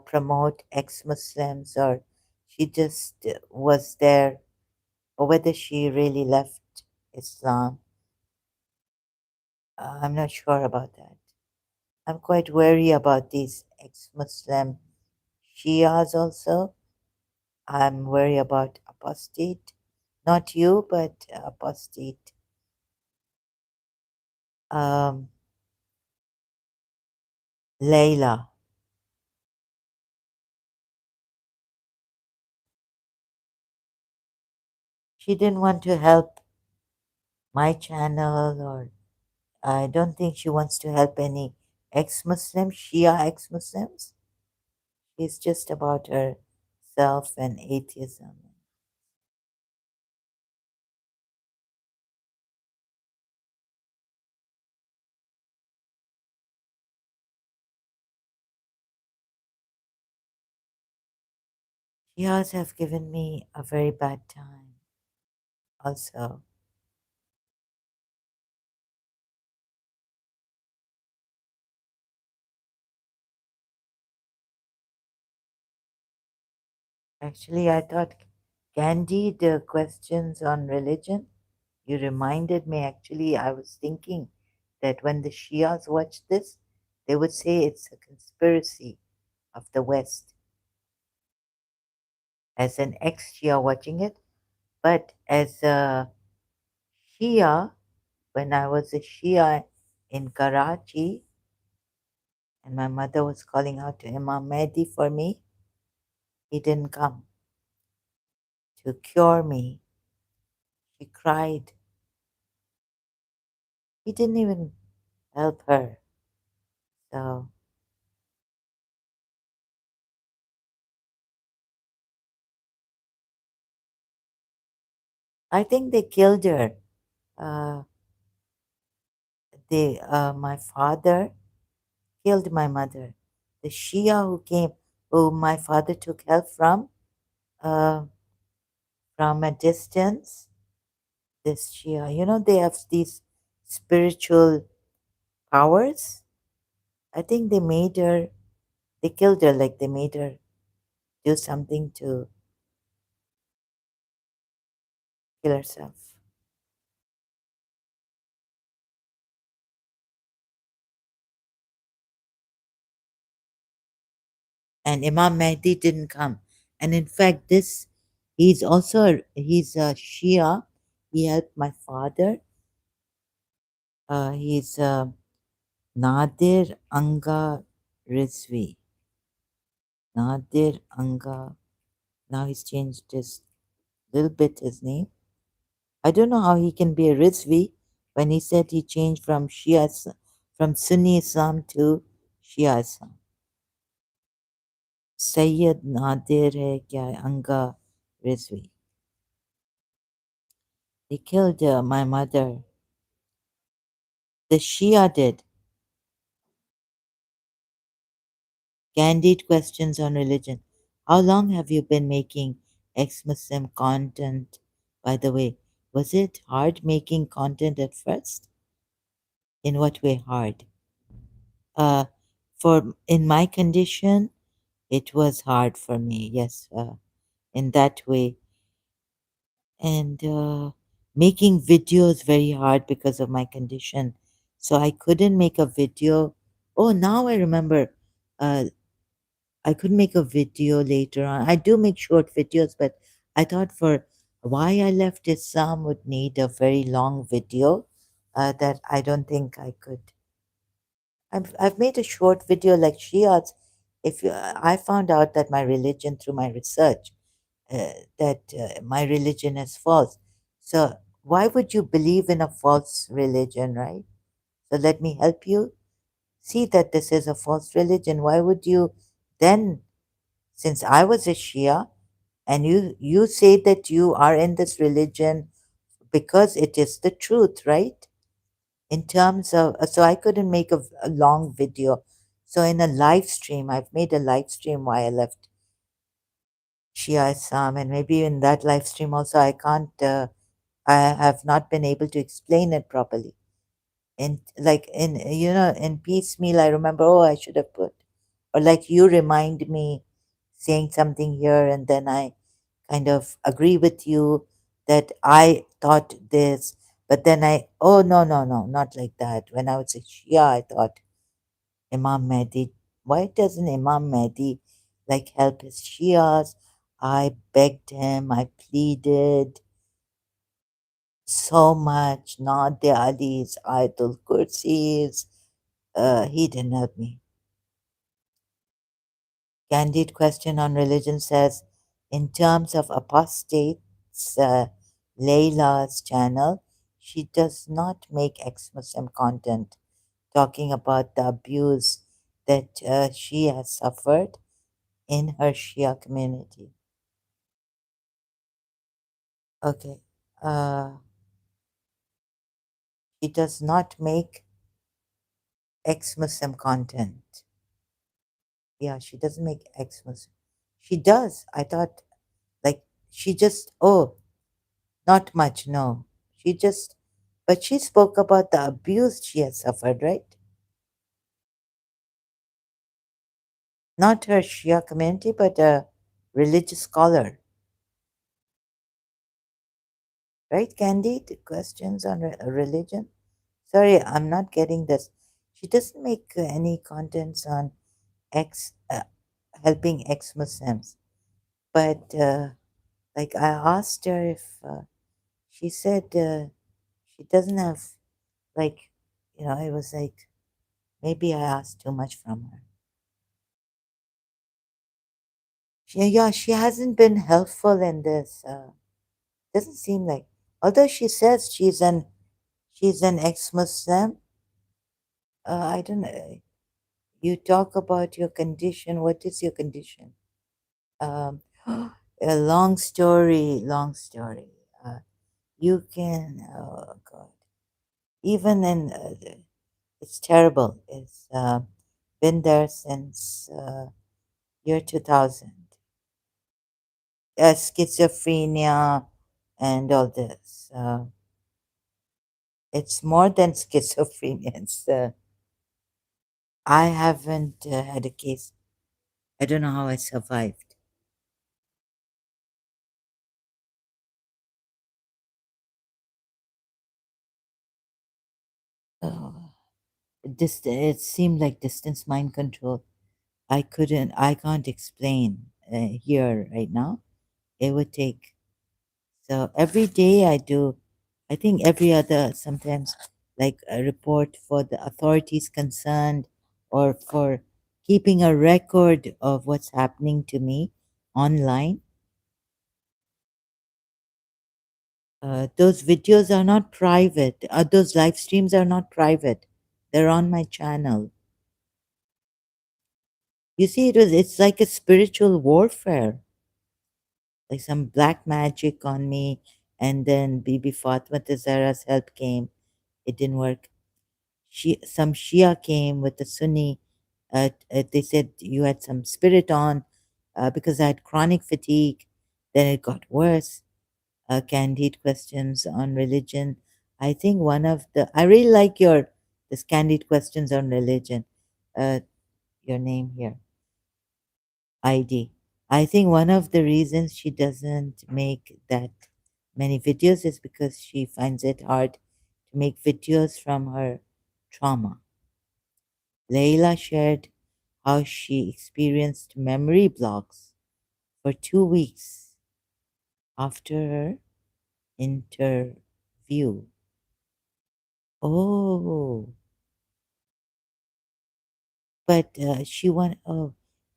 promote ex-Muslims, or she just was there, or whether she really left Islam. I'm not sure about that. I'm quite wary about these ex-Muslim Shias also. I'm worried about apostate. Not you, but apostate. Um, Layla. She didn't want to help my channel, or I don't think she wants to help any ex-Muslim, Shia ex-Muslims. She's just about herself and atheism. Shias have given me a very bad time also. Actually, I thought Gandhi, the questions on religion, you reminded me. Actually, I was thinking that when the Shias watch this, they would say it's a conspiracy of the West. As an ex Shia watching it, but as a Shia, when I was a Shia in Karachi and my mother was calling out to Imam Mehdi for me, he didn't come to cure me. She cried. He didn't even help her. So I think they killed her. Uh, my father killed my mother. The Shia who my father took help uh, from a distance, this Shia, they have these spiritual powers. I think they killed her, like they made her do something to kill herself. And Imam Mahdi didn't come. And in fact, he's a Shia. He helped my father. He's Nadir Anga Rizvi. Nadir Anga. Now he's changed his little bit his name. I don't know how he can be a Rizvi when he said he changed from Sunni Islam to Shia Islam. Sayyid Nadir hai kya Anga Rizvi. They killed my mother. The Shia did. Candid questions on religion. How long have you been making ex-Muslim content? By the way, was it hard making content at first? In what way hard? Uh, for in my condition, it was hard for me. Yes, in that way, and making videos very hard because of my condition. So I couldn't make a video. Oh, now I remember. Uh, I could make a video later on. I do make short videos, but I thought for why I left Islam would need a very long video that I don't think I could. I've made a short video like Shias. If you, I found out that my religion through my research, that my religion is false. So why would you believe in a false religion, right? So let me help you see that this is a false religion. Why would you then, since I was a Shia, and you say that you are in this religion because it is the truth, right? In terms of, so I couldn't make a long video. So in a live stream, I've made a live stream why I left Shia Islam, and maybe in that live stream also, I can't. I have not been able to explain it properly. In like in in piecemeal, I remember, oh, I should have put, or like you remind me saying something here, and then I kind of agree with you that I thought this, but then oh, no, no, no, not like that. When I was a Shia, I thought Imam Mehdi, why doesn't Imam Mehdi like help his Shias? I begged him, I pleaded so much, not the Ali's, Ayatul Kursi's. He didn't help me. Candid question on religion says, in terms of apostates, Layla's channel, she does not make ex-Muslim content talking about the abuse that she has suffered in her Shia community. Okay. Uh, she does not make ex-Muslim content. Yeah, she doesn't make ex-Muslim. She does. I thought, like, she just, oh, not much, no. She just, but she spoke about the abuse she has suffered, right? Not her Shia community, but a religious scholar, right, Candy? The questions on religion? Sorry, I'm not getting this. She doesn't make any contents on ex helping ex-Muslims, but like I asked her if she said she doesn't have like it was like maybe I asked too much from her. Yeah, she hasn't been helpful in this. Doesn't seem like. Although she says she's an ex-Muslim. I don't know. You talk about your condition. What is your condition? Um, a long story. Long story. You can. Oh God. Even in it's terrible. It's been there since year 2000. Schizophrenia and all this. It's more than schizophrenia. I haven't had a case. I don't know how I survived. Oh, it seemed like distance mind control. I can't explain here right now. It would take. So every day I do, I think every other, sometimes like a report for the authorities concerned or for keeping a record of what's happening to me online. Those videos are not private. Those live streams are not private. They're on my channel. You see, it's like a spiritual warfare, like some black magic on me. And then Bibi Fatma Zahra's help came. It didn't work. Some Shia came with the Sunni. They said you had some spirit on because I had chronic fatigue. Then it got worse. Candid questions on religion. I think I really like this candid questions on religion. Uh, your name here, ID. I think one of the reasons she doesn't make that many videos is because she finds it hard to make videos from her trauma. Leila shared how she experienced memory blocks for 2 weeks after her interview. Oh, but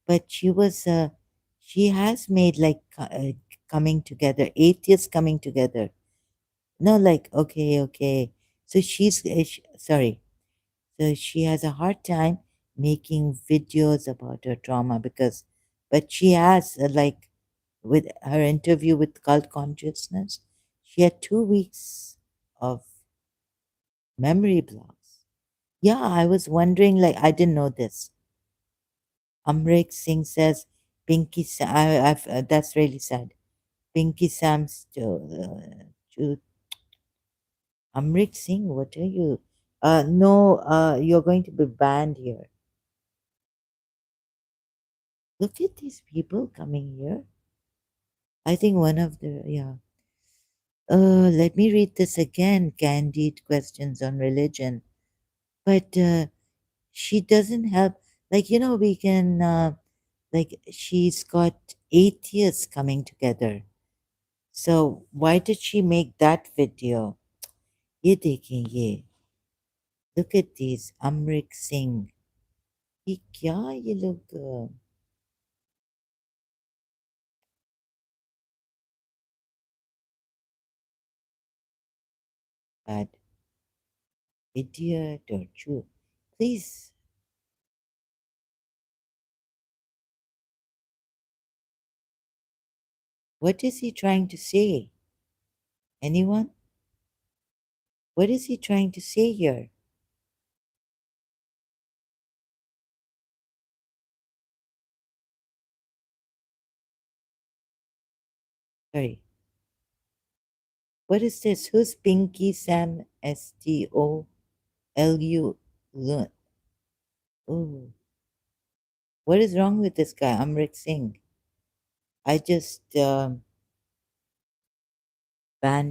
but she has made like coming together, atheists coming together. No, like, okay, okay. So sorry. So she has a hard time making videos about her trauma but she has like with her interview with cult consciousness, she had 2 weeks of memory blocks. Yeah, I was wondering, like, I didn't know this. Amrik Singh says, Pinky, that's really sad. Pinky Sam's truth. Amrit Singh, what are you? No, you're going to be banned here. Look at these people coming here. I think one of the, yeah. Let me read this again. Candid questions on religion. But she doesn't have, like, we can, like, she's got atheists coming together. So why did she make that video? ये देखें ये. Look at these. Amrit Singh. ये क्या ये लोग bad idiot or true? Please, what is he trying to say? Anyone? What is he trying to say here? Sorry. What is this? Who's Pinky Sam Stolu? Oh, what is wrong with this guy, Amrit Singh? I just banned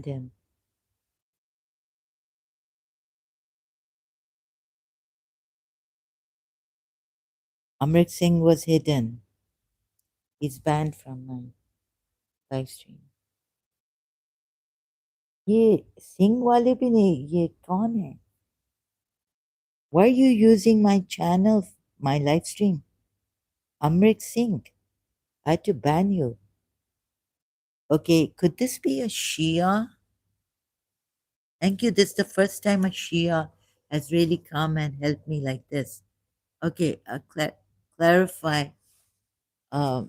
him. Amrit Singh was hidden. He's banned from my live stream. ये सिंह वाले भी नहीं ये कौन है? Why are you using my channel, my live stream? Amrit Singh, I had to ban you. Okay, could this be a Shia? Thank you. This is the first time a Shia has really come and helped me like this. Okay, clarify. Uh,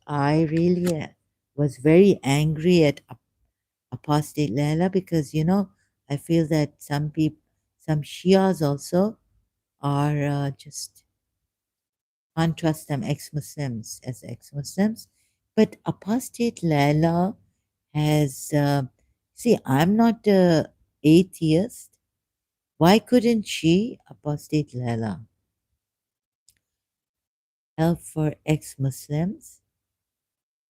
I really was very angry at apostate Laila because I feel that some people, some Shias also are just can't trust them ex-Muslims as ex-Muslims. But apostate Laila has see. I'm not a atheist. Why couldn't she, apostate Laila, help for ex-Muslims?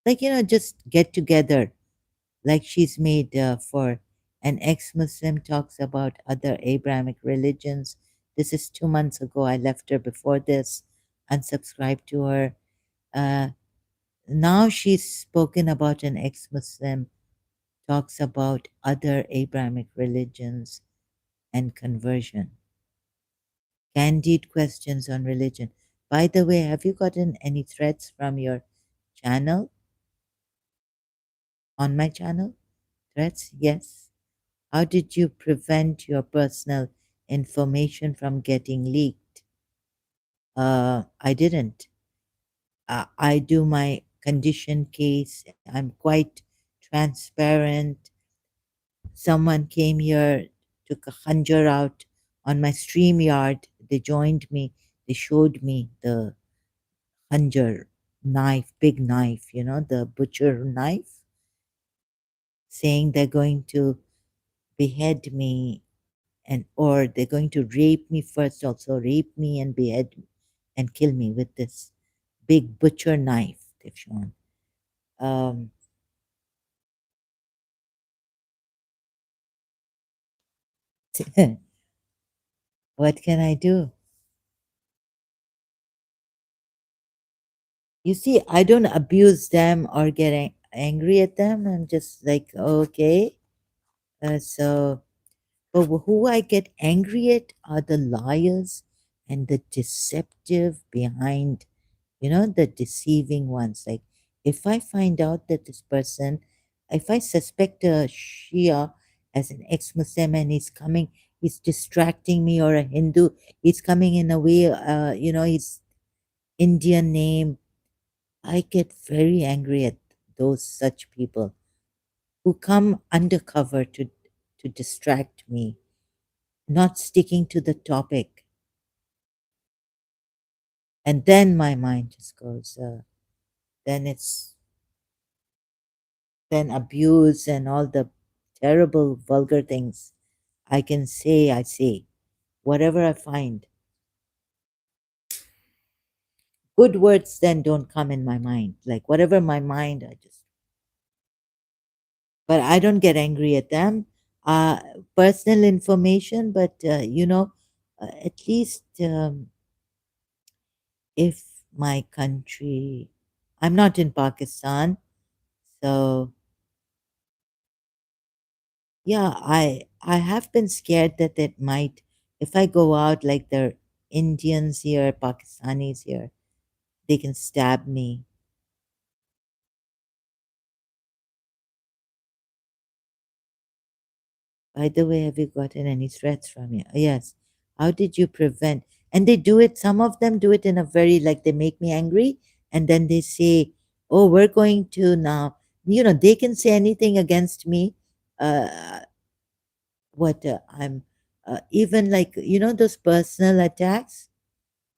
Like just get together like she's made for an ex-Muslim talks about other Abrahamic religions. This is 2 months ago. I left her before this, unsubscribed to her. Uh, now she's spoken about an ex-Muslim, talks about other Abrahamic religions and conversion. Candid questions on religion. By the way, have you gotten any threats from your channel? On my channel? Threats? Yes. How did you prevent your personal information from getting leaked? I didn't. I do my condition case. I'm quite transparent. Someone came here to conjure out on my stream yard. They joined me. They showed me the conjure knife, big knife, the butcher knife, saying they're going to behead me and or they're going to rape me first, also rape me and behead me and kill me with this big butcher knife they've shown. Um, what can I do? You see, I don't abuse them or get angry at them. I'm just like, okay. So, but who I get angry at are the liars and the deceptive behind, the deceiving ones. Like, if I find out that this person, if I suspect a Shia as an ex Muslim and he's coming, he's distracting me, or a Hindu, he's coming in a way, his Indian name, I get very angry at those such people who come undercover to distract me, not sticking to the topic. And then my mind just goes, then it's then abuse and all the terrible, vulgar things I can say, I say. Whatever I find. Good words then don't come in my mind. Like whatever my mind, I just, but I don't get angry at them. Uh, Personal information, but at least if my country, I'm not in Pakistan, so yeah, I have been scared that it might, if I go out like there are Indians here, Pakistanis here, they can stab me. By the way, have you gotten any threats from you? Yes. How did you prevent? And they do it, some of them do it in a very, like, they make me angry. And then they say, oh, we're going to now, they can say anything against me. Uh, I'm, even like, those personal attacks.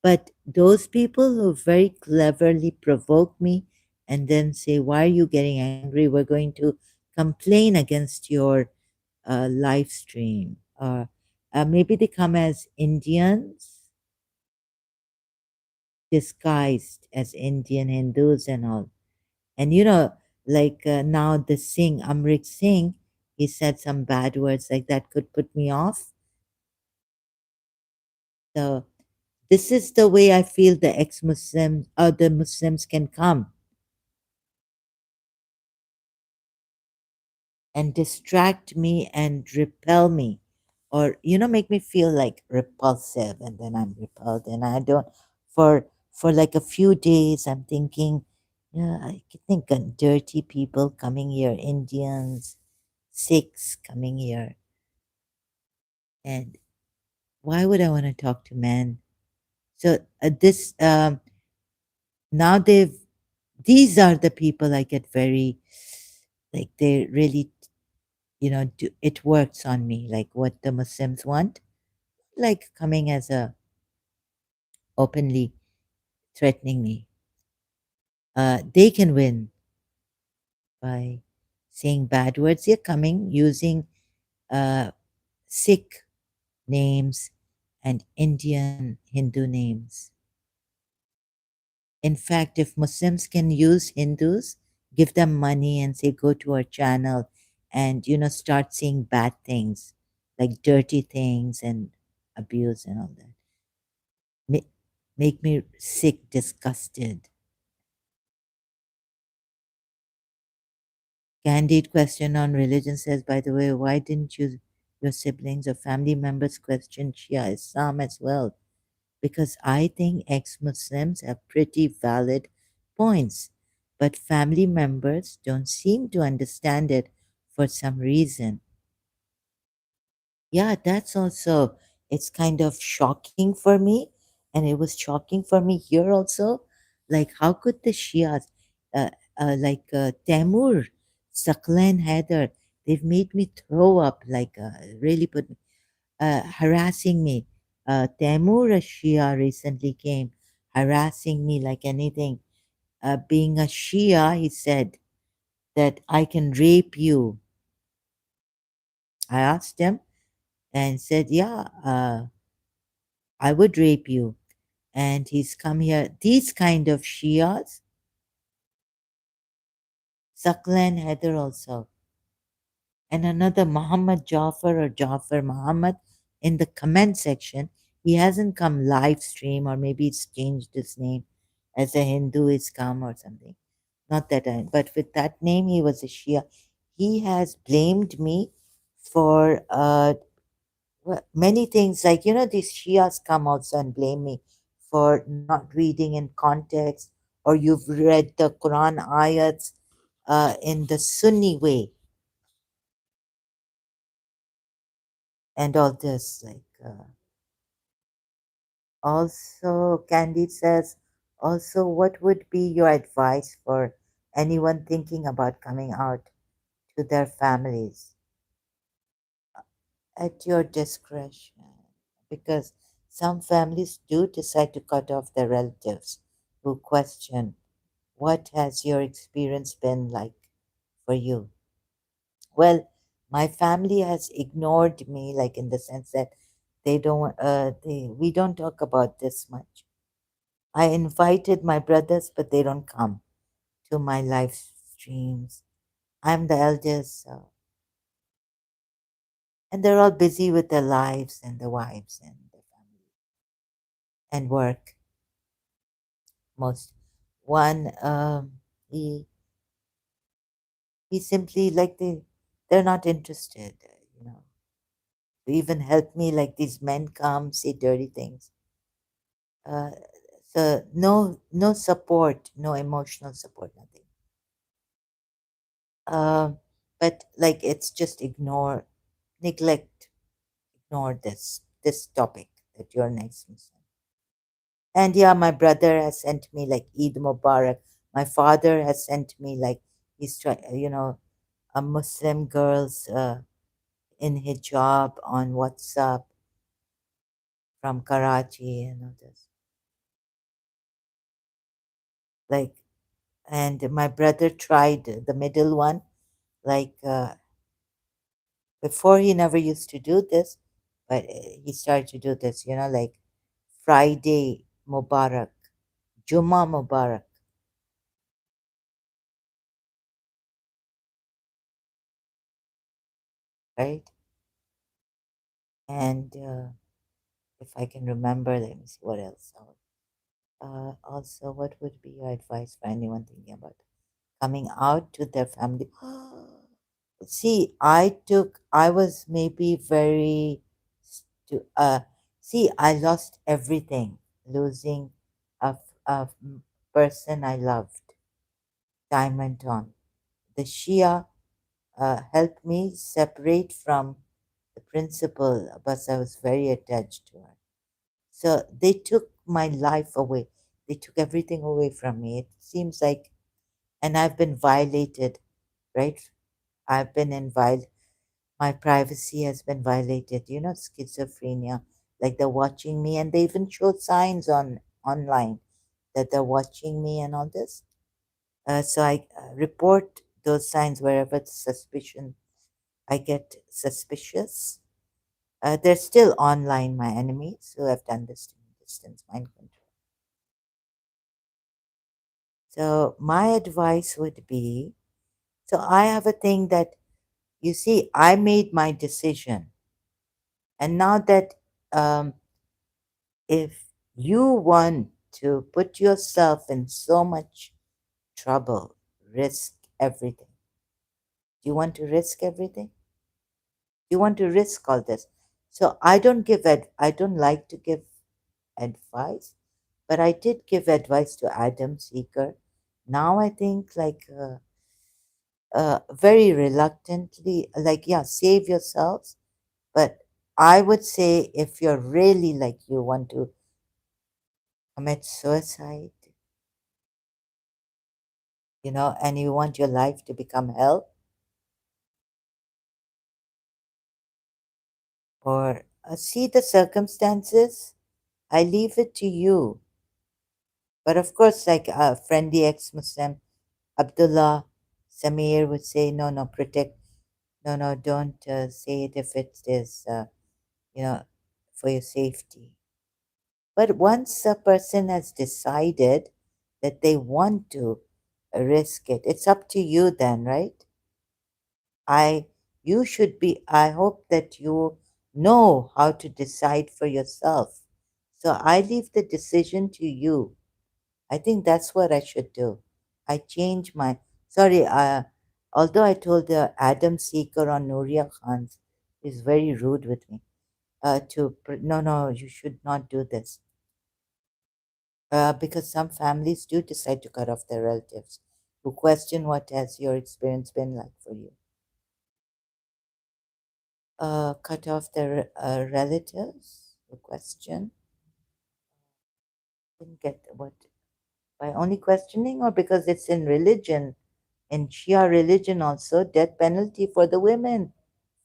But those people who very cleverly provoke me and then say, why are you getting angry? We're going to complain against your live stream, or maybe they come as Indians disguised as Indian Hindus and all. And like now the Amrit Singh, he said some bad words like that could put me off. So this is the way I feel the ex-Muslims or the Muslims can come and distract me and repel me, or make me feel like repulsive, and then I'm repelled and I don't, for like a few days I'm thinking, yeah, I could think of dirty people coming here, Indians, Sikhs coming here, and why would I want to talk to men? So this now these are the people I get very, like, they really, it works on me, like what the Muslims want, like coming as a openly threatening me. They can win by saying bad words. They're coming using uh, Sikh names and Indian Hindu names. In fact, if Muslims can use Hindus, give them money and say, go to our channel and, start saying bad things, like dirty things and abuse and all that. Make me sick, disgusted. Candid question on religion says, by the way, why didn't your siblings or family members question Shia Islam as well? Because I think ex-Muslims have pretty valid points, but family members don't seem to understand it for some reason. Yeah, that's also, it's kind of shocking for me, and it was shocking for me here also. Like, how could the Shias, uh, like Temur, Saklan Haider, they've made me throw up, like really put harassing me. Temur, a Shia, recently came harassing me like anything. Being a Shia, he said that I can rape you. I asked him and said, yeah, I would rape you. And he's come here. These kind of Shias, Saklan Haider also, and another Muhammad Jafar or Jafar Muhammad in the comment section. He hasn't come live stream, or maybe he's changed his name as a Hindu is come or something. Not that I, but with that name, he was a Shia. He has blamed me for many things, like these Shias come also and blame me for not reading in context, or you've read the Quran ayats in the Sunni way, and all this, like also Candy says, also, what would be your advice for anyone thinking about coming out to their families? At your discretion, because some families do decide to cut off their relatives who question. What has your experience been like for you? Well, My family has ignored me, like in the sense that we don't talk about this much. I invited my brothers, but they don't come to my live streams. I'm the eldest, and they're all busy with their lives and their wives and their family and work. Most one, he simply like they're not interested, you know, to even help me. Like these men come say dirty things. Uh, so no support, no emotional support, nothing. Um, but like it's just neglect, ignore this topic that you're nice Muslim. And yeah, my brother has sent me like Eid Mubarak. My father has sent me like he's trying, a Muslim girls in hijab on WhatsApp from Karachi and all this. Like, and my brother tried the middle one. Like before, he never used to do this, but he started to do this. Like Friday Mubarak, Juma Mubarak, right? And if I can remember, let me see what else. Also, what would be your advice for anyone thinking about coming out to their family? See, I was maybe see, I lost everything, losing a person I loved. Time went on. The Shia helped me separate from the principal, but I was very attached to her. So they took my life away. They took everything away from me. It seems like, and I've been violated, right? I've been in my privacy has been violated. Schizophrenia, like they're watching me, and they even show signs online that they're watching me and all this. So I report those signs wherever the suspicion I get suspicious. They're still online, my enemies who have done this to me, distance mind control. So my advice would be, so I have a thing that, you see, I made my decision, and now that um, if you want to put yourself in so much trouble, risk everything. Do you want to risk everything? Do you want to risk all this? So I don't like to give advice, but I did give advice to Adam Seeker. Now I think like very reluctantly, like, yeah, save yourselves. But I would say if you're really like you want to commit suicide, and you want your life to become hell, or see the circumstances, I leave it to you. But of course, like a friendly ex-Muslim, Abdullah Samir would say, no, no, protect, no, no, don't say it if it is, you know, for your safety. But once a person has decided that they want to risk it, it's up to you then, right? I, you should be, I hope that you know how to decide for yourself. So I leave the decision to you. I think that's what I should do. I change my, sorry, although I told the Adam Seeker on Nuria Khan's, is very rude with me, no, no, you should not do this. Because some families do decide to cut off their relatives who question what has your experience been like for you. Cut off their relatives, the question. Didn't get what, by only questioning, or because it's in religion, in Shia religion also, death penalty for the women,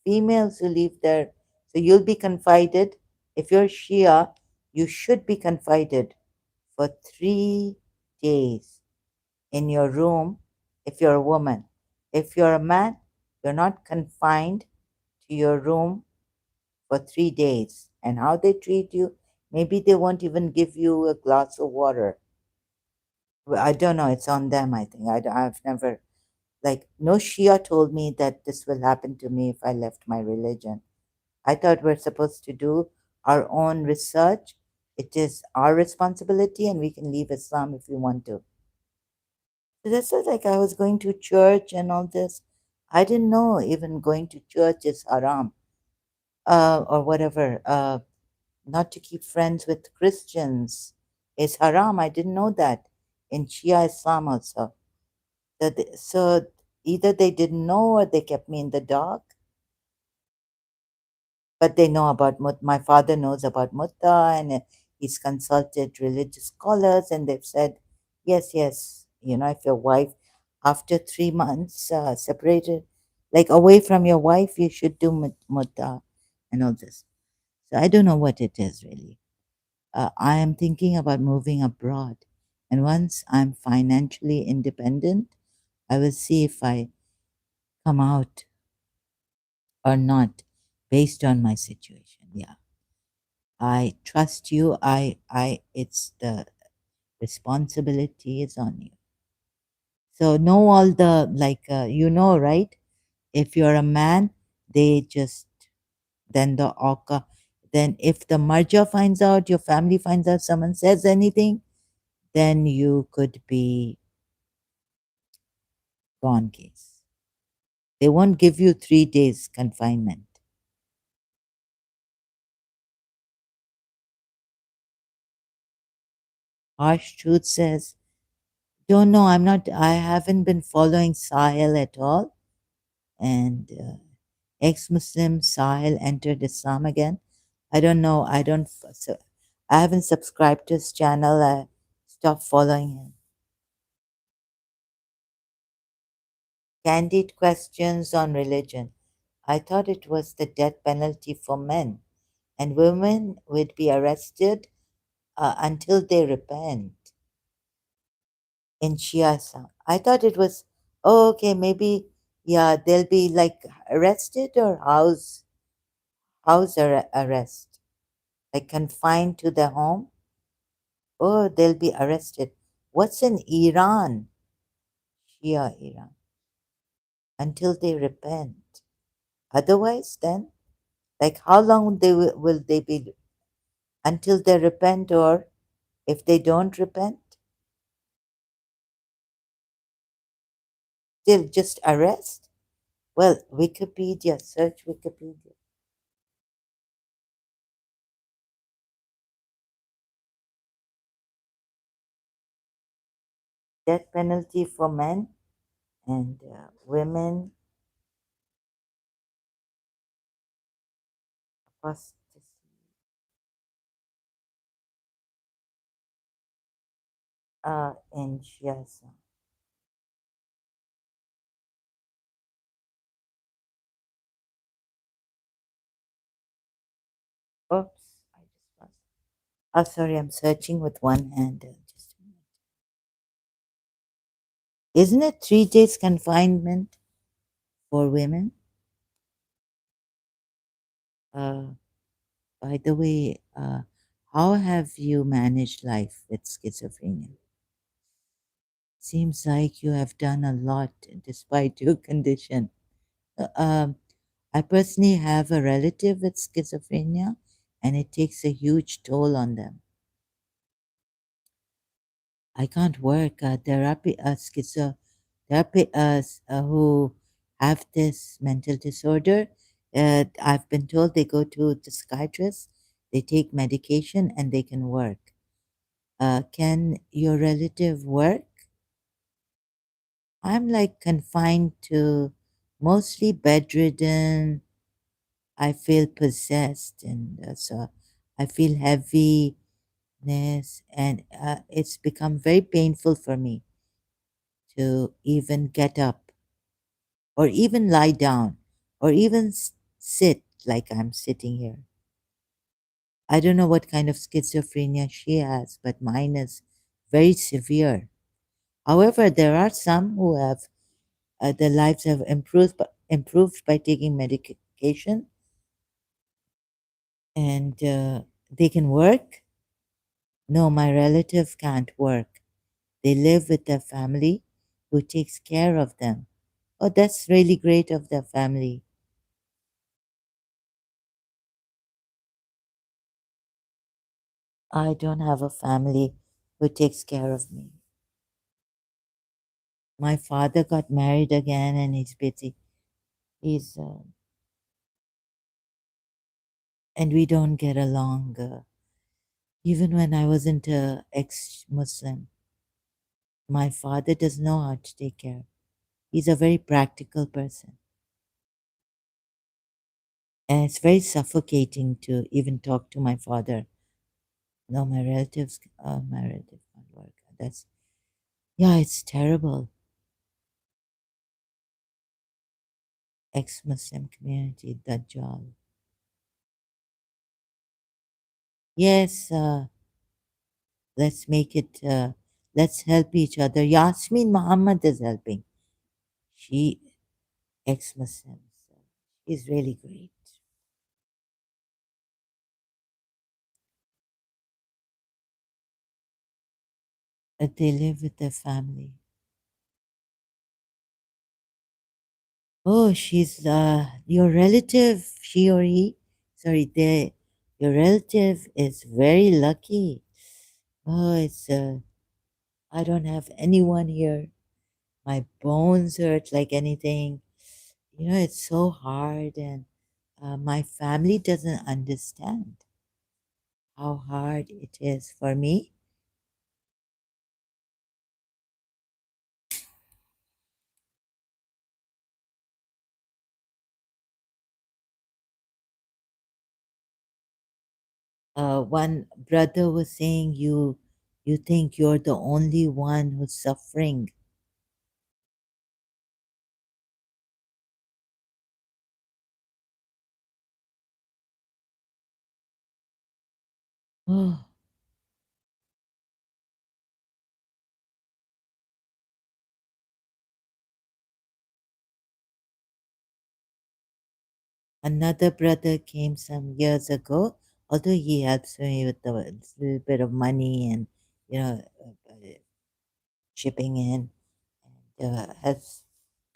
females who leave there. So you'll be confided. If you're Shia, you should be confided for 3 days in your room if you're a woman. If you're a man, you're not confined. to your room for 3 days. And how they treat you, maybe they won't even give you a glass of water. Well, I don't know. It's on them, I think. I've never, like, no Shia told me that this will happen to me if I left my religion. I thought we're supposed to do our own research. It is our responsibility, and we can leave Islam if we want to. So that's why, like, I was going to church and all this. I didn't know even going to church is haram, or whatever. Not to keep friends with Christians is haram. I didn't know that in Shia Islam also. So either they didn't know or they kept me in the dark. But they know about my father knows about mutta, and he's consulted religious scholars, and they've said, yes, yes, if your wife, after 3 months separated, like away from your wife, you should do mutta and all this. So I don't know what it is really. I am thinking about moving abroad, and once I'm financially independent, I will see if I come out or not based on my situation. Yeah. I trust you. It's the responsibility is on you. So know all the, like, right? If you're a man, they just, then the Oka, then if the Marja finds out, your family finds out, someone says anything, then you could be gone case. They won't give you 3 days confinement. Harsh Truth says, don't know, I haven't been following Sahil at all. And ex-Muslim Sahil entered Islam again. I don't know. I haven't subscribed to his channel. I stopped following him. Candid questions on religion. I thought it was the death penalty for men, and women would be arrested until they repent in Shia Islam. I thought it was, oh, okay, maybe, yeah, they'll be like arrested or arrest, like confined to their home. Oh, they'll be arrested. What's in Iran? Shia Iran. Until they repent. Otherwise, then, like how long will they be until they repent, or if they don't repent, they'll just arrest? Well, Wikipedia, search Wikipedia. Death penalty for men and women, apostasy. In Shiasm. Oops, I just lost. Oh, sorry, I'm searching with one hand. Just a minute. Isn't it 3 days confinement for women? Uh, by the way, how have you managed life with schizophrenia? Seems like you have done a lot despite your condition. Uh, um, I personally have a relative with schizophrenia, and it takes a huge toll on them. I can't work. Therapists who have this mental disorder, I've been told they go to the psychiatrist, they take medication, and they can work. Can your relative work? I'm like confined to mostly bedridden. I feel possessed, and so I feel heaviness, and it's become very painful for me to even get up or even lie down or even sit like I'm sitting here. I don't know what kind of schizophrenia she has, but mine is very severe. However, there are some who have their lives have improved by taking education, and they can work. No, my relative can't work. They live with their family who takes care of them. Oh, that's really great of their family. I don't have a family who takes care of me. My father got married again and he's busy. He's, and we don't get along. Even when I wasn't a ex-Muslim, my father doesn't know how to take care. He's a very practical person. And it's very suffocating to even talk to my father. No, my relatives can't work. That's, yeah, it's terrible. Ex-Muslim community, Dajjal. Yes, let's make it, let's help each other. Yasmin Muhammad is helping. She, ex-Muslim, so she's really great. They live with their family. Oh, she's your relative, she or he. Sorry, your relative is very lucky. Oh, it's I don't have anyone here. My bones hurt like anything. You know, it's so hard, and my family doesn't understand how hard it is for me. One brother was saying, you think you're the only one who's suffering. Oh, another brother came some years ago, although he helps me with a little bit of money and, you know, shipping in, and has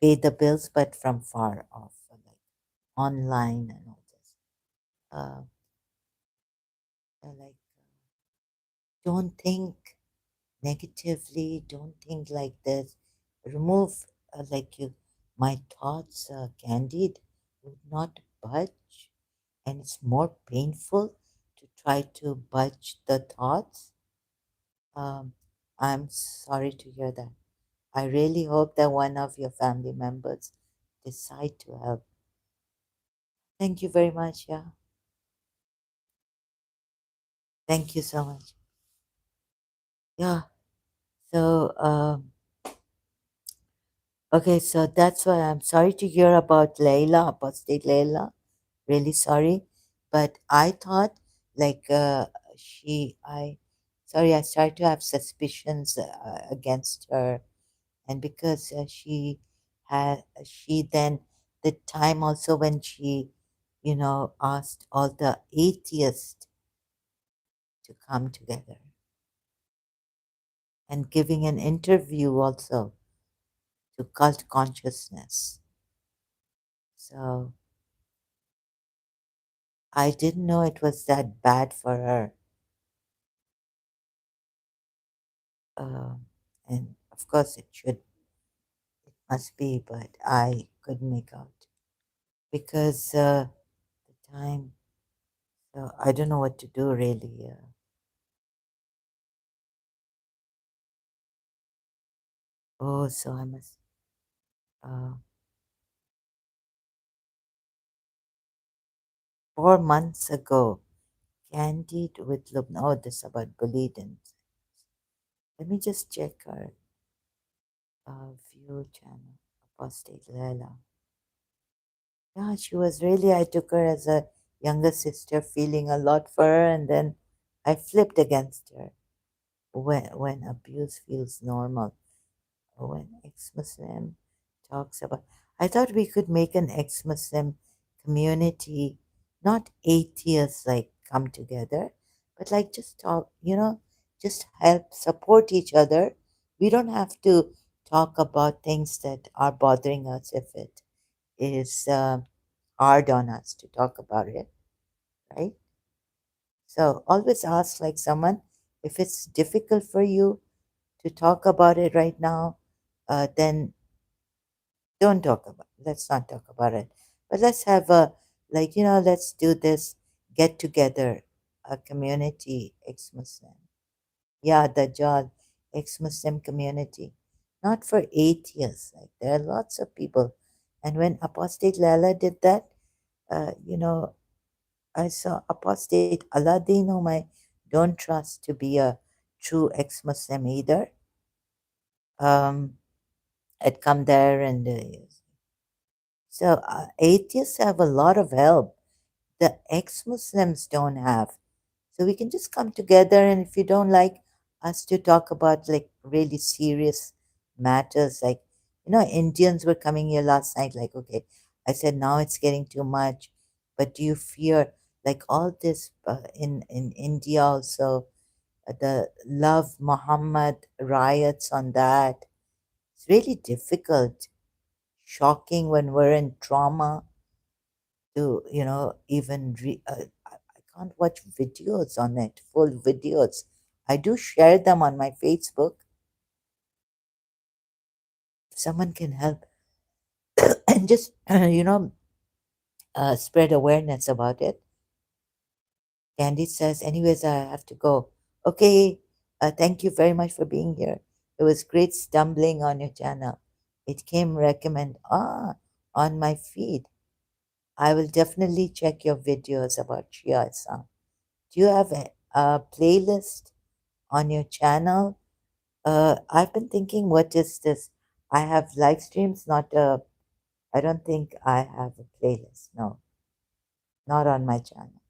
paid the bills, but from far off, like online and all this. Like, don't think negatively, don't think like this. Remove, like you, my thoughts, Candid, would not budge, and it's more painful to try to budge the thoughts. Um, I'm sorry to hear that. I really hope that one of your family members decide to help. Thank you very much. Yeah. Thank you so much. Yeah. So, okay. So that's why I'm sorry to hear about Layla, apostate Layla. Really sorry. But I thought, like, sorry, I started to have suspicions against her. And because she then, the time also when she, asked all the atheists to come together and giving an interview also to cult consciousness. So I didn't know it was that bad for her. Um, and of course it must be, but I couldn't make out because the time. So I don't know what to do really. Oh, so I must. Uh, 4 months ago, Candid with Lubna. Oh, this about Bulletin. Let me just check our view channel. Apostate Layla. Yeah, she was really, I took her as a younger sister, feeling a lot for her, and then I flipped against her when abuse feels normal, or when ex Muslim talks about. I thought we could make an ex Muslim community, not atheists like come together, but like just talk, just help support each other. We don't have to talk about things that are bothering us if it is hard on us to talk about it, right? So always ask like someone if it's difficult for you to talk about it right now, then don't talk about let's not talk about it, but let's have a like let's do this get together, a community ex-Muslim, yeah, the Dajjal ex-Muslim community, not for 8 years, like there are lots of people. And when apostate Lala did that, uh, you know I saw apostate Aladdin, whom I don't trust to be a true ex-Muslim either, um had come there, and so atheists have a lot of help the ex-Muslims don't have. So we can just come together, and if you don't like us to talk about like really serious matters, like Indians were coming here last night, like, okay, I said now it's getting too much, but do you fear like all this in India also, the Love Muhammad riots on that. It's really difficult, shocking when we're in trauma to even I can't watch videos on it, full videos. I do share them on my Facebook. If someone can help and just spread awareness about it. Candy says, anyways, I have to go. Okay, thank you very much for being here. It was great stumbling on your channel. It came recommend on my feed. I will definitely check your videos about Shia Islam. Do you have a playlist on your channel? I've been thinking, what is this? I have live streams, not a. I don't think I have a playlist. No, not on my channel.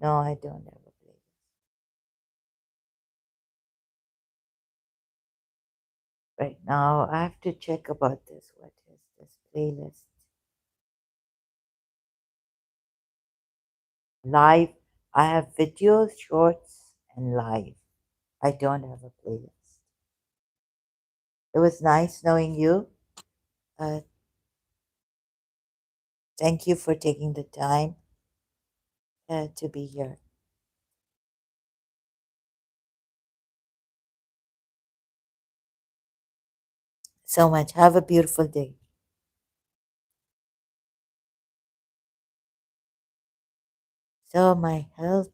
No, I don't have a playlist. Right now, I have to check about this. What is this playlist? Live. I have videos, shorts, and live. I don't have a playlist. It was nice knowing you. Uh, Thank you for taking the time to be here so much. Have a beautiful day. So, my health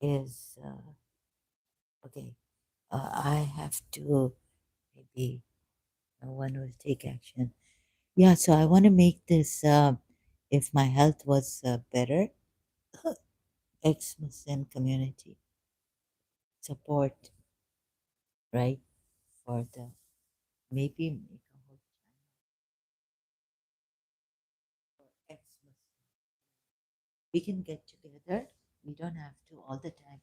is okay. I have to, maybe no one will take action. Yeah, so I want to make this if my health was better, ex Muslim community support, right? For the maybe make a whole ex Muslim. We can get together. We don't have to all the time.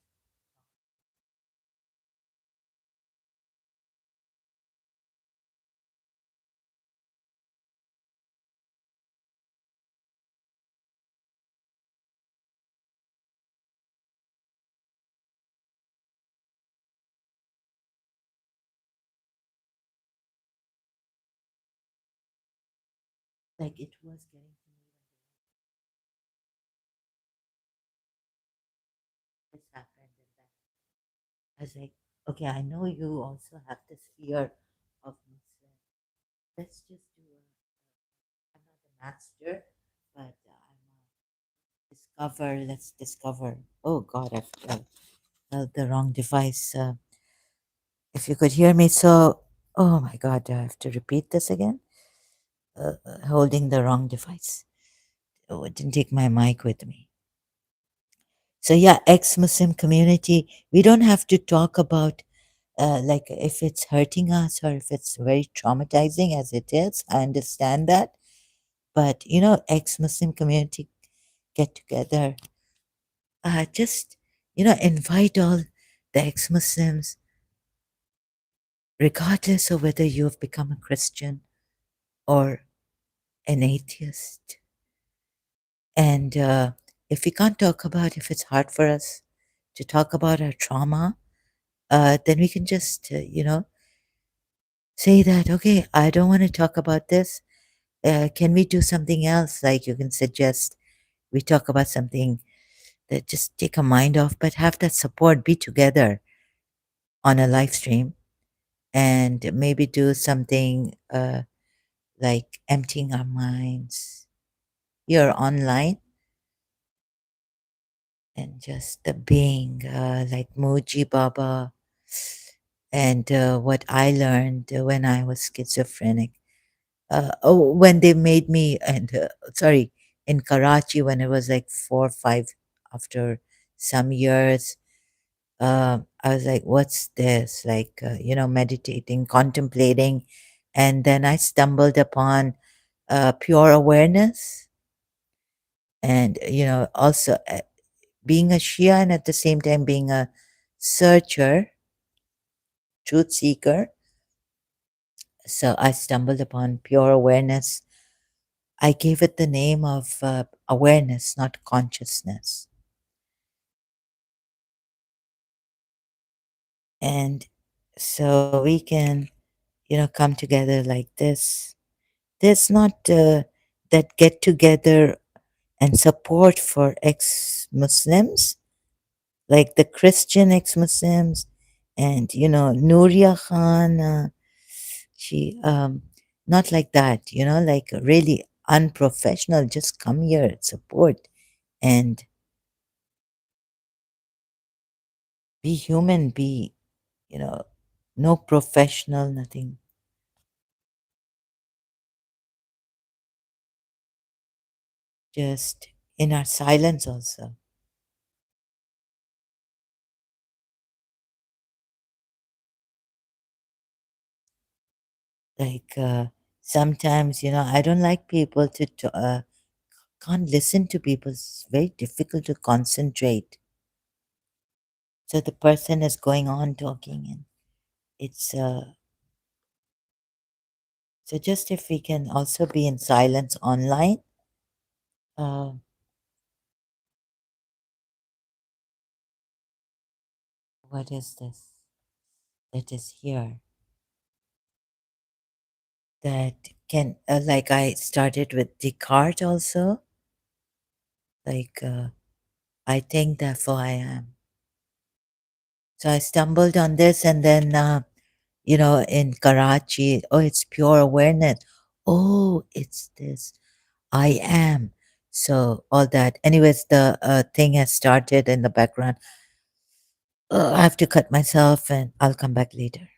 Like it was getting to me when this happened and that. I was like, okay, I know you also have this fear of Muslim. Let's just do I'm not a master, but discover. Let's discover. Oh God, I've held the wrong device. If you could hear me, so oh my God, do I have to repeat this again? Holding the wrong device. Oh, I didn't take my mic with me. So yeah, ex-Muslim community. We don't have to talk about like if it's hurting us or if it's very traumatizing as it is. I understand that, but ex-Muslim community get together. Just invite all the ex Muslims, regardless of whether you have become a Christian or an atheist. And if we can't talk about, if it's hard for us to talk about our trauma, then we can just, say that, okay, I don't want to talk about this. Can we do something else? Like you can suggest we talk about something that just take a mind off, but have that support, be together on a live stream and maybe do something like emptying our minds here online and just the being like Muji Baba and what I learned when I was schizophrenic. When they made me, and sorry, in Karachi when it was like 4 or 5 after some years, I was like, what's this? Like, meditating, contemplating. And then I stumbled upon pure awareness and, also being a Shia and at the same time being a searcher, truth seeker. So I stumbled upon pure awareness. I gave it the name of awareness, not consciousness. And so we can, come together like this. There's not that get together and support for ex Muslims, like the Christian ex Muslims, and Nuria Khan. She not like that, like really unprofessional. Just come here, support, and be human. Be you know, no professional, nothing. Just in our silence also. Like sometimes, I don't like people can't listen to people. It's very difficult to concentrate. So the person is going on talking, and it's so just if we can also be in silence online. Uh, what is this that is here that can like I started with Descartes also, like I think therefore I am. So I stumbled on this, and then in Karachi, oh, it's pure awareness. Oh, it's this. I am. So all that. Anyways, the thing has started in the background. I have to cut myself, and I'll come back later.